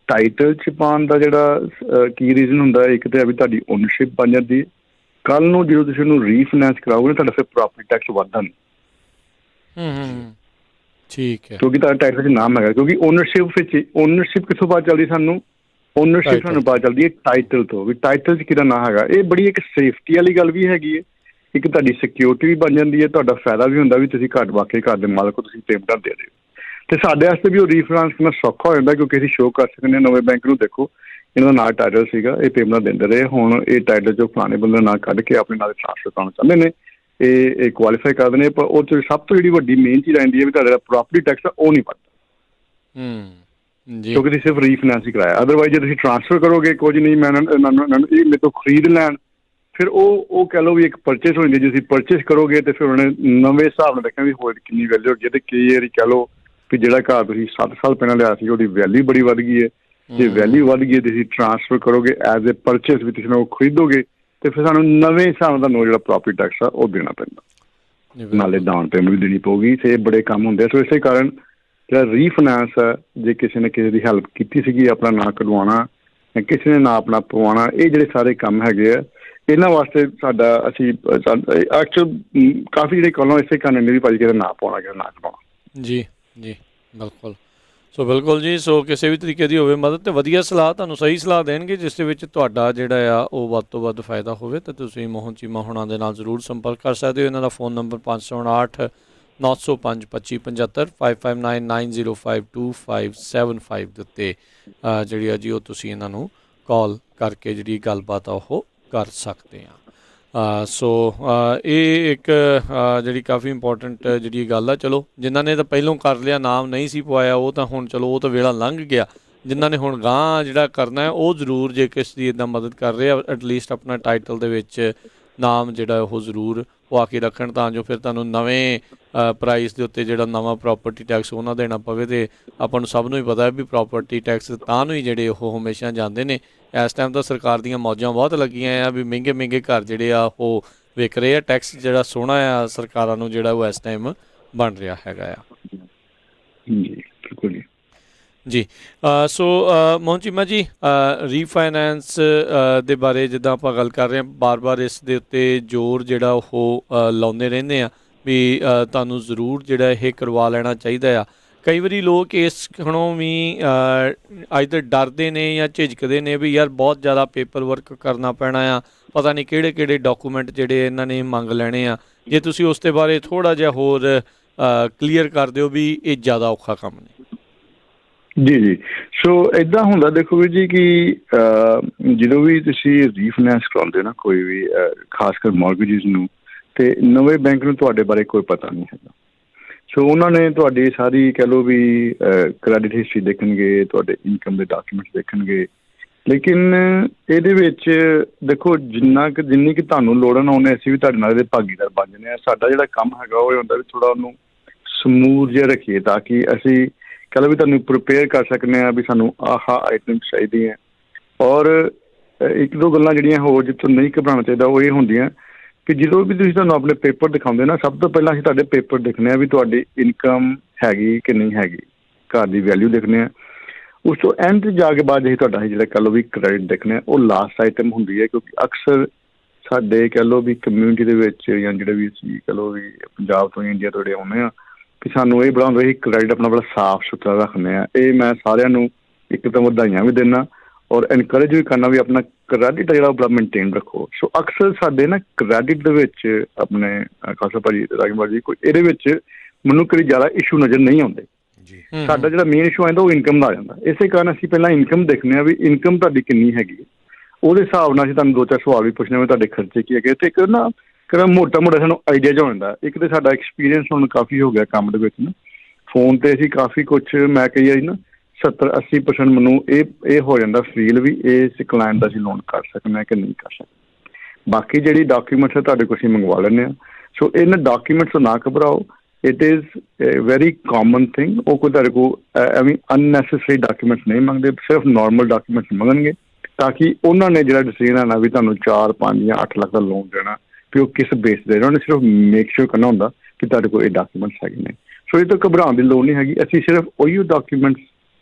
ਟਾਈਟਲ 'ਚ ਪਾਉਣ ਦਾ ਜਿਹੜਾ ਕੀ ਰੀਜ਼ਨ ਹੁੰਦਾ, ਇੱਕ ਤਾਂ ਵੀ ਤੁਹਾਡੀ ਓਨਰਸ਼ਿਪ ਬਣ ਜਾਂਦੀ ਹੈ। ਕੱਲ੍ਹ ਨੂੰ ਜਦੋਂ ਤੁਸੀਂ ਉਹਨੂੰ ਰੀਫਾਈਨੈਂਸ ਕਰਾਓਗੇ ਤੁਹਾਡਾ ਫਿਰ ਪ੍ਰੋਪਰਟੀ ਟੈਕਸ ਵੱਧਦਾ ਨਹੀਂ। ਠੀਕ ਹੈ, ਕਿਉਂਕਿ ਤੁਹਾਡਾ ਟਾਈਟਲ 'ਚ ਨਾਮ ਹੈਗਾ। ਕਿਉਂਕਿ ਓਨਰਸ਼ਿਪ ਕਿੱਥੋਂ ਪਤਾ ਚੱਲਦੀ ਸਾਨੂੰ? ਓਨਰਸ਼ਿਪ ਸਾਨੂੰ ਪਤਾ ਚੱਲਦੀ ਹੈ ਟਾਈਟਲ ਤੋਂ, ਵੀ ਟਾਈਟਲ 'ਚ ਕਿਹਦਾ ਨਾਂ ਹੈਗਾ। ਇਹ ਬੜੀ ਇੱਕ ਸੇਫਟੀ ਵਾਲੀ ਗੱਲ ਵੀ ਹੈਗੀ ਹੈ, ਇੱਕ ਤੁਹਾਡੀ ਸਿਕਿਉਰਿਟੀ ਵੀ ਬਣ ਜਾਂਦੀ ਹੈ, ਤੁਹਾਡਾ ਫਾਇਦਾ ਵੀ ਹੁੰਦਾ ਵੀ ਤੁਸੀਂ ਘਰ ਵਾਕਈ ਘਰ ਦੇ ਮਾਲਕ ਹੋ, ਤੁਸੀਂ ਪੇਮੈਂਟਾਂ ਦੇ ਰਹੇ ਹੋ। ਅਤੇ ਸਾਡੇ ਵਾਸਤੇ ਵੀ ਉਹ ਰੀਫਾਈਨੈਂਸ ਕਰਨਾ ਸੌਖਾ ਹੋ ਜਾਂਦਾ ਕਿਉਂਕਿ ਅਸੀਂ ਸ਼ੋਅ ਕਰ ਸਕਦੇ ਹਾਂ ਨਵੇਂ ਬੈਂਕ ਨੂੰ, ਦੇਖੋ ਇਹਨਾਂ ਦਾ ਨਾਂ ਟਾਈਟਲ ਸੀਗਾ, ਇਹ ਪੇਮੈਂਟਾਂ ਦਿੰਦੇ ਰਹੇ, ਹੁਣ ਇਹ ਟਾਈਟਲ 'ਚੋਂ ਫਲਾਣੇ ਬੰਦੇ ਦਾ ਨਾਂ ਕੱਢ ਕੇ ਆਪਣੇ ਨਾਲ ਟ੍ਰਾਂਸਫਰ ਕਰਨਾ ਚਾਹੁੰਦੇ ਨੇ, ਇਹ ਕੁਆਲੀਫਾਈ ਕਰਦੇ ਨੇ। ਪਰ ਉਹ 'ਚ ਸਭ ਤੋਂ ਜਿਹੜੀ ਵੱਡੀ ਮੇਨ ਚੀਜ਼ ਰਹਿੰਦੀ ਹੈ ਵੀ ਤੁਹਾਡਾ ਪ੍ਰੋਪਰਟੀ ਟੈਕਸ ਆ ਉਹ ਨਹੀਂ ਵੱਧਦਾ ਕਿਉਂਕਿ ਤੁਸੀਂ ਸਿਰਫ ਰੀਫਾਈਨੈਂਸ ਹੀ ਕਰਾਇਆ। ਅਦਰਵਾਈਜ਼ ਜੇ ਤੁਸੀਂ ਟ੍ਰਾਂਸਫਰ ਕਰੋਗੇ ਕੁਝ ਨਹੀਂ, ਮੈਂ ਇਹ ਮੇਰੇ ਤੋਂ ਖਰੀਦ ਲੈਣ, ਫਿਰ ਉਹ ਕਹਿ ਲਓ ਵੀ ਇੱਕ ਪਰਚੇਸ ਹੋ ਜਾਂਦੀ। ਜੇ ਤੁਸੀਂ ਪਰਚੇਸ ਕਰੋਗੇ ਅਤੇ ਫਿਰ ਉਹਨੇ ਨਵੇਂ ਹਿਸਾਬ ਨਾਲ ਦੇਖਣਾ ਵੀ ਹੋਰ ਕਿੰਨੀ ਵੈਲਿਊ ਹੋ ਗਈ ਹੈ, ਅਤੇ ਕਈ ਵਾਰੀ ਕਹਿ ਲਓ ਵੀ ਜਿਹੜਾ ਘਰ ਤੁਸੀਂ 7 ਸਾਲ ਪਹਿਲਾਂ ਲਿਆ ਸੀ ਉਹਦੀ ਵੈਲਿਊ ਬੜੀ ਵੱਧ ਗਈ ਹੈ। ਜੇ ਵੈਲਿਊ ਵੱਧ ਗਈ ਹੈ ਤੁਸੀਂ ਟ੍ਰਾਂਸਫਰ ਕਰੋਗੇ ਐਜ਼ ਏ ਪਰਚੇਸ ਵੀ ਤੁਸੀਂ ਉਹ ਖਰੀਦੋਗੇ, ਅਤੇ ਫਿਰ ਸਾਨੂੰ ਨਵੇਂ ਹਿਸਾਬ ਨਾਲ ਤੁਹਾਨੂੰ ਜਿਹੜਾ ਪ੍ਰੋਪਰਟੀ ਟੈਕਸ ਆ ਉਹ ਦੇਣਾ ਪੈਂਦਾ, ਨਾਲੇ ਡਾਊਨ ਪੇਮੈਂਟ ਵੀ ਦੇਣੀ ਪਊਗੀ। ਅਤੇ ਇਹ ਬੜੇ ਕੰਮ ਹੁੰਦੇ ਆ। ਸੋ ਇਸੇ ਕਾਰਨ ਜਿਹੜਾ ਰੀਫਾਈਨੈਂਸ ਆ, ਜੇ ਕਿਸੇ ਨੇ ਕਿਸੇ ਦੀ ਹੈਲਪ ਕੀਤੀ ਸੀਗੀ ਆਪਣਾ ਨਾਂ ਕਢਵਾਉਣਾ ਜਾਂ ਕਿਸੇ ਨੇ ਨਾਂ ਆਪਣਾ ਪਵਾਉਣਾ, ਇਹ ਜਿਹੜੇ ਸਾਰੇ ਕੰਮ ਹੈਗੇ ਆ ਇਹਨਾਂ ਵਾਸਤੇ ਸਾਡਾ ਅਸੀਂ ਐਕਚੁਅਲ ਕਾਫੀ ਜਿਹੜੇ ਕਾਲਾਂ ਇਸੇ ਕਾਰਨ ਨੇ ਵੀ ਭਾਜੀ ਕਿਹਦਾ ਨਾਂ ਪਾਉਣਾ ਕਿਹਦਾ ਨਾਂ ਕਢਵਾਉਣਾ। ਜੀ ਜੀ ਬਿਲਕੁਲ। ਸੋ ਬਿਲਕੁਲ ਜੀ, ਸੋ ਕਿਸੇ ਵੀ ਤਰੀਕੇ ਦੀ ਹੋਵੇ ਮਦਦ, ਅਤੇ ਵਧੀਆ ਸਲਾਹ ਤੁਹਾਨੂੰ ਸਹੀ ਸਲਾਹ ਦੇਣਗੇ ਜਿਸ ਦੇ ਵਿੱਚ ਤੁਹਾਡਾ ਜਿਹੜਾ ਆ ਉਹ ਵੱਧ ਤੋਂ ਵੱਧ ਫਾਇਦਾ ਹੋਵੇ, ਤਾਂ ਤੁਸੀਂ ਮੋਹਨ ਚੀਮਾ ਹੁਣਾਂ ਦੇ ਨਾਲ ਜ਼ਰੂਰ ਸੰਪਰਕ ਕਰ ਸਕਦੇ ਹੋ। ਇਹਨਾਂ ਦਾ ਫੋਨ ਨੰਬਰ 559-905-2575, 5599052575 ਦੇ ਉੱਤੇ ਜਿਹੜੀ ਆ ਜੀ ਉਹ ਤੁਸੀਂ ਇਹਨਾਂ ਨੂੰ ਕਾਲ ਕਰਕੇ ਜਿਹੜੀ ਗੱਲਬਾਤ ਆ ਉਹ ਕਰ ਸਕਦੇ ਹਾਂ। ਸੋ ਇਹ ਇੱਕ ਜਿਹੜੀ ਕਾਫੀ ਇੰਪੋਰਟੈਂਟ ਜਿਹੜੀ ਗੱਲ ਆ। ਚਲੋ ਜਿਨ੍ਹਾਂ ਨੇ ਤਾਂ ਪਹਿਲੋਂ ਕਰ ਲਿਆ, ਨਾਮ ਨਹੀਂ ਸੀ ਪਵਾਇਆ, ਉਹ ਤਾਂ ਹੁਣ ਚਲੋ ਉਹ ਤਾਂ ਵੇਲਾ ਲੰਘ ਗਿਆ। ਜਿਨ੍ਹਾਂ ਨੇ ਹੁਣ ਗਾਂਹ ਜਿਹੜਾ ਕਰਨਾ ਹੈ ਉਹ ਜ਼ਰੂਰ, ਜੇ ਕਿਸ ਦੀ ਇੱਦਾਂ ਮਦਦ ਕਰ ਰਹੇ ਆ, ਐਟਲੀਸਟ ਆਪਣਾ ਟਾਈਟਲ ਦੇ ਵਿੱਚ ਨਾਮ ਜਿਹੜਾ ਉਹ ਜ਼ਰੂਰ ਪਵਾ ਕੇ ਰੱਖਣ, ਤਾਂ ਜੋ ਫਿਰ ਤੁਹਾਨੂੰ ਨਵੇਂ ਪ੍ਰਾਈਸ ਦੇ ਉੱਤੇ ਜਿਹੜਾ ਨਵਾਂ ਪ੍ਰੋਪਰਟੀ ਟੈਕਸ ਉਹਨਾਂ ਦੇਣਾ ਪਵੇ। ਅਤੇ ਆਪਾਂ ਨੂੰ ਸਭ ਨੂੰ ਹੀ ਪਤਾ ਹੈ ਵੀ ਪ੍ਰੋਪਰਟੀ ਟੈਕਸ ਤਾਂ ਨੂੰ ਹੀ ਜਿਹੜੇ ਉਹ ਹਮੇਸ਼ਾ ਜਾਂਦੇ ਨੇ। ਇਸ ਟਾਈਮ ਤਾਂ ਸਰਕਾਰ ਦੀਆਂ ਮੌਜਾਂ ਬਹੁਤ ਲੱਗੀਆਂ ਆ ਵੀ ਮਹਿੰਗੇ ਮਹਿੰਗੇ ਘਰ ਜਿਹੜੇ ਆ ਉਹ ਵਿਕ ਰਹੇ ਆ। ਟੈਕਸ ਜਿਹੜਾ ਸੋਹਣਾ ਆ ਸਰਕਾਰਾਂ ਨੂੰ ਜਿਹੜਾ ਉਹ ਇਸ ਟਾਈਮ ਬਣ ਰਿਹਾ ਹੈਗਾ ਆ। ਜੀ ਬਿਲਕੁਲ ਜੀ। ਸੋ ਮੋਹਨ ਚੀਮਾ ਜੀ, ਰੀਫਾਈਨੈਂਸ ਦੇ ਬਾਰੇ ਜਿੱਦਾਂ ਆਪਾਂ ਗੱਲ ਕਰ ਰਹੇ ਹਾਂ, ਬਾਰ-ਬਾਰ ਇਸ ਦੇ ਉੱਤੇ ਜ਼ੋਰ ਜਿਹੜਾ ਉਹ ਲਾਉਂਦੇ ਰਹਿੰਦੇ ਆ ਵੀ ਤੁਹਾਨੂੰ ਜ਼ਰੂਰ ਜਿਹੜਾ ਇਹ ਕਰਵਾ ਲੈਣਾ ਚਾਹੀਦਾ ਆ। ਕਈ ਵਾਰੀ ਲੋਕ ਇਸ ਖਣੋਂ ਵੀ ਅੱਜ ਤਾਂ ਡਰਦੇ ਨੇ ਜਾਂ ਝਿਜਕਦੇ ਨੇ ਵੀ ਯਾਰ ਬਹੁਤ ਜ਼ਿਆਦਾ ਪੇਪਰ ਵਰਕ ਕਰਨਾ ਪੈਣਾ ਆ, ਪਤਾ ਨਹੀਂ ਕਿਹੜੇ ਕਿਹੜੇ ਡਾਕੂਮੈਂਟ ਜਿਹੜੇ ਇਹਨਾਂ ਨੇ ਮੰਗ ਲੈਣੇ ਆ। ਜੇ ਤੁਸੀਂ ਉਸ ਦੇ ਬਾਰੇ ਥੋੜ੍ਹਾ ਜਿਹਾ ਹੋਰ ਕਲੀਅਰ ਕਰ ਦਿਓ ਵੀ ਇਹ ਜ਼ਿਆਦਾ ਔਖਾ ਕੰਮ ਨੇ। ਜੀ। ਸੋ ਇੱਦਾਂ ਹੁੰਦਾ ਦੇਖੋ ਵੀ ਜੀ ਕਿ ਜਦੋਂ ਵੀ ਤੁਸੀਂ ਰੀਫਾਈਨੈਂਸ ਕਰਾਉਂਦੇ ਹੋ ਨਾ ਕੋਈ ਵੀ, ਖਾਸ ਕਰ ਮੌਰਗੇਜਿਸ ਨੂੰ, ਤੇ ਨਵੇਂ ਬੈਂਕ ਨੂੰ ਤੁਹਾਡੇ ਬਾਰੇ ਕੋਈ ਪਤਾ ਨਹੀਂ ਹੈਗਾ। ਸੋ ਉਹਨਾਂ ਨੇ ਤੁਹਾਡੀ ਸਾਰੀ ਕਹਿ ਲਓ ਵੀ ਕ੍ਰੈਡਿਟ ਹਿਸਟਰੀ ਦੇਖਣਗੇ, ਤੁਹਾਡੇ ਇਨਕਮ ਦੇ ਡਾਕੂਮੈਂਟਸ ਦੇਖਣਗੇ, ਲੇਕਿਨ ਇਹਦੇ ਵਿੱਚ ਦੇਖੋ ਜਿੰਨੀ ਕਿ ਤੁਹਾਨੂੰ ਲੋੜ ਹੈ ਨਾ, ਉਹਨੇ ਅਸੀਂ ਵੀ ਤੁਹਾਡੇ ਨਾਲ ਇਹਦੇ ਭਾਗੀਦਾਰ ਬਣ ਜਾਂਦੇ ਹਾਂ। ਸਾਡਾ ਜਿਹੜਾ ਕੰਮ ਹੈਗਾ ਉਹ ਹੁੰਦਾ ਵੀ ਥੋੜ੍ਹਾ ਉਹਨੂੰ ਸਮੂਥ ਜਿਹਾ ਰੱਖੀਏ, ਤਾਂ ਕਿ ਅਸੀਂ ਕਹਿ ਲਓ ਵੀ ਤੁਹਾਨੂੰ ਪ੍ਰੀਪੇਅਰ ਕਰ ਸਕਦੇ ਹਾਂ ਵੀ ਸਾਨੂੰ ਆਹ ਆਈਟਮ ਚਾਹੀਦੀਆਂ। ਔਰ ਇੱਕ ਦੋ ਗੱਲਾਂ ਜਿਹੜੀਆਂ ਹੋਰ ਜਿੱਥੋਂ ਨਹੀਂ ਘਬਰਾਉਣਾ ਚਾਹੀਦਾ ਉਹ ਇਹ ਹੁੰਦੀਆਂ ਕਿ ਜਦੋਂ ਵੀ ਤੁਸੀਂ ਤੁਹਾਨੂੰ ਆਪਣੇ ਪੇਪਰ ਦਿਖਾਉਂਦੇ ਨਾ, ਸਭ ਤੋਂ ਪਹਿਲਾਂ ਅਸੀਂ ਤੁਹਾਡੇ ਪੇਪਰ ਦੇਖਣੇ ਆ ਵੀ ਤੁਹਾਡੀ ਇਨਕਮ ਹੈਗੀ ਕਿ ਨਹੀਂ ਹੈਗੀ, ਘਰ ਦੀ ਵੈਲਿਊ ਦੇਖਣੇ ਆ। ਉਸ ਤੋਂ ਐਂਡ 'ਤੇ ਜਾ ਕੇ ਬਾਅਦ ਅਸੀਂ ਤੁਹਾਡਾ ਜਿਹੜਾ ਕਹਿ ਲਓ ਵੀ ਕ੍ਰੈਡਿਟ ਦੇਖਣੇ ਆ, ਉਹ ਲਾਸਟ ਆਈਟਮ ਹੁੰਦੀ ਹੈ। ਕਿਉਂਕਿ ਅਕਸਰ ਸਾਡੇ ਕਹਿ ਲਓ ਵੀ ਕਮਿਊਨਿਟੀ ਦੇ ਵਿੱਚ ਜਾਂ ਜਿਹੜੇ ਵੀ ਅਸੀਂ ਕਹਿ ਲਓ ਵੀ ਪੰਜਾਬ ਤੋਂ ਇੰਡੀਆ ਤੋਂ ਜਿਹੜੇ ਆਉਂਦੇ ਆ, ਕਿ ਸਾਨੂੰ ਇਹ ਬੜਾ ਹੁੰਦਾ ਸੀ ਕ੍ਰੈਡਿਟ ਆਪਣਾ ਬੜਾ ਸਾਫ਼ ਸੁਥਰਾ ਰੱਖਦੇ ਆ। ਇਹ ਮੈਂ ਸਾਰਿਆਂ ਨੂੰ ਇੱਕ ਤਾਂ ਵਧਾਈਆਂ ਵੀ ਦਿੰਦਾ ਔਰ ਐਨਕਰੇਜ ਵੀ ਕਰਨਾ ਵੀ ਆਪਣਾ ਕ੍ਰੈਡਿਟ ਜਿਹੜਾ ਬੜਾ ਮੇਨਟੇਨ ਰੱਖੋ। ਸੋ ਅਕਸਰ ਸਾਡੇ ਨਾ ਕ੍ਰੈਡਿਟ ਦੇ ਵਿੱਚ ਆਪਣੇ ਖਾਲਸਾ ਭਾਜੀ ਰਾਜਕੁਮਾਰ ਜੀ ਕੋਈ ਇਹਦੇ ਵਿੱਚ ਮੈਨੂੰ ਕਦੇ ਜ਼ਿਆਦਾ ਇਸ਼ੂ ਨਜ਼ਰ ਨਹੀਂ ਆਉਂਦੇ। ਸਾਡਾ ਜਿਹੜਾ ਮੇਨ ਇਸ਼ੂ ਆਉਂਦਾ ਉਹ ਇਨਕਮ ਦਾ ਆ ਜਾਂਦਾ। ਇਸੇ ਕਾਰਨ ਅਸੀਂ ਪਹਿਲਾਂ ਇਨਕਮ ਦੇਖਦੇ ਹਾਂ ਵੀ ਇਨਕਮ ਤੁਹਾਡੀ ਕਿੰਨੀ ਹੈਗੀ, ਉਹਦੇ ਹਿਸਾਬ ਨਾਲ ਅਸੀਂ ਤੁਹਾਨੂੰ ਦੋ ਚਾਰ ਸਵਾਲ ਵੀ ਪੁੱਛਣੇ ਵੀ ਤੁਹਾਡੇ ਖਰਚੇ ਕੀ ਹੈਗੇ, ਤੇ ਇੱਕ ਨਾ ਮੋਟਾ ਸਾਨੂੰ ਆਈਡੀਆ ਜਿਹਾ ਹੋ ਜਾਂਦਾ। ਇੱਕ ਤਾਂ ਸਾਡਾ ਐਕਸਪੀਰੀਅੰਸ ਹੁਣ ਕਾਫੀ ਹੋ ਗਿਆ ਕੰਮ ਦੇ ਵਿੱਚ ਨਾ, ਫੋਨ 'ਤੇ ਅਸੀਂ ਕਾਫੀ ਕੁਛ ਮੈਂ ਕਹੀ ਜੀ ਨਾ 70-80% ਮੈਨੂੰ ਇਹ ਹੋ ਜਾਂਦਾ ਫੀਲ ਵੀ ਇਸ ਕਲਾਇੰਟ ਦਾ ਅਸੀਂ ਲੋਨ ਕਰ ਸਕਦੇ ਹਾਂ ਕਿ ਨਹੀਂ ਕਰ ਸਕਦੇ। ਬਾਕੀ ਜਿਹੜੀ ਡਾਕੂਮੈਂਟਸ ਹੈ ਤੁਹਾਡੇ ਕੋਲ ਅਸੀਂ ਮੰਗਵਾ ਲੈਂਦੇ ਹਾਂ। ਸੋ ਇਹਨਾਂ ਡਾਕੂਮੈਂਟਸ ਤੋਂ ਨਾ ਘਬਰਾਓ, it is very common thing. ਉਹ ਕੋਈ ਤੁਹਾਡੇ ਕੋਲ ਐਵੇਂ ਅਨਨੈਸੈਸਰੀ ਡਾਕੂਮੈਂਟਸ ਨਹੀਂ ਮੰਗਦੇ, ਸਿਰਫ ਨੋਰਮਲ ਡਾਕੂਮੈਂਟਸ ਮੰਗਣਗੇ ਤਾਂ ਕਿ ਉਹਨਾਂ ਨੇ ਜਿਹੜਾ ਡਿਸੀਜਨ ਆਉਣਾ ਵੀ ਤੁਹਾਨੂੰ 4, 5 ਜਾਂ 8 ਲੱਖ ਦਾ ਲੋਨ ਦੇਣਾ ਵੀ ਉਹ ਕਿਸ ਬੇਸ ਦੇ ਉਹਨਾਂ ਨੇ ਸਿਰਫ ਮੇਕ ਸ਼ੋਰ ਕਰਨਾ ਹੁੰਦਾ ਕਿ ਤੁਹਾਡੇ ਕੋਲ ਇਹ ਡਾਕੂਮੈਂਟਸ ਹੈਗੇ ਨੇ। ਸੋ ਇਹ ਤਾਂ ਘਬਰਾਉਣ ਦੀ ਲੋੜ ਨਹੀਂ ਹੈਗੀ। ਅਸੀਂ ਸਿਰਫ ਉਹੀ ਡਾਕੂਮੈਂਟਸ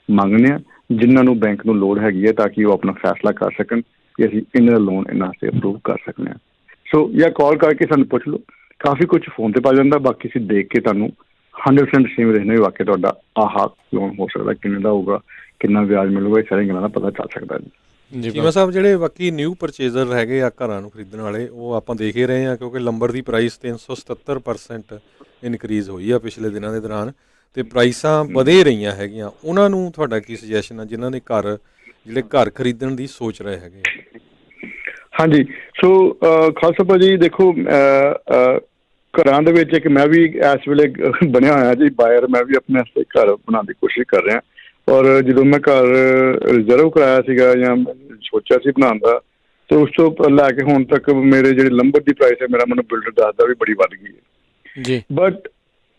ਮੰਗਦੇ ਹਾਂ ਜਿਨ੍ਹਾਂ ਨੂੰ ਬੈਂਕ ਨੂੰ ਲੋੜ ਹੈਗੀ ਹੈ ਤਾਂ ਕਿ ਉਹ ਆਪਣਾ ਫੈਸਲਾ ਕਰ ਸਕਣ ਕਿ ਅਸੀਂ ਇਹਨਾਂ ਦਾ ਲੋਨ ਇਹਨਾਂ ਵਾਸਤੇ ਅਪਰੂਵ ਕਰ ਸਕਦੇ ਹਾਂ। ਸੋ ਜਾਂ ਕਾਲ ਕਰਕੇ ਸਾਨੂੰ ਪੁੱਛ ਲਓ, ਕਾਫੀ ਕੁਛ ਫੋਨ 'ਤੇ ਪਾ ਜਾਂਦਾ। ਬਾਕੀ ਅਸੀਂ ਦੇਖ ਕੇ ਤੁਹਾਨੂੰ 100% ਸੇਮ ਰਹਿਣਾ ਵੀ ਵਾਕਿਆ ਤੁਹਾਡਾ ਆਹ ਲੋਨ ਹੋ ਸਕਦਾ, ਕਿੰਨੇ ਦਾ ਹੋਊਗਾ, ਕਿੰਨਾ ਵਿਆਜ ਮਿਲੂਗਾ, ਇਹ ਸਾਰੀਆਂ ਗੱਲਾਂ ਦਾ ਪਤਾ ਚੱਲ ਸਕਦਾ ਜੀ। ਚੀਮਾ ਸਾਹਿਬ, ਜਿਹੜੇ ਬਾਕੀ ਨਿਊ ਪਰਚੇਜ਼ਰ ਹੈਗੇ ਆ ਘਰਾਂ ਨੂੰ ਖਰੀਦਣ ਵਾਲੇ, ਉਹ ਆਪਾਂ ਦੇਖ ਹੀ ਰਹੇ ਹਾਂ ਕਿਉਂਕਿ ਲੰਬਰ ਦੀ ਪ੍ਰਾਈਸ 377% ਇਨਕਰੀਜ਼ ਹੋਈ ਆ ਪਿਛਲੇ ਦਿਨਾਂ ਦੇ ਦੌਰਾਨ, ਅਤੇ ਪ੍ਰਾਈਸਾਂ ਵਧੇ ਰਹੀਆਂ ਹੈਗੀਆਂ। ਉਹਨਾਂ ਨੂੰ ਤੁਹਾਡਾ ਕੀ ਸੁਜੈਸ਼ਨ ਆ ਜਿਨ੍ਹਾਂ ਨੇ ਜਿਹੜੇ ਘਰ ਖਰੀਦਣ ਦੀ ਸੋਚ ਰਹੇ ਹੈਗੇ? ਹਾਂਜੀ, ਸੋ ਖਾਲਸਾ ਭਾਜੀ ਦੇਖੋ, ਘਰਾਂ ਦੇ ਵਿੱਚ ਇੱਕ ਮੈਂ ਵੀ ਇਸ ਵੇਲੇ ਬਣਿਆ ਹੋਇਆ ਜੀ ਬਾਇਰ। ਮੈਂ ਵੀ ਆਪਣੇ ਵਾਸਤੇ ਘਰ ਬਣਾਉਣ ਦੀ ਕੋਸ਼ਿਸ਼ ਕਰ ਰਿਹਾ। ਔਰ ਜਦੋਂ ਮੈਂ ਘਰ ਰਿਜ਼ਰਵ ਕਰਾਇਆ ਸੀਗਾ ਜਾਂ ਸੋਚਿਆ ਸੀ ਬਣਾਉਣ ਦਾ, ਤੇ ਉਸ ਤੋਂ ਲੈ ਕੇ ਹੁਣ ਤੱਕ ਮੇਰੇ ਜਿਹੜੇ ਲੰਬਰ ਦੀ ਪ੍ਰਾਈਸ ਹੈ ਮੈਨੂੰ ਬਿਲਡਰ ਦੱਸਦਾ ਵੀ ਬੜੀ ਵੱਧ ਗਈ ਹੈ ਜੀ। ਬਟ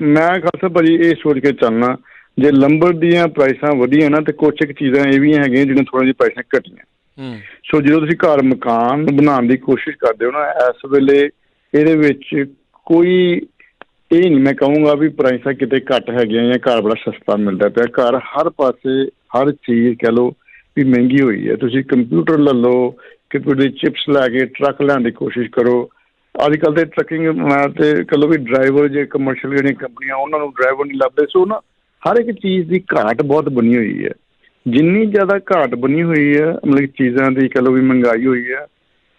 ਮੈਂ ਖਾਲਸਾ ਭਾਜੀ ਇਹ ਸੋਚ ਕੇ ਚੱਲਣਾ, ਜੇ ਲੰਬਰ ਦੀਆਂ ਪ੍ਰਾਈਸਾਂ ਵਧੀਆਂ ਨਾ ਤੇ ਕੁਛ ਇੱਕ ਚੀਜ਼ਾਂ ਇਹ ਵੀ ਹੈਗੀਆਂ ਜਿਹੜੀਆਂ ਥੋੜ੍ਹੀਆਂ ਜਿਹੀਆਂ ਪ੍ਰਾਈਸਾਂ ਘਟੀਆਂ। ਸੋ ਜਦੋਂ ਤੁਸੀਂ ਘਰ ਮਕਾਨ ਬਣਾਉਣ ਦੀ ਕੋਸ਼ਿਸ਼ ਕਰਦੇ ਹੋ ਨਾ, ਇਸ ਵੇਲੇ ਇਹਦੇ ਵਿੱਚ ਕੋਈ ਇਹ ਨਹੀਂ ਮੈਂ ਕਹੂੰਗਾ ਵੀ ਪ੍ਰਾਈਸਾਂ ਕਿਤੇ ਘੱਟ ਹੈਗੀਆਂ ਜਾਂ ਘਰ ਬੜਾ ਸਸਤਾ ਮਿਲਦਾ ਪਿਆ। ਘਰ ਹਰ ਪਾਸੇ ਹਰ ਚੀਜ਼ ਕਹਿ ਲਓ ਵੀ ਮਹਿੰਗੀ ਹੋਈ ਹੈ। ਤੁਸੀਂ ਕੰਪਿਊਟਰ ਲੈ ਲਓ, ਕੰਪਿਊਟਰ ਦੀ ਚਿਪਸ ਲੈ ਕੇ ਟਰੱਕ ਲੈਣ ਦੀ ਕੋਸ਼ਿਸ਼ ਕਰੋ। ਅੱਜ ਕੱਲ੍ਹ ਤਾਂ ਟਰੱਕਿੰਗ ਮੈਂ ਤੇ ਕਹਿ ਲਓ ਵੀ ਡਰਾਈਵਰ ਜੇ ਕਮਰਸ਼ੀਅਲ ਜਿਹੜੀਆਂ ਕੰਪਨੀਆਂ ਉਹਨਾਂ ਨੂੰ ਡਰਾਈਵਰ ਨਹੀਂ ਲੱਭਦੇ। ਸੋ ਨਾ ਹਰ ਇੱਕ ਚੀਜ਼ ਦੀ ਘਾਟ ਬਹੁਤ ਬਣੀ ਹੋਈ ਹੈ। ਜਿੰਨੀ ਜ਼ਿਆਦਾ ਘਾਟ ਬਣੀ ਹੋਈ ਹੈ, ਮਤਲਬ ਚੀਜ਼ਾਂ ਦੀ ਕਹਿ ਲਓ ਵੀ ਮਹਿੰਗਾਈ ਹੋਈ ਹੈ,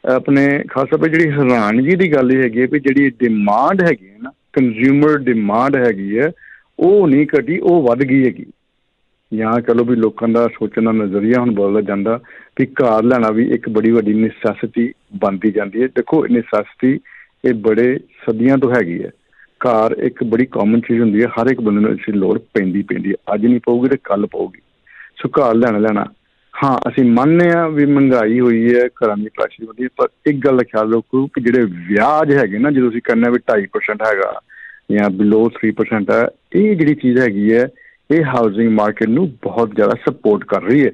ਆਪਣੇ ਖਾਸ ਤੌਰ 'ਤੇ ਜਿਹੜੀ ਹੈਰਾਨਗੀ ਦੀ ਗੱਲ ਇਹ ਹੈਗੀ ਹੈ ਵੀ ਜਿਹੜੀ ਡਿਮਾਂਡ ਹੈਗੀ ਹੈ ਨਾ, ਕੰਜ਼ਿਊਮਰ ਡਿਮਾਂਡ ਹੈਗੀ ਹੈ, ਉਹ ਨਹੀਂ ਘਟੀ, ਉਹ ਵੱਧ ਗਈ ਹੈਗੀ। ਜਾਂ ਕਹ ਲਓ ਵੀ ਲੋਕਾਂ ਦਾ ਸੋਚਣ ਦਾ ਨਜ਼ਰੀਆ ਹੁਣ ਬਦਲਦਾ ਜਾਂਦਾ ਵੀ ਘਰ ਲੈਣਾ ਵੀ ਇੱਕ ਬੜੀ ਵੱਡੀ ਨੈਸੈਸਿਟੀ ਬਣਦੀ ਜਾਂਦੀ ਹੈ। ਦੇਖੋ ਨੈਸੈਸਿਟੀ ਇਹ ਬੜੇ ਸਦੀਆਂ ਤੋਂ ਹੈਗੀ ਹੈ। ਘਰ ਇੱਕ ਬੜੀ ਕਾਮਨ ਚੀਜ਼ ਹੁੰਦੀ ਹੈ, ਹਰ ਇੱਕ ਬੰਦੇ ਨੂੰ ਇਸ ਦੀ ਲੋੜ ਪੈਂਦੀ ਹੈ। ਅੱਜ ਨਹੀਂ ਪਊਗੀ ਤੇ ਕੱਲ੍ਹ ਪਊਗੀ। ਸੋ ਘਰ ਲੈਣਾ ਹਾਂ ਅਸੀਂ ਮੰਨਦੇ ਹਾਂ ਵੀ ਮਹਿੰਗਾਈ ਹੋਈ ਹੈ, ਘਰਾਂ ਦੀ ਪ੍ਰਾਈਸ ਵਧੀ, ਪਰ ਇੱਕ ਗੱਲ ਦਾ ਖਿਆਲ ਰੱਖੋ ਕਿ ਜਿਹੜੇ ਵਿਆਜ ਹੈਗੇ ਨਾ, ਜਦੋਂ ਅਸੀਂ ਕਹਿੰਦੇ ਵੀ 2.5% ਹੈਗਾ ਜਾਂ ਬਿਲੋ 3% ਹੈ, ਇਹ ਜਿਹੜੀ ਚੀਜ਼ ਹੈਗੀ ਹੈ ਇਹ ਹਾਊਸਿੰਗ ਮਾਰਕੀਟ ਨੂੰ ਬਹੁਤ ਜ਼ਿਆਦਾ ਸਪੋਰਟ ਕਰ ਰਹੀ ਹੈ।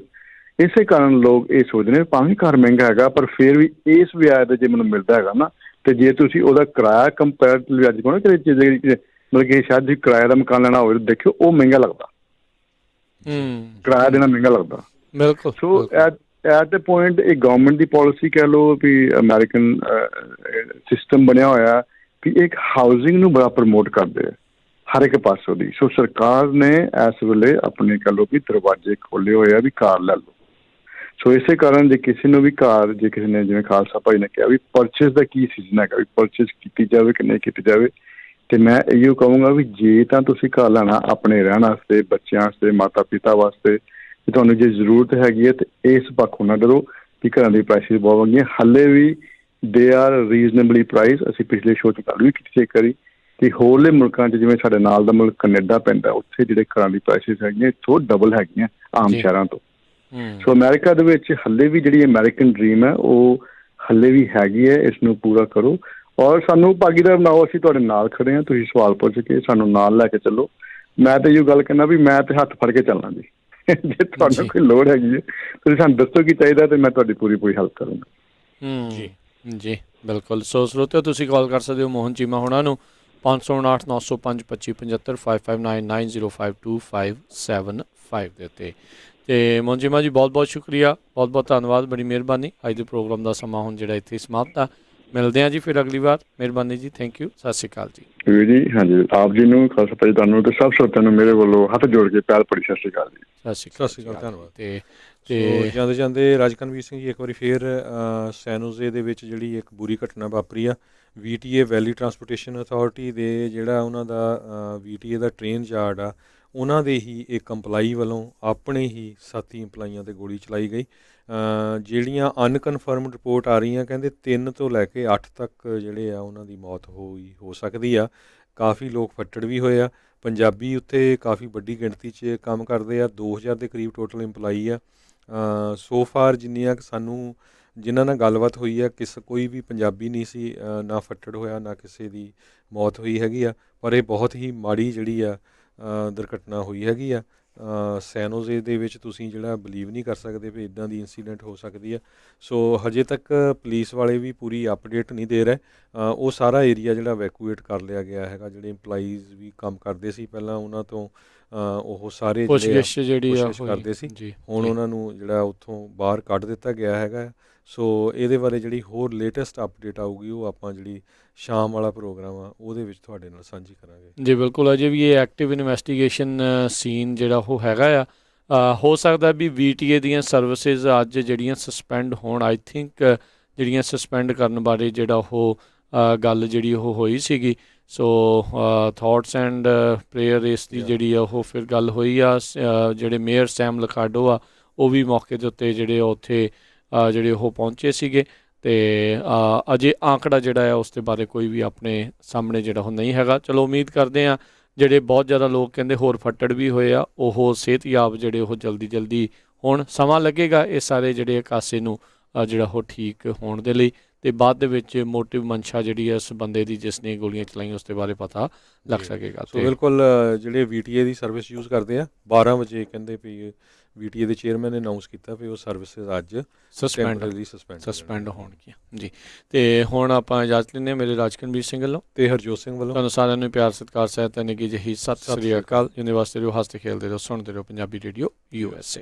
ਇਸੇ ਕਾਰਨ ਲੋਕ ਇਹ ਸੋਚਦੇ ਨੇ ਭਾਵੇਂ ਘਰ ਮਹਿੰਗਾ ਹੈਗਾ ਪਰ ਫਿਰ ਵੀ ਇਸ ਵਿਆਜ ਦਾ ਜੇ ਮੈਨੂੰ ਮਿਲਦਾ ਹੈਗਾ ਨਾ, ਤੇ ਜੇ ਤੁਸੀਂ ਉਹਦਾ ਕਿਰਾਇਆ ਕੰਪੈਰਟਿਵਲੀ ਅੱਜ ਕੋਲ ਮਤਲਬ ਕਿ ਸ਼ਾਇਦ ਤੁਸੀਂ ਕਿਰਾਏ ਦਾ ਮਕਾਨ ਲੈਣਾ ਹੋਵੇ ਤਾਂ ਦੇਖਿਓ ਉਹ ਮਹਿੰਗਾ ਲੱਗਦਾ, ਕਿਰਾਇਆ ਦੇਣਾ ਮਹਿੰਗਾ ਲੱਗਦਾ। ਬਿਲਕੁਲ। ਸੋ ਐਟ ਦ ਪੁਆਇੰਟ ਇਹ ਗਵਰਨਮੈਂਟ ਦੀ ਪੋਲਿਸੀ ਕਹਿ ਲਓ ਵੀ ਅਮੈਰੀਕਨ ਸਿਸਟਮ ਬਣਿਆ ਹੋਇਆ ਵੀ ਇੱਕ ਹਾਊਸਿੰਗ ਨੂੰ ਬੜਾ ਪ੍ਰਮੋਟ ਕਰਦੇ ਆ ਹਰ ਇੱਕ ਪਾਸੋਂ ਦੀ। ਸੋ ਸਰਕਾਰ ਨੇ ਇਸ ਵੇਲੇ ਆਪਣੇ ਕਹਿ ਲਓ ਵੀ ਦਰਵਾਜ਼ੇ ਖੋਲ੍ਹੇ ਹੋਏ ਆ ਵੀ ਕਾਰ ਲੈ ਲਓ। ਸੋ ਇਸੇ ਕਾਰਨ ਜੇ ਕਿਸੇ ਨੂੰ ਵੀ ਕਾਰ, ਜੇ ਕਿਸੇ ਨੇ ਜਿਵੇਂ ਖਾਲਸਾ ਭਾਈ ਨੇ ਕਿਹਾ ਵੀ ਪਰਚੇਸ ਦਾ ਕੀ ਸੀਜ਼ਨ ਹੈਗਾ, ਵੀ ਪਰਚੇਸ ਕੀਤੀ ਜਾਵੇ ਕਿ ਨਹੀਂ ਕੀਤੀ ਜਾਵੇ, ਤੇ ਮੈਂ ਇਹੋ ਕਹੂੰਗਾ ਵੀ ਜੇ ਤਾਂ ਤੁਸੀਂ ਘਰ ਲੈਣਾ ਆਪਣੇ ਰਹਿਣ ਵਾਸਤੇ, ਬੱਚਿਆਂ ਵਾਸਤੇ, ਮਾਤਾ ਪਿਤਾ ਵਾਸਤੇ, ਤੇ ਤੁਹਾਨੂੰ ਜੇ ਜ਼ਰੂਰਤ ਹੈਗੀ ਹੈ ਤੇ ਇਸ ਪੱਖੋਂ ਨਾ ਡਰੋ ਕਿ ਘਰਾਂ ਦੀ ਪ੍ਰਾਈਸਿਸ ਬਹੁਤ ਹੋਣਗੀਆਂ। ਹਾਲੇ ਵੀ ਦੇ ਆਰ ਰੀਜ਼ਨੇਬਲੀ ਪ੍ਰਾਈਸ। ਅਸੀਂ ਪਿਛਲੇ ਸ਼ੋਅ 'ਚ ਗੱਲ ਵੀ ਕੀਤੀ ਇੱਕ ਵਾਰੀ ਕਿ ਹੋਰਲੇ ਮੁਲਕਾਂ 'ਚ ਜਿਵੇਂ ਸਾਡੇ ਨਾਲ ਦਾ ਮੁਲਕ ਕੈਨੇਡਾ ਪੈਂਦਾ, ਉੱਥੇ ਜਿਹੜੇ ਘਰਾਂ ਦੀ ਪ੍ਰਾਈਸਿਸ ਹੈਗੀਆਂ ਇੱਥੋਂ ਡਬਲ ਹੈਗੀਆਂ ਆਮ ਸ਼ਹਿਰਾਂ ਤੋਂ। ਸੋ ਅਮਰੀਕਾ ਦੇ ਵਿੱਚ ਹਾਲੇ ਵੀ ਜਿਹੜੀ ਅਮਰੀਕਨ ਡਰੀਮ ਹੈ ਉਹ ਹਾਲੇ ਵੀ ਹੈਗੀ ਹੈ। ਇਸ ਨੂੰ ਪੂਰਾ ਕਰੋ ਔਰ ਸਾਨੂੰ ਭਾਗੀਦਾਰ ਬਣਾਓ। ਅਸੀਂ ਤੁਹਾਡੇ ਨਾਲ ਖੜੇ ਹਾਂ। ਤੁਸੀਂ ਸਵਾਲ ਪੁੱਛ ਕੇ ਸਾਨੂੰ ਨਾਲ ਲੈ ਕੇ ਚੱਲੋ। ਮੈਂ ਤਾਂ ਇਹੋ ਗੱਲ ਕਹਿੰਦਾ ਵੀ ਮੈਂ ਤੇ ਹੱਥ ਫੜ ਕੇ ਚੱਲਣਾ ਜੀ। ਜੇ ਤੁਹਾਨੂੰ ਕੋਈ ਲੋੜ ਹੈਗੀ ਹੈ ਤੁਸੀਂ ਸਾਨੂੰ ਦੱਸੋ ਕੀ ਚਾਹੀਦਾ ਤੇ ਮੈਂ ਤੁਹਾਡੀ ਪੂਰੀ ਹੈਲਪ ਕਰੂੰਗਾ। ਜੀ ਬਿਲਕੁਲ। ਸੋ ਸਰੋਤਿਓ ਤੁਸੀਂ ਕਾਲ ਕਰ ਸਕਦੇ ਹੋ ਮੋਹਨ ਚੀਮਾ ਹੋਣਾ ਨੂੰ 559 905 2575 559255 ਦੇ ਉੱਤੇ। ਅਤੇ ਮੋਹਨ ਚੀਮਾ ਜੀ ਬਹੁਤ ਬਹੁਤ ਸ਼ੁਕਰੀਆ, ਬਹੁਤ ਬਹੁਤ ਧੰਨਵਾਦ, ਬੜੀ ਮਿਹਰਬਾਨੀ। ਅੱਜ ਦੇ ਪ੍ਰੋਗਰਾਮ ਦਾ ਸਮਾਂ ਹੁਣ ਜਿਹੜਾ ਇੱਥੇ ਸਮਾਪਤ ਆ। ਮਿਲਦੇ ਹਾਂ ਜੀ ਫਿਰ ਅਗਲੀ ਵਾਰ। ਮਿਹਰਬਾਨੀ ਜੀ, ਥੈਂਕ ਯੂ, ਸਤਿ ਸ਼੍ਰੀ ਅਕਾਲ ਜੀ। ਜੀ ਹਾਂਜੀ, ਆਪ ਜੀ ਨੂੰ, ਖਾਲਸਾ ਭਾਈ ਤੁਹਾਨੂੰ ਤੇ ਸਭ ਸਰੋਤਿਆਂ ਨੂੰ ਮੇਰੇ ਵੱਲੋਂ ਹੱਥ ਜੋੜ ਕੇ ਪਿਆਰ ਭਰੀ ਸਤਿ ਸ਼੍ਰੀ ਅਕਾਲ ਜੀ। ਸਤਿ ਸ਼੍ਰੀ ਅਕਾਲ, ਧੰਨਵਾਦ। ਤੇ ਜਾਂਦੇ ਜਾਂਦੇ ਰਾਜਕਨਵੀਰ ਸਿੰਘ ਜੀ ਇੱਕ ਵਾਰੀ ਫਿਰ ਸੈਨੋਜ਼ੇ ਦੇ ਵਿੱਚ ਜਿਹੜੀ ਇੱਕ ਬੁਰੀ ਘਟਨਾ ਵਾਪਰੀ ਆ, VTA ਵੈਲੀ ਟਰਾਂਸਪੋਰਟੇਸ਼ਨ ਅਥਾਰਟੀ ਦੇ ਜਿਹੜਾ ਉਹਨਾਂ ਦਾ VTA ਦਾ ਟ੍ਰੇਨ ਯਾਰਡ ਆ, ਉਹਨਾਂ ਦੇ ਹੀ ਇੱਕ ਇੰਪਲਾਈ ਵੱਲੋਂ ਆਪਣੇ ਹੀ ਸਾਥੀ ਇੰਪਲਾਈਆਂ 'ਤੇ ਗੋਲੀ ਚਲਾਈ ਗਈ। ਜਿਹੜੀਆਂ ਅਨਕਨਫਰਮਡ ਰਿਪੋਰਟ ਆ ਰਹੀਆਂ ਕਹਿੰਦੇ 3 ਤੋਂ ਲੈ ਕੇ 8 ਤੱਕ ਜਿਹੜੇ ਆ ਉਹਨਾਂ ਦੀ ਮੌਤ ਹੋ ਸਕਦੀ ਆ। ਕਾਫੀ ਲੋਕ ਫੱਟੜ ਵੀ ਹੋਏ ਆ। ਪੰਜਾਬੀ ਉੱਥੇ ਕਾਫੀ ਵੱਡੀ ਗਿਣਤੀ 'ਚ ਕੰਮ ਕਰਦੇ ਆ। 2000 ਦੇ ਕਰੀਬ ਟੋਟਲ ਇੰਪਲਾਈ ਆ। ਸੋ ਫਾਰ ਜਿੰਨੀਆਂ ਕਿ ਸਾਨੂੰ ਜਿਨ੍ਹਾਂ ਨਾਲ ਗੱਲਬਾਤ ਹੋਈ ਆ, ਕੋਈ ਵੀ ਪੰਜਾਬੀ ਨਹੀਂ ਸੀ, ਨਾ ਫੱਟੜ ਹੋਇਆ, ਨਾ ਕਿਸੇ ਦੀ ਮੌਤ ਹੋਈ ਹੈਗੀ ਆ। ਪਰ ਇਹ ਬਹੁਤ ਹੀ ਮਾੜੀ ਜਿਹੜੀ ਆ ਦੁਰਘਟਨਾ ਹੋਈ ਹੈਗੀ ਆ। ਸੈਨੋਜ਼ੇ ਦੇ ਵਿੱਚ ਤੁਸੀਂ ਜਿਹੜਾ ਬਿਲੀਵ ਨਹੀਂ ਕਰ ਸਕਦੇ ਵੀ ਇੱਦਾਂ ਦੀ ਇੰਸੀਡੈਂਟ ਹੋ ਸਕਦੀ ਆ। ਸੋ ਹਜੇ ਤੱਕ ਪੁਲਿਸ ਵਾਲੇ ਵੀ ਪੂਰੀ ਅਪਡੇਟ ਨਹੀਂ ਦੇ ਰਹੇ। ਉਹ ਸਾਰਾ ਏਰੀਆ ਜਿਹੜਾ ਵੈਕੂਏਟ ਕਰ ਲਿਆ ਗਿਆ ਹੈਗਾ। ਜਿਹੜੇ ਇੰਪਲਾਈਜ਼ ਵੀ ਕੰਮ ਕਰਦੇ ਸੀ ਪਹਿਲਾਂ, ਉਹਨਾਂ ਤੋਂ ਉਹ ਸਾਰੇ ਕੋਸ਼ਿਸ਼ ਕਰਦੇ ਸੀ, ਹੁਣ ਉਹਨਾਂ ਨੂੰ ਜਿਹੜਾ ਉੱਥੋਂ ਬਾਹਰ ਕੱਢ ਦਿੱਤਾ ਗਿਆ ਹੈਗਾ। ਸੋ ਇਹਦੇ ਬਾਰੇ ਜਿਹੜੀ ਹੋਰ ਲੇਟੈਸਟ ਅਪਡੇਟ ਆਊਗੀ ਉਹ ਆਪਾਂ ਜਿਹੜੀ ਸ਼ਾਮ ਵਾਲਾ ਪ੍ਰੋਗਰਾਮ ਆ ਉਹਦੇ ਵਿੱਚ ਤੁਹਾਡੇ ਨਾਲ ਸਾਂਝੀ ਕਰਾਂਗੇ ਜੀ। ਬਿਲਕੁਲ। ਅਜੇ ਵੀ ਇਹ ਐਕਟਿਵ ਇਨਵੈਸਟੀਗੇਸ਼ਨ ਸੀਨ ਜਿਹੜਾ ਉਹ ਹੈਗਾ ਆ। ਹੋ ਸਕਦਾ ਵੀ VTA ਦੀਆਂ ਸਰਵਿਸਿਜ਼ ਅੱਜ ਜਿਹੜੀਆਂ ਸਸਪੈਂਡ ਹੋਣ। ਆਈ ਥਿੰਕ ਜਿਹੜੀਆਂ ਸਸਪੈਂਡ ਕਰਨ ਬਾਰੇ ਜਿਹੜਾ ਉਹ ਗੱਲ ਜਿਹੜੀ ਉਹ ਹੋਈ ਸੀਗੀ। ਸੋ ਥਾਟਸ ਐਂਡ ਪ੍ਰੇਅਰ ਇਸ ਦੀ ਜਿਹੜੀ ਆ ਉਹ ਫਿਰ ਗੱਲ ਹੋਈ ਆ। ਜਿਹੜੇ ਮੇਅਰ ਸੈਮ ਲਕਾਡੋ ਆ ਉਹ ਵੀ ਮੌਕੇ ਦੇ ਉੱਤੇ ਜਿਹੜੇ ਉੱਥੇ ਜਿਹੜੇ ਉਹ ਪਹੁੰਚੇ ਸੀਗੇ। ਅਤੇ ਅਜੇ ਆਂਕੜਾ ਜਿਹੜਾ ਆ ਉਸ ਦੇ ਬਾਰੇ ਕੋਈ ਵੀ ਆਪਣੇ ਸਾਹਮਣੇ ਜਿਹੜਾ ਉਹ ਨਹੀਂ ਹੈਗਾ। ਚਲੋ ਉਮੀਦ ਕਰਦੇ ਹਾਂ ਜਿਹੜੇ ਬਹੁਤ ਜ਼ਿਆਦਾ ਲੋਕ ਕਹਿੰਦੇ ਹੋਰ ਫੱਟੜ ਵੀ ਹੋਏ ਆ ਉਹ ਸਿਹਤਯਾਬ ਜਿਹੜੇ ਉਹ ਜਲਦੀ ਹੋਣ। ਸਮਾਂ ਲੱਗੇਗਾ ਇਹ ਸਾਰੇ ਜਿਹੜੇ ਕਾਸੇ ਨੂੰ ਜਿਹੜਾ ਉਹ ਠੀਕ ਹੋਣ ਦੇ ਲਈ, ਅਤੇ ਬਾਅਦ ਦੇ ਵਿੱਚ ਮੋਟਿਵ ਮਨਸ਼ਾ ਜਿਹੜੀ ਹੈ ਉਸ ਬੰਦੇ ਦੀ ਜਿਸ ਨੇ ਗੋਲੀਆਂ ਚਲਾਈਆਂ ਉਸ ਦੇ ਬਾਰੇ ਪਤਾ ਲੱਗ ਸਕੇਗਾ। ਸੋ ਬਿਲਕੁਲ ਜਿਹੜੇ VTA ਦੀ ਸਰਵਿਸ ਯੂਜ਼ ਕਰਦੇ ਆ 12 ਵਜੇ ਕਹਿੰਦੇ ਵੀ VTA ਦੇ ਚੇਅਰਮੈਨ ਨੇ ਅਨਾਊਂਸ ਕੀਤਾ ਵੀ ਉਹ ਸਰਵਿਸਿਜ਼ ਅੱਜ ਸਸਪੈਂਡ ਹੋਣਗੀਆਂ ਜੀ। ਅਤੇ ਹੁਣ ਆਪਾਂ ਇਜਾਜ਼ਤ ਲੈਂਦੇ ਹਾਂ ਮੇਰੇ ਰਾਜਕਨਵੀਰ ਸਿੰਘ ਵੱਲੋਂ ਅਤੇ ਹਰਜੋਤ ਸਿੰਘ ਵੱਲੋਂ। ਤੁਹਾਨੂੰ ਸਾਰਿਆਂ ਨੂੰ ਪਿਆਰ ਸਤਿਕਾਰ ਸਹਿਤ ਨਿੱਘੀ ਜਿਹੀ ਸਤਿ ਸ੍ਰੀ ਅਕਾਲ। ਜਿਹਦੇ ਵਾਸਤੇ ਰਹੋ, ਹੱਸਦੇ ਖੇਲਦੇ ਰਹੋ, ਸੁਣਦੇ ਰਹੋ ਪੰਜਾਬੀ ਰੇਡੀਓ USA।